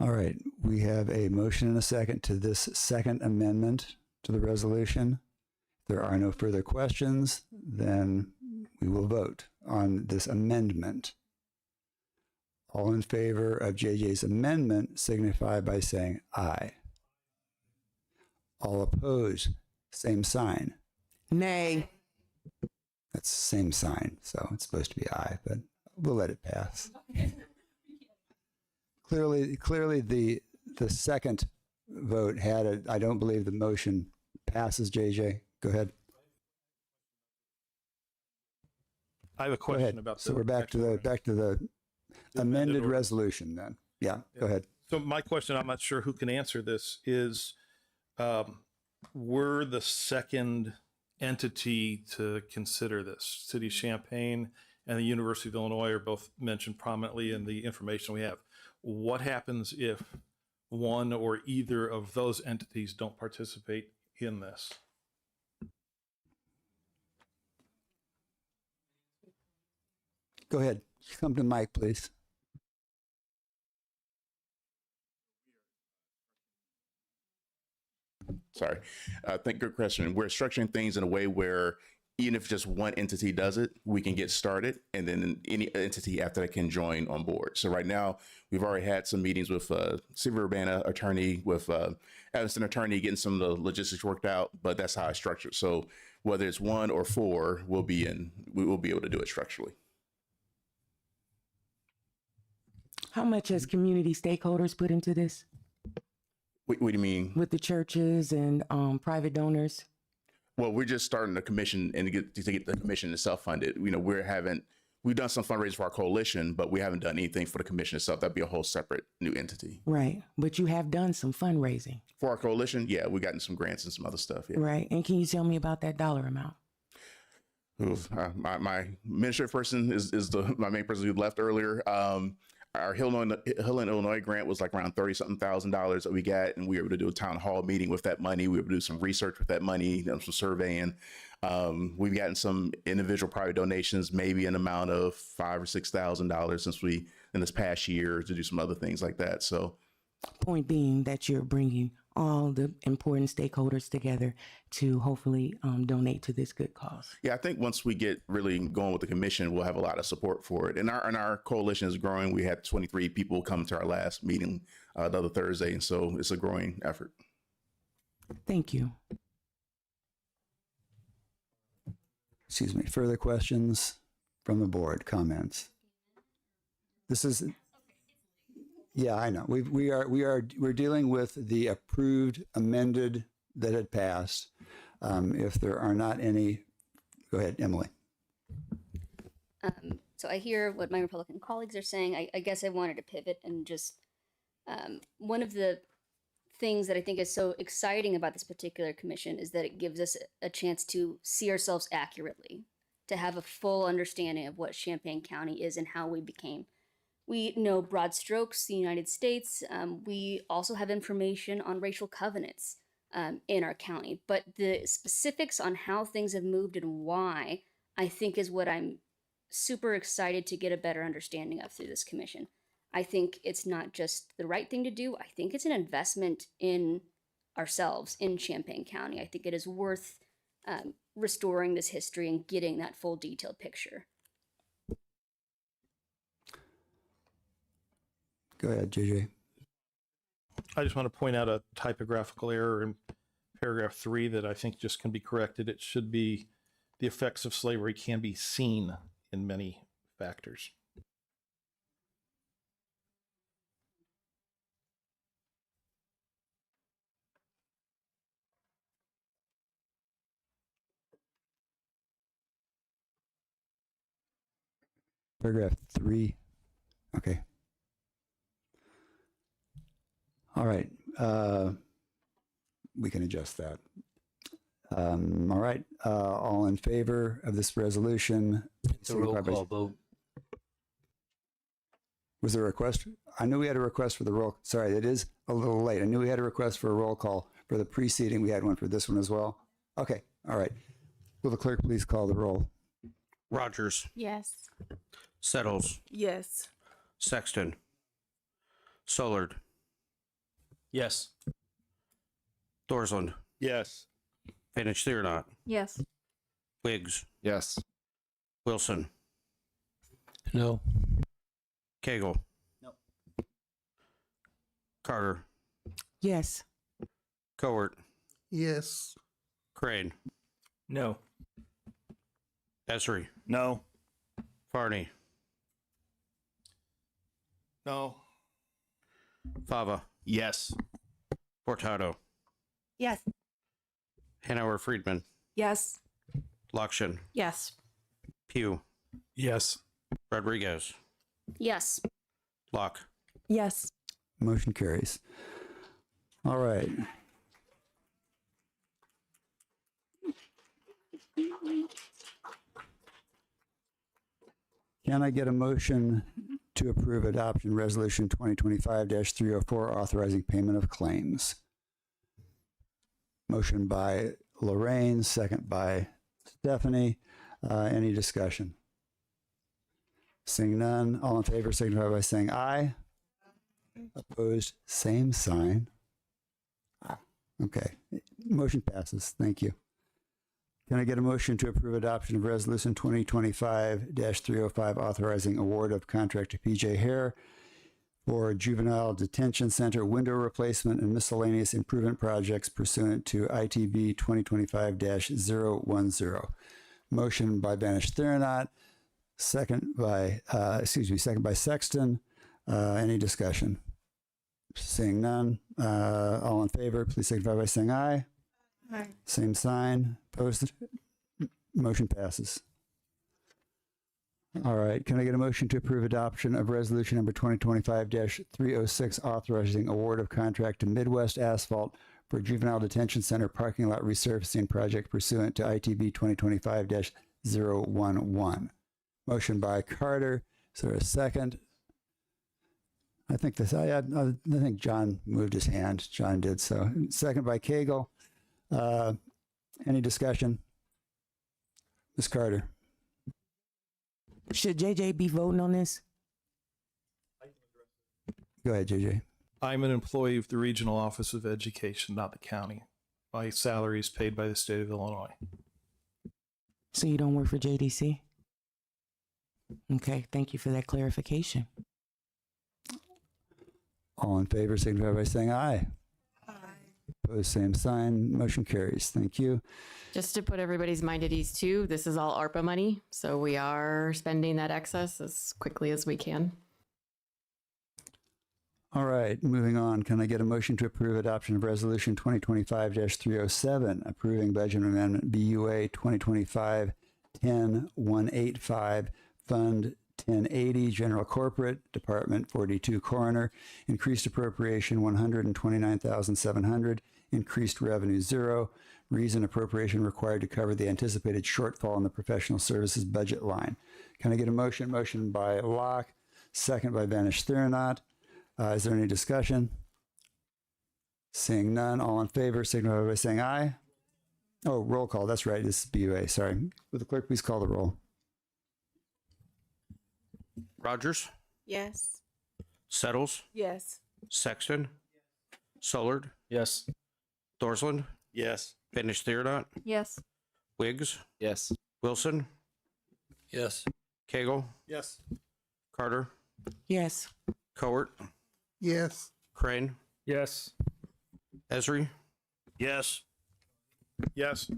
All right, we have a motion and a second to this second amendment to the resolution. If there are no further questions, then we will vote on this amendment. All in favor of JJ's amendment signify by saying aye. All opposed, same sign. Nay. That's the same sign, so it's supposed to be aye, but we'll let it pass. Clearly, the second vote had it. I don't believe the motion passes. JJ, go ahead. I have a question about. So we're back to the amended resolution then. Yeah, go ahead. So my question, I'm not sure who can answer this, is we're the second entity to consider this. City of Champaign and the University of Illinois are both mentioned prominently in the information we have. What happens if one or either of those entities don't participate in this? Go ahead. Come to the mic, please. Sorry. Thank you, good question. We're structuring things in a way where even if just one entity does it, we can get started, and then any entity after that can join on board. So right now, we've already had some meetings with City Urbana attorney, with Evanston attorney, getting some of the logistics worked out, but that's how I structured. So whether it's one or four, we will be able to do it structurally. How much has community stakeholders put into this? What do you mean? With the churches and private donors? Well, we're just starting the commission and to get the commission itself funded. You know, we've done some fundraising for our coalition, but we haven't done anything for the commission itself. That'd be a whole separate new entity. Right. But you have done some fundraising. For our coalition, yeah, we gotten some grants and some other stuff. Yeah. Right. And can you tell me about that dollar amount? My administrative person is my main person who left earlier. Our Hill in Illinois grant was like around $30-something thousand that we got, and we were able to do a town hall meeting with that money. We were able to do some research with that money, some surveying. We've gotten some individual private donations, maybe an amount of $5,000 or $6,000 since in this past year to do some other things like that. So, Point being that you're bringing all the important stakeholders together to hopefully donate to this good cause. yeah, I think once we get really going with the commission, we'll have a lot of support for it. And our coalition is growing. We had 23 people come to our last meeting the other Thursday, and so it's a growing effort. Thank you. Excuse me. Further questions from the board? Comments? This is. Yeah, I know. We're dealing with the approved amended that had passed. If there are not any, go ahead, Emily. So I hear what my Republican colleagues are saying. I guess I wanted to pivot and just one of the things that I think is so exciting about this particular commission is that it gives us a chance to see ourselves accurately, to have a full understanding of what Champaign County is and how we became. We know broad strokes, the United States. We also have information on racial covenants in our county. But the specifics on how things have moved and why, I think is what I'm super excited to get a better understanding of through this commission. I think it's not just the right thing to do. I think it's an investment in ourselves in Champaign County. I think it is worth restoring this history and getting that full detailed picture. Go ahead, JJ. I just want to point out a typographical error in paragraph 3 that I think just can be corrected. It should be the effects of slavery can be seen in many factors. Paragraph 3. Okay. All right. We can adjust that. All right. All in favor of this resolution? It's a roll call vote. Was there a request? I knew we had a request for the roll. Sorry, it is a little late. I knew we had a request for a roll call for the preceding. We had one for this one as well. Okay. All right. Will the clerk please call the roll? Rogers, Yes. Settles, Yes. Sexton, Sollard, Yes. Thorsland, Yes. Vanich Theronot, Yes. Wiggs, Yes. Wilson, No. Cagle, No. Carter, Yes. Cowart, Yes. Crane, No. Esri, No. Farney, No. Fava, Yes. Portado, Yes. Hanauer Friedman, Yes. Lokshin, Yes. Pugh, Yes. Rodriguez, Yes. Locke. Yes. Motion carries. All right. Can I get a motion to approve adoption resolution 2025-304 authorizing payment of claims? Motion by Lorraine, second by Stephanie. Any discussion? Seeing none, all in favor signify by saying aye. Opposed, same sign. Okay, motion passes. Thank you. Can I get a motion to approve adoption of resolution 2025-305 authorizing award of contract to PJ Hare for juvenile detention center window replacement and miscellaneous improvement projects pursuant to ITB 2025-010? Motion by Banish Theronot, second by Sexton. Any discussion? Seeing none, all in favor, please signify by saying aye. Aye. Same sign. Opposed? Motion passes. All right. Can I get a motion to approve adoption of resolution number 2025-306 authorizing award of contract to Midwest Asphalt for juvenile detention center parking lot resurfacing project pursuant to ITB 2025-011? Motion by Carter. Is there a second? I think I think John moved his hand. John did so. Second by Cagle. Any discussion? Ms. Carter. Should JJ be voting on this? Go ahead, JJ. I'm an employee of the Regional Office of Education, not the county. My salary is paid by the state of Illinois. So you don't work for JDC? Okay, thank you for that clarification. All in favor, signify by saying aye. Aye. Opposed, same sign. Motion carries. Thank you. Just to put everybody's mind at ease too, this is all ARPA money, so we are spending that excess as quickly as we can. All right, moving on. Can I get a motion to approve adoption of resolution 2025-307, approving budget amendment BUA 2025-10185, Fund 1080, General Corporate, Department 42, Coroner, increased appropriation 129,700, increased revenue 0, reason appropriation required to cover the anticipated shortfall in the professional services budget line. Can I get a motion? Motion by Locke, second by Vanish-Thurnaut. Is there any discussion? Seeing none, all in favor, signify by saying aye. Oh, roll call. That's right. This is BUA. Sorry. Would the clerk please call the roll? Rogers, Yes. Settles, Yes. Sexton, Sollard, Yes. Thorsland, Yes. Vanish-Thurnaut, Yes. Wiggs, Yes. Wilson, Yes. Cagle, Yes. Carter, Yes. Cowart, Yes. Crane, Yes. Esri, Yes. Yes.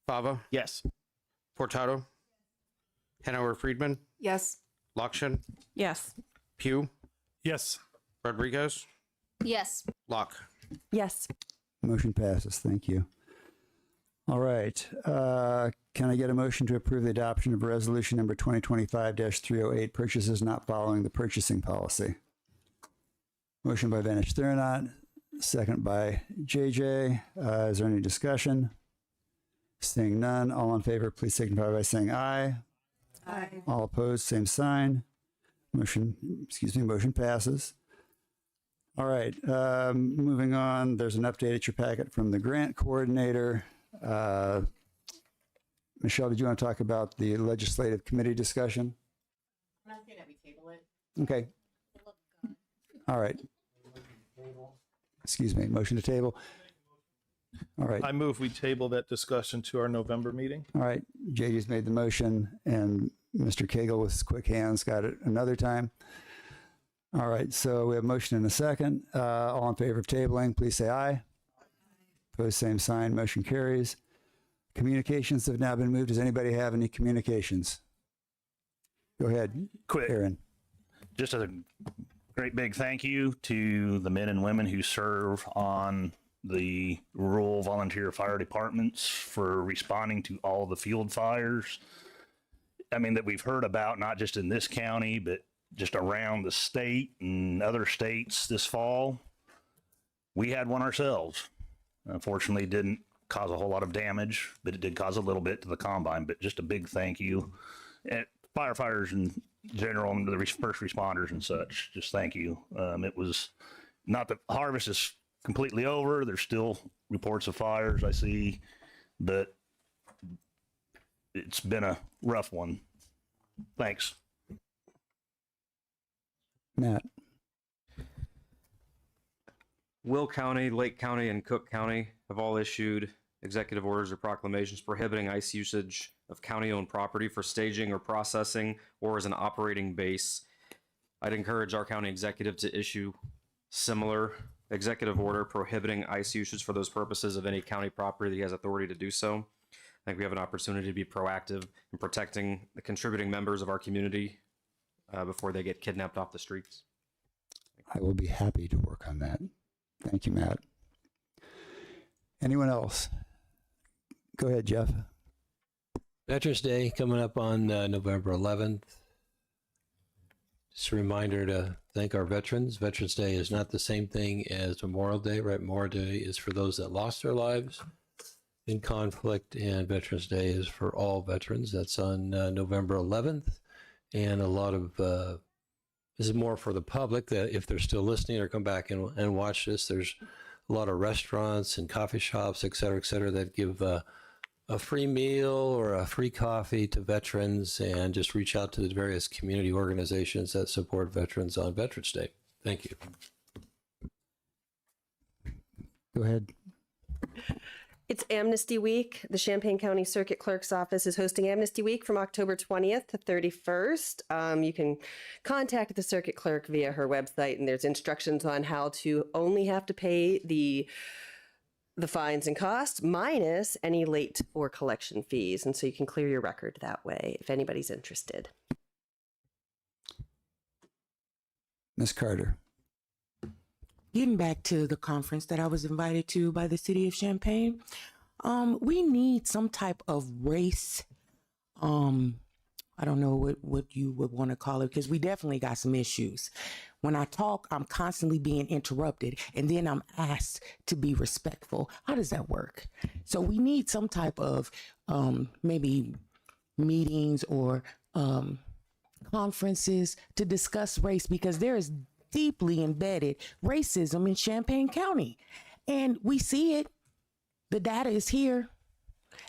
Fava, Yes. Portado, Hanover Friedman, Yes. Lokshin, Yes. Pugh, Yes. Rodriguez, Yes. Locke. Yes. Motion passes. Thank you. All right. Can I get a motion to approve the adoption of resolution number 2025-308, purchases not following the purchasing policy? Motion by Vanish-Thurnaut, second by JJ. Is there any discussion? Seeing none, all in favor, please signify by saying aye. Aye. All opposed, same sign. Motion passes. All right, moving on. There's an update at your packet from the grant coordinator. Michelle, did you want to talk about the legislative committee discussion? I'm asking that we table it. Okay. All right. Excuse me, motion to table. All right. I move we table that discussion to our November meeting. All right, JJ's made the motion, and Mr. Cagle with his quick hands got it another time. All right, so we have a motion and a second. All in favor of tabling, please say aye. Opposed, same sign. Motion carries. Communications have now been moved. Does anybody have any communications? Go ahead, Quick. Aaron. Just a great big thank you to the men and women who serve on the rural volunteer fire departments for responding to all the field fires. I mean, that we've heard about, not just in this county, but just around the state and other states this fall. We had one ourselves. Unfortunately, it didn't cause a whole lot of damage, but it did cause a little bit to the combine. But just a big thank you. And firefighters in general and the first responders and such, just thank you. It was not that harvest is completely over. There's still reports of fires I see, but it's been a rough one. Thanks. Matt. Will County, Lake County, and Cook County have all issued executive orders or proclamations prohibiting ice usage of county-owned property for staging or processing or as an operating base. I'd encourage our county executive to issue similar executive order prohibiting ice usage for those purposes of any county property that he has authority to do so. I think we have an opportunity to be proactive in protecting the contributing members of our community before they get kidnapped off the streets. I will be happy to work on that. Thank you, Matt. Anyone else? Go ahead, Jeff. Veterans Day coming up on November 11th. Just a reminder to thank our veterans. Veterans Day is not the same thing as Memorial Day, right? Memorial Day is for those that lost their lives in conflict, and Veterans Day is for all veterans. That's on November 11th. And a lot of, this is more for the public that if they're still listening or come back and watch this, there's a lot of restaurants and coffee shops, et cetera, that give a free meal or a free coffee to veterans, and just reach out to the various community organizations that support veterans on Veterans Day. Thank you. Go ahead. It's Amnesty Week. The Champaign County Circuit Clerk's Office is hosting Amnesty Week from October 20th to 31st. You can contact the Circuit Clerk via her website, and there's instructions on how to only have to pay the fines and costs minus any late or collection fees. And so you can clear your record that way if anybody's interested. Ms. Carter. Getting back to the conference that I was invited to by the city of Champaign, we need some type of race, I don't know what you would want to call it, because we definitely got some issues. When I talk, I'm constantly being interrupted, and then I'm asked to be respectful. How does that work? So we need some type of maybe meetings or conferences to discuss race, because there is deeply embedded racism in Champaign County. And we see it. The data is here.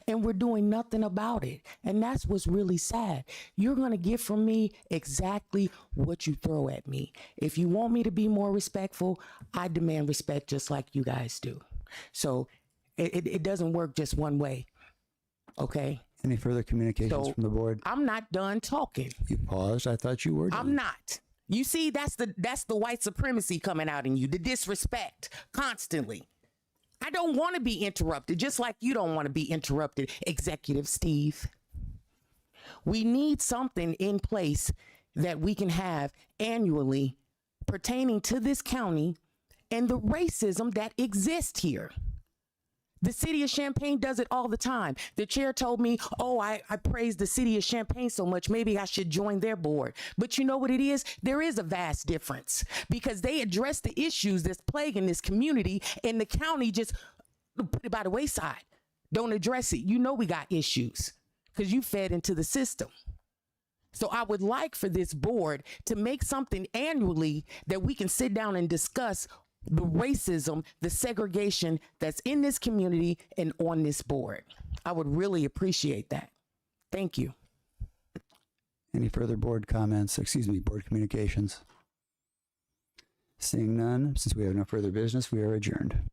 And we're doing nothing about it. And that's what's really sad. You're going to get from me exactly what you throw at me. If you want me to be more respectful, I demand respect just like you guys do. So it doesn't work just one way. Okay? Any further communications from the board? I'm not done talking. You paused. I thought you were done. I'm not. You see, that's the white supremacy coming out in you, the disrespect constantly. I don't want to be interrupted, just like you don't want to be interrupted, Executive Steve. We need something in place that we can have annually pertaining to this county and the racism that exists here. The city of Champaign does it all the time. The chair told me, oh, I praise the city of Champaign so much, maybe I should join their board. But you know what it is? There is a vast difference, because they address the issues that's plaguing this community, and the county just put it by the wayside. Don't address it. You know we got issues because you fed into the system. So I would like for this board to make something annually that we can sit down and discuss the racism, the segregation that's in this community and on this board. I would really appreciate that. Thank you. Any further board comments? Board communications? Seeing none, since we have no further business, we are adjourned.